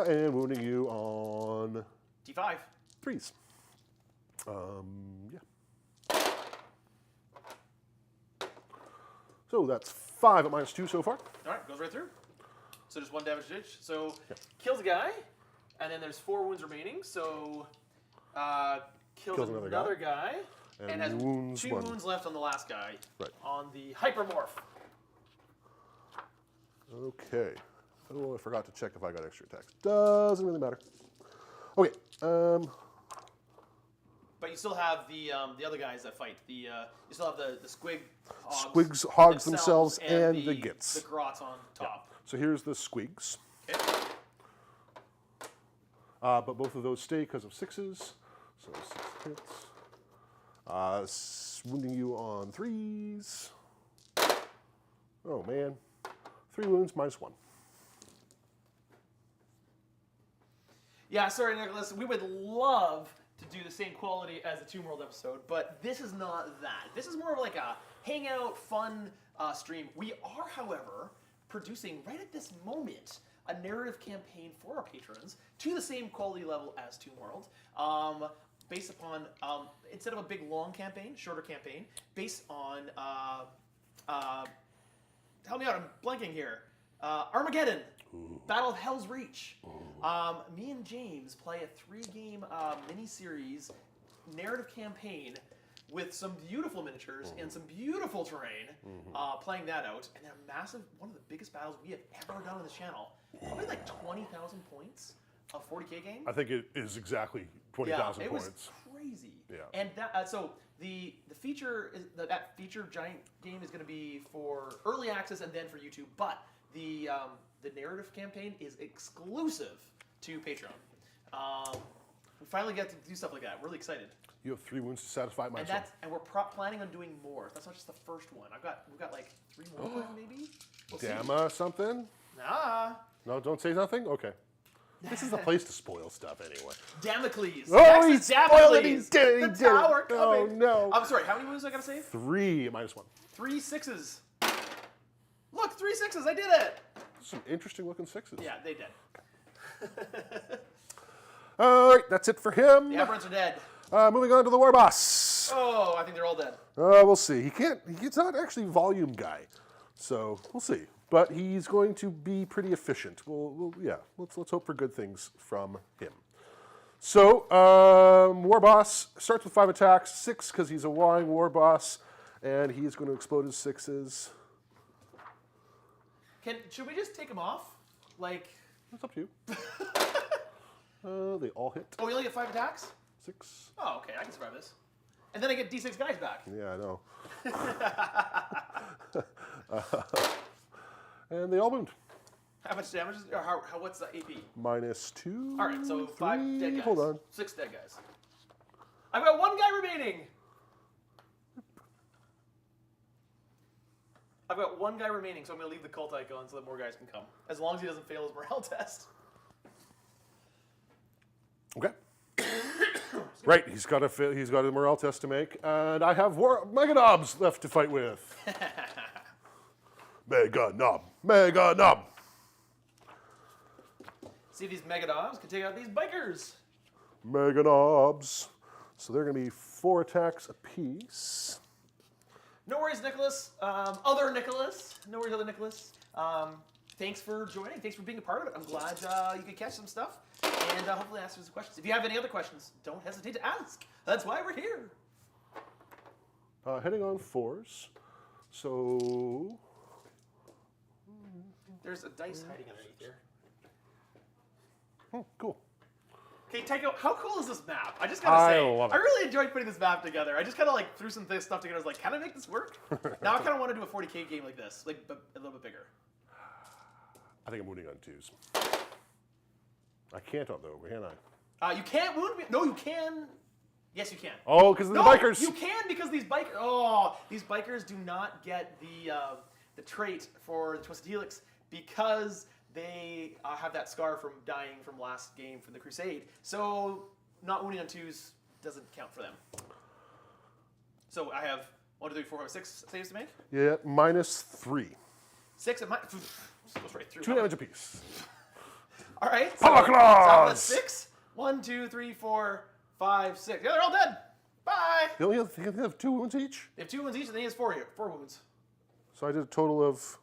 [SPEAKER 1] And wounding you on
[SPEAKER 2] D5.
[SPEAKER 1] 3s. Yeah. So that's 5 at -2 so far.
[SPEAKER 2] All right, goes right through. So just 1 damage to each. So kills a guy, and then there's 4 wounds remaining. So kills another guy, and has
[SPEAKER 1] wounds
[SPEAKER 2] 2
[SPEAKER 1] one.
[SPEAKER 2] wounds left on the last guy.
[SPEAKER 1] Right.
[SPEAKER 2] On the hypermorph.
[SPEAKER 1] Okay. Oh, I forgot to check if I got extra attacks. Doesn't really matter. Okay.
[SPEAKER 2] But you still have the other guys that fight. You still have the squig hogs,
[SPEAKER 1] Squigs, hogs themselves, and the gits.
[SPEAKER 2] The grots on top.
[SPEAKER 1] So here's the squigs.
[SPEAKER 2] Okay.
[SPEAKER 1] But both of those stay because of 6s. So 6 hits. Wounding you on 3s. Oh, man. 3 wounds, -1.
[SPEAKER 2] Yeah, sorry, Nicholas. We would love to do the same quality as the Tomb World episode, but this is not that. This is more of like a hangout, fun stream. We are, however, producing right at this moment a narrative campaign for our patrons to the same quality level as Tomb World, based upon instead of a big long campaign, shorter campaign, based on help me out, I'm blanking here. Armageddon. Battle of Hell's Reach. Me and James play a 3-game mini-series narrative campaign with some beautiful miniatures and some beautiful terrain, playing that out. And then a massive, one of the biggest battles we have ever done on this channel. Probably like 20,000 points, a 40K game.
[SPEAKER 1] I think it is exactly 20,000
[SPEAKER 2] it
[SPEAKER 1] points.
[SPEAKER 2] was crazy.
[SPEAKER 1] Yeah.
[SPEAKER 2] And that so the feature is that feature giant game is going to be for early access and then for YouTube, but the narrative campaign is exclusive to Patreon. We finally get to do stuff like that. We're really excited.
[SPEAKER 1] You have 3 wounds to satisfy my
[SPEAKER 2] And
[SPEAKER 1] soul.
[SPEAKER 2] we're planning on doing more. That's not just the first one. We've got like 3 more planned, maybe. We'll see.
[SPEAKER 1] Damma something?
[SPEAKER 2] Nah.
[SPEAKER 1] No, don't say nothing? Okay. This is the place to spoil stuff anyway.
[SPEAKER 2] Damocles.
[SPEAKER 1] Oh,
[SPEAKER 2] Next
[SPEAKER 1] he
[SPEAKER 2] is
[SPEAKER 1] spoiled it. He
[SPEAKER 2] Damocles.
[SPEAKER 1] did it. He
[SPEAKER 2] The
[SPEAKER 1] did it.
[SPEAKER 2] tower
[SPEAKER 1] Oh,
[SPEAKER 2] coming.
[SPEAKER 1] no.
[SPEAKER 2] I'm sorry. How many wounds I gotta save?
[SPEAKER 1] 3 at -1.
[SPEAKER 2] 3 6s. Look, 3 6s. I did it.
[SPEAKER 1] Some interesting looking 6s.
[SPEAKER 2] Yeah, they did.
[SPEAKER 1] All right, that's it for him.
[SPEAKER 2] The aberrants are dead.
[SPEAKER 1] Moving on to the war boss.
[SPEAKER 2] Oh, I think they're all dead.
[SPEAKER 1] We'll see. He's not actually volume guy, so we'll see. But he's going to be pretty efficient. Let's hope for good things from him. So, war boss starts with 5 attacks, 6 because he's a Ying war boss, and he's going to explode his 6s.
[SPEAKER 2] Should we just take them off? Like,
[SPEAKER 1] That's up to you. They all hit.
[SPEAKER 2] oh, we only get 5 attacks?
[SPEAKER 1] 6.
[SPEAKER 2] Oh, okay, I can survive this. And then I get D6 guys back.
[SPEAKER 1] Yeah, I know. And they all wound.
[SPEAKER 2] How much damage is or what's the AP?
[SPEAKER 1] -2.
[SPEAKER 2] All right, so 5 dead
[SPEAKER 1] 3.
[SPEAKER 2] guys.
[SPEAKER 1] Hold on.
[SPEAKER 2] 6 dead guys. I've got 1 guy remaining.
[SPEAKER 4] got one guy remaining, so I'm going to leave the cult icon so that more guys can come. As long as he doesn't fail his morale test.
[SPEAKER 1] Okay. Right, he's got a morale test to make, and I have Mega Knobs left to fight with. Mega Knob. Mega Knob.
[SPEAKER 4] See if these Mega Dogs can take out these bikers.
[SPEAKER 1] Mega Knobs. So they're going to be 4 attacks apiece.
[SPEAKER 4] No worries, Nicholas. Other Nicholas. No worries, other Nicholas. Thanks for joining. Thanks for being a part of it. I'm glad you could catch some stuff. And hopefully answer some questions. If you have any other questions, don't hesitate to ask. That's why we're here.
[SPEAKER 1] Heading on 4s. So...
[SPEAKER 4] There's a dice hiding underneath here.
[SPEAKER 1] Oh, cool.
[SPEAKER 4] Okay, Tycho, how cool is this map? I just gotta say,
[SPEAKER 1] love it.
[SPEAKER 4] I really enjoyed putting this map together. I just kind of like threw some stuff together. I was like, can I make this work? Now I kind of want to do a 40k game like this, like but a little bit bigger.
[SPEAKER 1] I think I'm wounding on 2s. I can't though, can I?
[SPEAKER 4] You can't wound me. No, you can. Yes, you can.
[SPEAKER 1] Oh, because of the
[SPEAKER 4] No,
[SPEAKER 1] bikers.
[SPEAKER 4] you can because these bikers. Oh, these bikers do not get the trait for the Twisted Helix because they have that scar from dying from last game from the Crusade. So not wounding on 2s doesn't count for them. So I have 1, 2, 3, 4, 5, 6 saves to make.
[SPEAKER 1] Yeah, -3.
[SPEAKER 4] 6 at my. Goes right through.
[SPEAKER 1] 2 damage apiece.
[SPEAKER 4] All right.
[SPEAKER 1] Power
[SPEAKER 4] so
[SPEAKER 1] claws!
[SPEAKER 4] that's 6. 1, 2, 3, 4, 5, 6. Yeah, they're all dead. Bye.
[SPEAKER 1] They only have 2 wounds each?
[SPEAKER 4] They have 2 wounds each, and then he has 4 wounds.
[SPEAKER 1] So I did a total of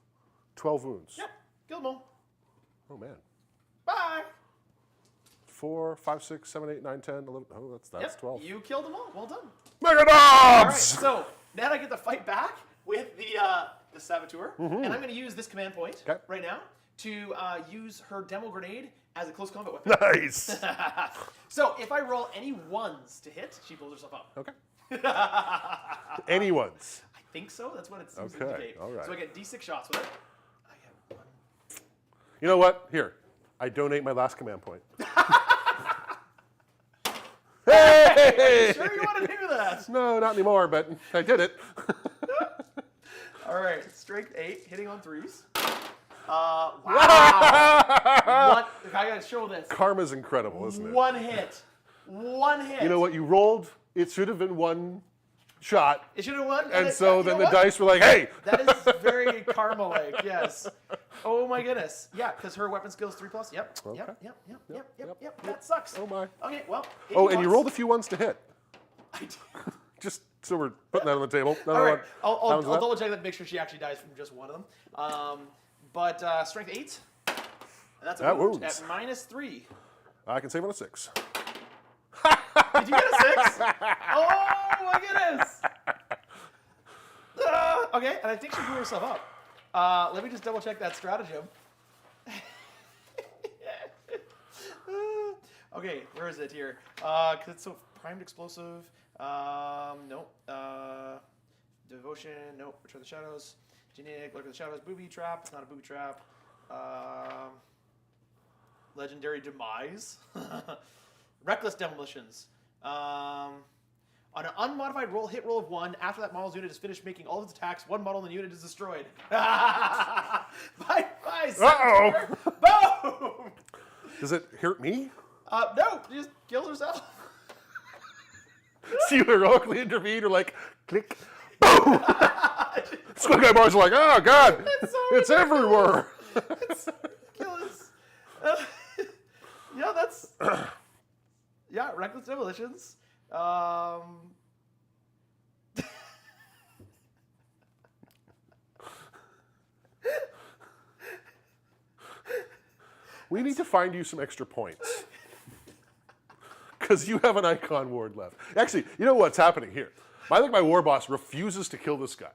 [SPEAKER 1] 12 wounds.
[SPEAKER 4] Yep. Kill them all.
[SPEAKER 1] Oh, man.
[SPEAKER 4] Bye.
[SPEAKER 1] 4, 5, 6, 7, 8, 9, 10, 11. Oh, that's
[SPEAKER 4] Yep.
[SPEAKER 1] 12.
[SPEAKER 4] You killed them all. Well done.
[SPEAKER 1] Mega
[SPEAKER 4] All right.
[SPEAKER 1] Knobs!
[SPEAKER 4] So now I get to fight back with the Saboteur, and I'm going to use this command point
[SPEAKER 1] Okay.
[SPEAKER 4] right now to use her demo grenade as a close combat weapon.
[SPEAKER 1] Nice.
[SPEAKER 4] So if I roll any 1s to hit, she blows herself up.
[SPEAKER 1] Okay. Anyone's.
[SPEAKER 4] I think so. That's what it seems to
[SPEAKER 1] Okay,
[SPEAKER 4] indicate.
[SPEAKER 1] all right.
[SPEAKER 4] So I get D6 shots with it. I have 1.
[SPEAKER 1] You know what? Here. I donate my last command point. Hey!
[SPEAKER 4] Sure you want to do that?
[SPEAKER 1] No, not anymore, but I did it.
[SPEAKER 4] All right, strength 8, hitting on 3s. Wow. What? I gotta show this.
[SPEAKER 1] Karma's incredible, isn't it?
[SPEAKER 4] 1 hit. 1 hit.
[SPEAKER 1] You know what? You rolled. It should have been 1 shot.
[SPEAKER 4] It should have won.
[SPEAKER 1] And so then the dice were like, hey!
[SPEAKER 4] That is very karma-like, yes. Oh my goodness. Yeah, because her weapon skill is 3+. Yep.
[SPEAKER 1] Okay.
[SPEAKER 4] Yep. That sucks.
[SPEAKER 1] Oh, my.
[SPEAKER 4] Okay, well.
[SPEAKER 1] Oh, and you rolled a few 1s to hit.
[SPEAKER 4] I did.
[SPEAKER 1] Just so we're putting that on the table.
[SPEAKER 4] All right. I'll
[SPEAKER 1] that?
[SPEAKER 4] double check that to make sure she actually dies from just 1 of them. But strength 8. And that's a
[SPEAKER 1] That
[SPEAKER 4] wound
[SPEAKER 1] wounds.
[SPEAKER 4] at -3.
[SPEAKER 1] I can save on a 6.
[SPEAKER 4] Did you get a 6? Oh my goodness. Okay, and I think she blew herself up. Let me just double check that stratagem. Okay, where is it here? Because it's so primed explosive. Nope. Devotion. Nope. Return the shadows. Genetic. Look at the shadows. Booby trap. It's not a booby trap. Legendary demise. Reckless demolitions. On an unmodified hit roll of 1, after that model's unit is finished making all of its attacks, 1 model in the unit is destroyed. Bye,
[SPEAKER 1] Uh-oh.
[SPEAKER 4] Boom!
[SPEAKER 1] Does it hurt me?
[SPEAKER 4] No, she just kills herself.
[SPEAKER 1] So you heroically intervene or like, click, boom! Squid Guy bars are like, oh, God, it's everywhere.
[SPEAKER 4] It's ridiculous. Yeah, that's... Yeah, reckless demolitions.
[SPEAKER 1] We need to find you some extra points. Because you have an icon ward left. Actually, you know what's happening here? I think my war boss refuses to kill this guy.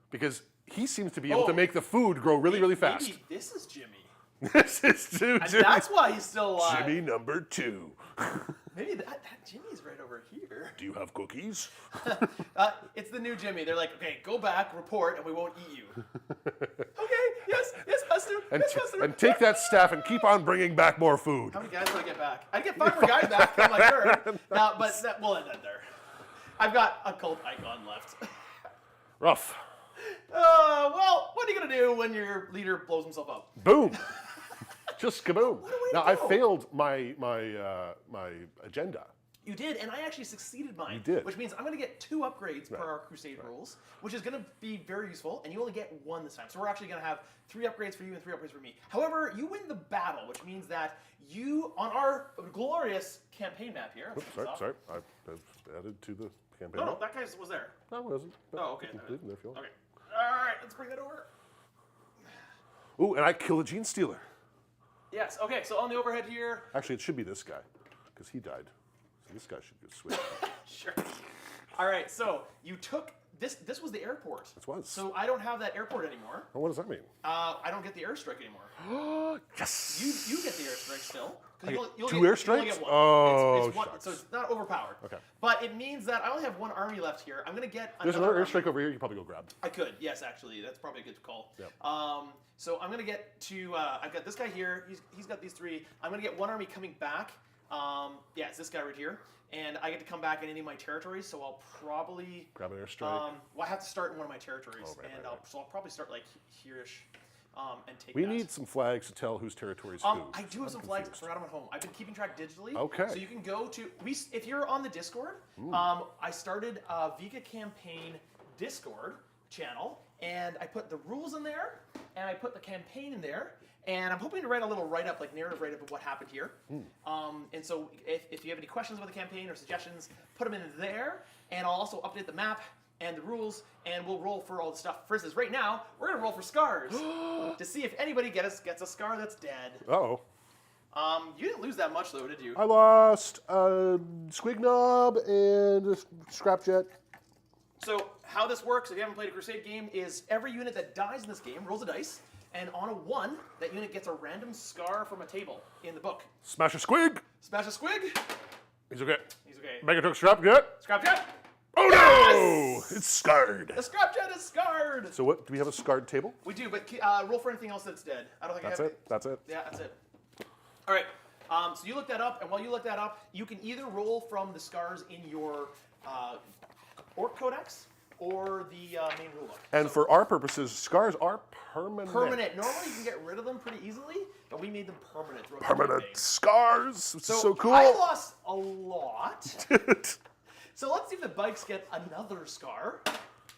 [SPEAKER 1] Because he seems to be able to make the food grow really, really fast.
[SPEAKER 4] Maybe this is Jimmy.
[SPEAKER 1] This is Jimmy.
[SPEAKER 4] And that's why he's still alive.
[SPEAKER 1] Jimmy number 2.
[SPEAKER 4] Maybe that Jimmy's right over here.
[SPEAKER 1] Do you have cookies?
[SPEAKER 4] It's the new Jimmy. They're like, okay, go back, report, and we won't eat you. Okay, yes, Master. Yes, Master.
[SPEAKER 1] And take that staff and keep on bringing back more food.
[SPEAKER 4] How many guys do I get back? I get 5 more guys back. I'm like, sure. But we'll end it there. I've got a cult icon left.
[SPEAKER 1] Rough.
[SPEAKER 4] Oh,
[SPEAKER 2] well, what are you gonna do when your leader blows himself up?
[SPEAKER 1] Boom. Just kaboom.
[SPEAKER 2] What a way to
[SPEAKER 1] Now, I
[SPEAKER 2] go.
[SPEAKER 1] failed my agenda.
[SPEAKER 2] You did, and I actually succeeded mine.
[SPEAKER 1] You did.
[SPEAKER 2] Which means I'm going to get 2 upgrades per our Crusade rules, which is going to be very useful, and you only get 1 this time. So we're actually going to have 3 upgrades for you and 3 upgrades for me. However, you win the battle, which means that you, on our glorious campaign map here...
[SPEAKER 1] Oops, sorry. I've added to the campaign.
[SPEAKER 2] No, that guy was there.
[SPEAKER 1] No, it wasn't.
[SPEAKER 2] Oh, okay.
[SPEAKER 1] Include in there if you want.
[SPEAKER 2] Okay. All right, let's bring that over.
[SPEAKER 1] Ooh, and I kill a Gene Stealer.
[SPEAKER 2] Yes, okay, so on the overhead here...
[SPEAKER 1] Actually, it should be this guy, because he died. So this guy should get switched.
[SPEAKER 2] Sure. All right, so you took... This was the airport.
[SPEAKER 1] This was.
[SPEAKER 2] So I don't have that airport anymore.
[SPEAKER 1] Well, what does that mean?
[SPEAKER 2] I don't get the airstrike anymore.
[SPEAKER 1] Yes!
[SPEAKER 2] You get the airstrike still. 'Cause
[SPEAKER 1] I get
[SPEAKER 2] you'll
[SPEAKER 1] 2
[SPEAKER 2] get-
[SPEAKER 1] airstrikes?
[SPEAKER 2] You only get 1.
[SPEAKER 1] Oh,
[SPEAKER 2] it's one,
[SPEAKER 1] shucks.
[SPEAKER 2] so it's not overpowered.
[SPEAKER 1] Okay.
[SPEAKER 2] But it means that I only have 1 army left here. I'm going to get
[SPEAKER 1] There's another
[SPEAKER 2] army.
[SPEAKER 1] airstrike over here you can probably go grab.
[SPEAKER 2] I could, yes, actually. That's probably a good call.
[SPEAKER 1] Yep.
[SPEAKER 2] So I'm going to get to... I've got this guy here. He's got these 3. I'm going to get 1 army coming back. Yeah, it's this guy right here. And I get to come back in any of my territories, so I'll probably...
[SPEAKER 1] Grab an airstrike.
[SPEAKER 2] well, I have to start in one of my territories.
[SPEAKER 1] Oh, right,
[SPEAKER 2] and
[SPEAKER 1] right.
[SPEAKER 2] So I'll probably start, like, here-ish and take
[SPEAKER 1] We
[SPEAKER 2] that.
[SPEAKER 1] need some flags to tell whose territory is who.
[SPEAKER 2] I do have some flags. I forgot them at home. I've been keeping track digitally.
[SPEAKER 1] Okay.
[SPEAKER 2] So you can go to if you're on the Discord. I started a Vika campaign Discord channel, and I put the rules in there, and I put the campaign in there, and I'm hoping to write a little write-up, like narrative write-up of what happened here. And so if you have any questions about the campaign or suggestions, put them in there, and I'll also update the map and the rules, and we'll roll for all the stuff. For instance, right now, we're going to roll for scars to see if anybody gets a scar that's dead.
[SPEAKER 1] Uh-oh.
[SPEAKER 2] You didn't lose that much, though, did you?
[SPEAKER 1] I lost a Squig Knob and a Scrapjet.
[SPEAKER 2] So how this works, if you haven't played a Crusade game, is every unit that dies in this game rolls a dice, and on a 1, that unit gets a random scar from a table in the book.
[SPEAKER 1] Smash a Squig.
[SPEAKER 2] Smash a squig.
[SPEAKER 1] He's okay.
[SPEAKER 2] He's okay.
[SPEAKER 1] Megatrook Scrapjet.
[SPEAKER 2] Scrapjet.
[SPEAKER 1] Oh no! It's scarred.
[SPEAKER 2] The Scrapjet is scarred.
[SPEAKER 1] So what? Do we have a scarred table?
[SPEAKER 2] We do, but roll for anything else that's dead. I don't think
[SPEAKER 1] That's
[SPEAKER 2] I have
[SPEAKER 1] it. That's it.
[SPEAKER 2] Yeah, that's it. All right. So you look that up, and while you look that up, you can either roll from the scars in your Orc Codex or the main rulebook.
[SPEAKER 1] And for our purposes, scars are permanent.
[SPEAKER 2] Permanent. Normally you can get rid of them pretty easily, but we made them permanent. throughout the
[SPEAKER 1] Permanent
[SPEAKER 2] campaign.
[SPEAKER 1] scars. Which is so cool.
[SPEAKER 2] I lost a lot. So let's see if the bikes get another scar.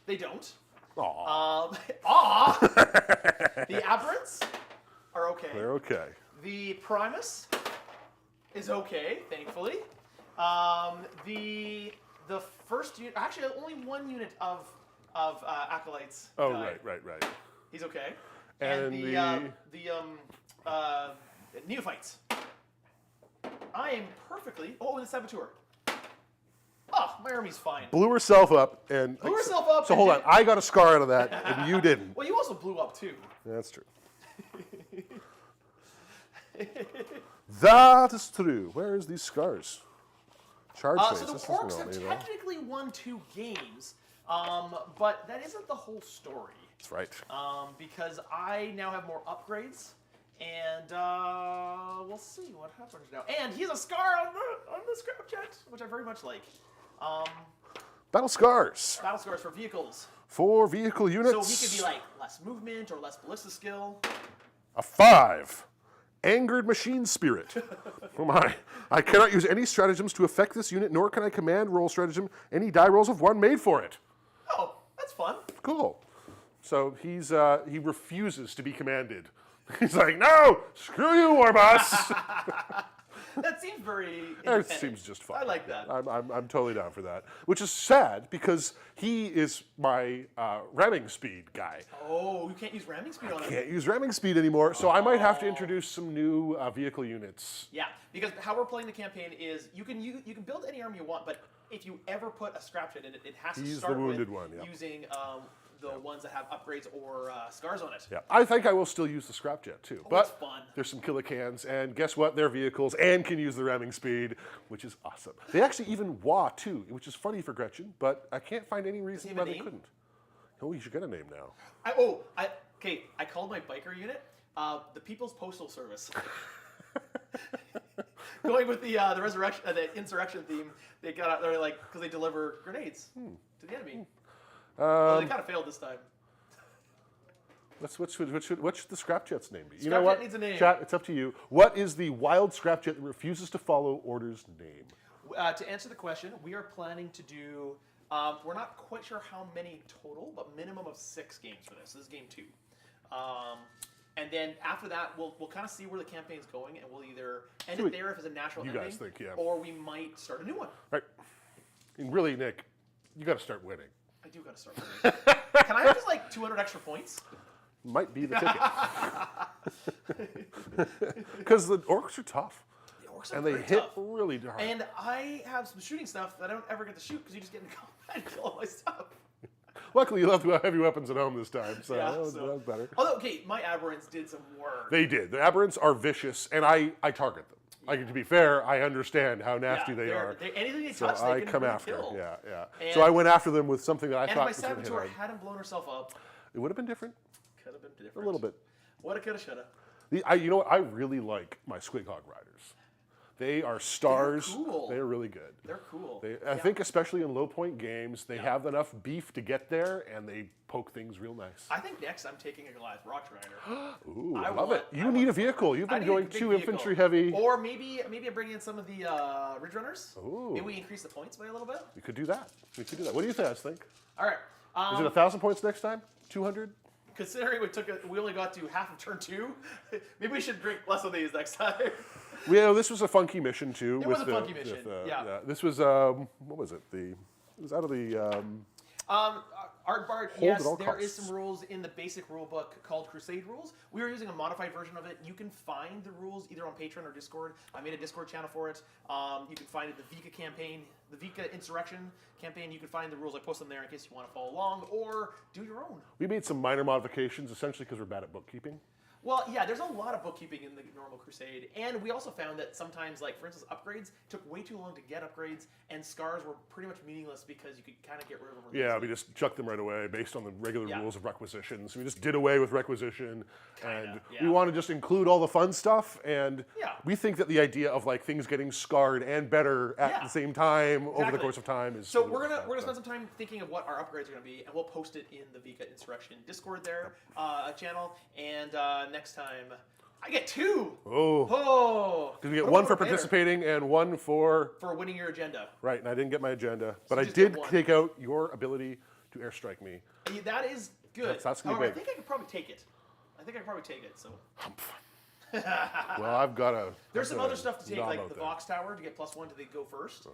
[SPEAKER 2] They don't.
[SPEAKER 1] Aw.
[SPEAKER 2] The Aberrants are okay.
[SPEAKER 1] They're okay.
[SPEAKER 2] The Primus is okay, thankfully. The first unit, actually only 1 unit of acolytes.
[SPEAKER 1] Oh,
[SPEAKER 2] died.
[SPEAKER 1] right.
[SPEAKER 2] He's okay.
[SPEAKER 1] And
[SPEAKER 2] the neophytes. I am perfectly. Oh, and the saboteur. Oh, my army's fine.
[SPEAKER 1] Blew herself up and.
[SPEAKER 2] Blew herself up
[SPEAKER 1] So
[SPEAKER 2] and
[SPEAKER 1] hold on,
[SPEAKER 2] did-
[SPEAKER 1] I got a scar out of that, and you didn't.
[SPEAKER 2] Well, you also blew up too.
[SPEAKER 1] That's true. That is true. Where is these scars? Charge face.
[SPEAKER 2] So the
[SPEAKER 1] This isn't
[SPEAKER 2] Orcs
[SPEAKER 1] all
[SPEAKER 2] have
[SPEAKER 1] me, though.
[SPEAKER 2] technically won 2 games, but that isn't the whole story.
[SPEAKER 1] That's right.
[SPEAKER 2] Because I now have more upgrades, and we'll see what happens now. And he has a scar on the Scrapjet, which I very much like.
[SPEAKER 1] Battle scars
[SPEAKER 2] Battle scars for vehicles.
[SPEAKER 1] for vehicle units.
[SPEAKER 2] So he could be like less movement or less ballista skill.
[SPEAKER 1] A 5. Angered machine spirit. Oh my. I cannot use any stratagems to affect this unit, nor can I command roll stratagem any die rolls of 1 made for it.
[SPEAKER 2] Oh, that's fun.
[SPEAKER 1] Cool. So he refuses to be commanded. He's like, no, screw you, war boss.
[SPEAKER 2] That seems very
[SPEAKER 1] It
[SPEAKER 2] independent.
[SPEAKER 1] seems just fun.
[SPEAKER 2] I like that.
[SPEAKER 1] I'm totally down for that. Which is sad because he is my ramming speed guy.
[SPEAKER 2] Oh, you can't use ramming speed on him.
[SPEAKER 1] Can't use ramming speed anymore, so I might have to introduce some new vehicle units.
[SPEAKER 2] Yeah, because how we're playing the campaign is you can build any army you want, but if you ever put a Scrapjet in it, it has to
[SPEAKER 1] He's
[SPEAKER 2] start
[SPEAKER 1] the wounded
[SPEAKER 2] with
[SPEAKER 1] one, yeah.
[SPEAKER 2] using the ones that have upgrades or scars on it.
[SPEAKER 1] Yeah, I think I will still use the Scrapjet too.
[SPEAKER 2] Oh,
[SPEAKER 1] but
[SPEAKER 2] it's fun.
[SPEAKER 1] there's some Killicans, and guess what? They're vehicles and can use the ramming speed, which is awesome. They actually even wah too, which is funny for Gretchen, but I can't find any reason
[SPEAKER 2] have
[SPEAKER 1] why
[SPEAKER 2] a
[SPEAKER 1] they
[SPEAKER 2] name?
[SPEAKER 1] couldn't. Oh, you should get a name now.
[SPEAKER 2] I called my biker unit the People's Postal Service. Going with the resurrection, the insurrection theme, they're like because they deliver grenades to the enemy. They kind of failed this time.
[SPEAKER 1] What should the Scrap Jet's name be? You
[SPEAKER 2] Scrap
[SPEAKER 1] know what?
[SPEAKER 2] Jet needs a name.
[SPEAKER 1] Chat, it's up to you. What is the wild Scrap Jet that refuses to follow orders name?
[SPEAKER 2] To answer the question, we are planning to do. We're not quite sure how many total, but minimum of 6 games for this. This is game 2. And then after that, we'll kind of see where the campaign's going, and we'll either end it there if it's a natural ending,
[SPEAKER 1] guys think, yeah.
[SPEAKER 2] or we might start a new one.
[SPEAKER 1] Right. And really, Nick, you got to start winning.
[SPEAKER 2] I do got to start winning. Can I have just like 200 extra points?
[SPEAKER 1] Might be the ticket. Because the orcs are tough.
[SPEAKER 2] The orcs are
[SPEAKER 1] And they
[SPEAKER 2] very
[SPEAKER 1] hit
[SPEAKER 2] tough.
[SPEAKER 1] really hard.
[SPEAKER 2] And I have some shooting stuff that I don't ever get to shoot because you just get in combat and kill all my stuff.
[SPEAKER 1] Luckily, you left heavy weapons at home this time, so,
[SPEAKER 2] Yeah,
[SPEAKER 1] that was better.
[SPEAKER 2] Although, okay, my aberrants did some work.
[SPEAKER 1] They did. The aberrants are vicious, and I target them. To be fair, I understand how nasty they are.
[SPEAKER 2] Anything they
[SPEAKER 1] So
[SPEAKER 2] touch, they
[SPEAKER 1] I
[SPEAKER 2] can
[SPEAKER 1] come
[SPEAKER 2] really
[SPEAKER 1] after.
[SPEAKER 2] kill.
[SPEAKER 1] Yeah.
[SPEAKER 2] And-
[SPEAKER 1] So I went after them with something that I
[SPEAKER 2] And if
[SPEAKER 1] thought
[SPEAKER 2] my
[SPEAKER 1] was going to hit
[SPEAKER 2] saboteur
[SPEAKER 1] hard.
[SPEAKER 2] hadn't blown herself up,
[SPEAKER 1] It would have been different,
[SPEAKER 2] could have been
[SPEAKER 1] a
[SPEAKER 2] different.
[SPEAKER 1] little bit.
[SPEAKER 2] Woulda, coulda, shoulda.
[SPEAKER 1] You know what? I really like my Squig Hog Riders. They are stars.
[SPEAKER 2] cool.
[SPEAKER 1] They're really good.
[SPEAKER 2] They're cool.
[SPEAKER 1] I think especially in low point games, they have enough beef to get there, and they poke things real nice.
[SPEAKER 2] I think next I'm taking a Goliath Rock Strider.
[SPEAKER 1] Ooh, I love
[SPEAKER 2] want-
[SPEAKER 1] it. You need a vehicle. You've
[SPEAKER 2] I
[SPEAKER 1] been
[SPEAKER 2] need a
[SPEAKER 1] going
[SPEAKER 2] big
[SPEAKER 1] 2
[SPEAKER 2] vehicle.
[SPEAKER 1] infantry heavy.
[SPEAKER 2] Or maybe I bring in some of the Ridge Runners.
[SPEAKER 1] Ooh.
[SPEAKER 2] Maybe we increase the points by a little bit.
[SPEAKER 1] We could do that. What do you guys think?
[SPEAKER 2] All right.
[SPEAKER 1] Is it 1,000 points next time? 200?
[SPEAKER 2] Considering we only got to half of turn 2, maybe we should drink less of these next time.
[SPEAKER 1] This was a funky mission too.
[SPEAKER 2] It was a funky mission, yeah.
[SPEAKER 1] This was what was it? It was out of the.
[SPEAKER 2] Artbart,
[SPEAKER 1] Hold
[SPEAKER 2] yes,
[SPEAKER 1] at all
[SPEAKER 2] there is
[SPEAKER 1] costs.
[SPEAKER 2] some rules in the basic rule book called Crusade Rules. We are using a modified version of it. You can find the rules either on Patreon or Discord. I made a Discord channel for it. You can find it the Vika campaign, the Vika Insurrection campaign. You can find the rules. I post them there in case you want to follow along or do your own.
[SPEAKER 1] We made some minor modifications, essentially because we're bad at bookkeeping.
[SPEAKER 2] Well, yeah, there's a lot of bookkeeping in the normal Crusade, and we also found that sometimes, like, for instance, upgrades took way too long to get upgrades, and scars were pretty much meaningless because you could kind of get rid of them.
[SPEAKER 1] Yeah, we just chucked them right away based on the regular
[SPEAKER 2] Yeah.
[SPEAKER 1] rules of requisition. So we just did away with requisition,
[SPEAKER 2] Kinda,
[SPEAKER 1] and
[SPEAKER 2] yeah.
[SPEAKER 1] we want to just include all the fun stuff. And
[SPEAKER 2] Yeah.
[SPEAKER 1] we think that the idea of like things getting scarred and better at
[SPEAKER 2] Yeah.
[SPEAKER 1] the same time over the
[SPEAKER 2] Exactly.
[SPEAKER 1] course of time is.
[SPEAKER 2] So
[SPEAKER 1] really
[SPEAKER 2] we're gonna
[SPEAKER 1] fun.
[SPEAKER 2] spend some time thinking of what our upgrades are gonna be, and we'll post it in the Vika Insurrection Discord there channel. And next time, I get 2.
[SPEAKER 1] Oh,
[SPEAKER 2] Oh,
[SPEAKER 1] because we get
[SPEAKER 2] What
[SPEAKER 1] one
[SPEAKER 2] about
[SPEAKER 1] for
[SPEAKER 2] Vader?
[SPEAKER 1] participating and one for
[SPEAKER 2] winning your agenda.
[SPEAKER 1] right. And I didn't get my agenda, but I
[SPEAKER 2] just get
[SPEAKER 1] did
[SPEAKER 2] one.
[SPEAKER 1] take out your ability to airstrike me.
[SPEAKER 2] That is good.
[SPEAKER 1] That's gonna be
[SPEAKER 2] However, I
[SPEAKER 1] big.
[SPEAKER 2] think I could probably take it. So
[SPEAKER 1] Well, I've got a.
[SPEAKER 2] there's some other stuff to take,
[SPEAKER 1] knob
[SPEAKER 2] like
[SPEAKER 1] out
[SPEAKER 2] the
[SPEAKER 1] there.
[SPEAKER 2] Vox Tower to get +1 to go first,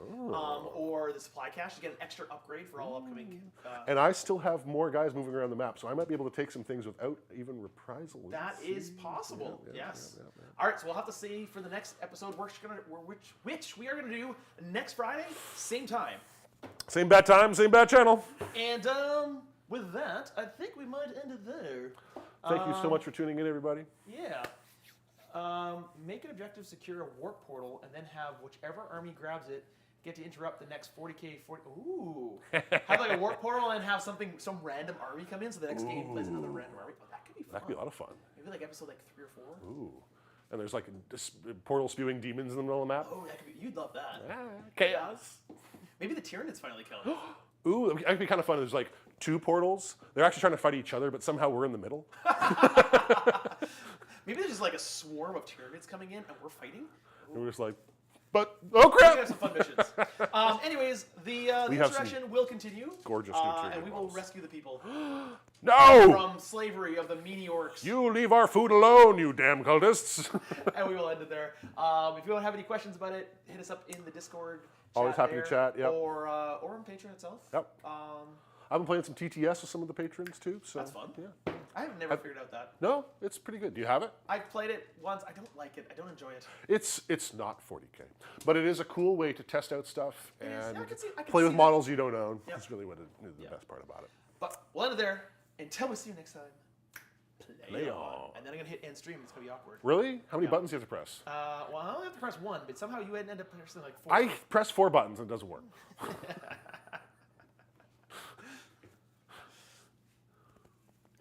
[SPEAKER 2] or the supply cache to get an extra upgrade for all upcoming.
[SPEAKER 1] And I still have more guys moving around the map, so I might be able to take some things without even reprisal.
[SPEAKER 2] That is possible.
[SPEAKER 1] Yeah,
[SPEAKER 2] Yes.
[SPEAKER 1] yeah.
[SPEAKER 2] All right, so we'll have to see for the next episode which we are gonna do next Friday, same time.
[SPEAKER 1] Same bad time, same bad channel.
[SPEAKER 2] And with that, I think we might end it there.
[SPEAKER 1] Thank you so much for tuning in, everybody.
[SPEAKER 2] Yeah. Make an objective, secure a warp portal, and then have whichever army grabs it get to interrupt the next 40k. Ooh. Have like a warp portal and have some random army come in, so the next game plays another random army. Oh, that could be fun.
[SPEAKER 1] That'd be a lot of fun.
[SPEAKER 2] Maybe like episode 3 or 4.
[SPEAKER 1] Ooh. And there's like portal spewing demons in the middle of the map.
[SPEAKER 2] Oh, that could be. You'd love that.
[SPEAKER 1] Chaos.
[SPEAKER 2] Maybe the Tyranids finally come.
[SPEAKER 1] Ooh, that'd be kind of fun. There's like 2 portals. They're actually trying to fight each other, but somehow we're in the middle.
[SPEAKER 2] Maybe there's just like a swarm of Tyranids coming in and we're fighting.
[SPEAKER 1] And we're just like, but oh
[SPEAKER 2] We
[SPEAKER 1] crap!
[SPEAKER 2] have some fun missions. Anyways, the
[SPEAKER 1] We have some
[SPEAKER 2] insurrection will continue.
[SPEAKER 1] gorgeous new Tyranid
[SPEAKER 2] and we will
[SPEAKER 1] models.
[SPEAKER 2] rescue the people
[SPEAKER 1] No!
[SPEAKER 2] from slavery of the meanie orcs.
[SPEAKER 1] You leave our food alone, you damn cultists!
[SPEAKER 2] And we will end it there. If you don't have any questions about it, hit us up in the Discord.
[SPEAKER 1] Always happy to
[SPEAKER 2] there,
[SPEAKER 1] chat, yep.
[SPEAKER 2] Or on Patreon itself.
[SPEAKER 1] Yep. I've been playing some TTS with some of the patrons too. So
[SPEAKER 2] That's fun.
[SPEAKER 1] Yeah.
[SPEAKER 2] I have never figured out that.
[SPEAKER 1] No, it's pretty good. Do you have it?
[SPEAKER 2] I've played it once. I don't like it. I don't enjoy it.
[SPEAKER 1] It's not 40K, but it is a cool way to test out stuff
[SPEAKER 2] is.
[SPEAKER 1] and
[SPEAKER 2] I can see
[SPEAKER 1] play with
[SPEAKER 2] that.
[SPEAKER 1] models you don't own.
[SPEAKER 2] Yep.
[SPEAKER 1] That's really what is the best part about it.
[SPEAKER 2] But we'll end it there. Until we see you next time.
[SPEAKER 1] Play on.
[SPEAKER 2] And then I'm going to hit end stream. It's going to be awkward.
[SPEAKER 1] Really? How many buttons do you have to press?
[SPEAKER 2] Well, I only have to press 1, but somehow you end up pressing like 4.
[SPEAKER 1] I press 4 buttons and it doesn't work.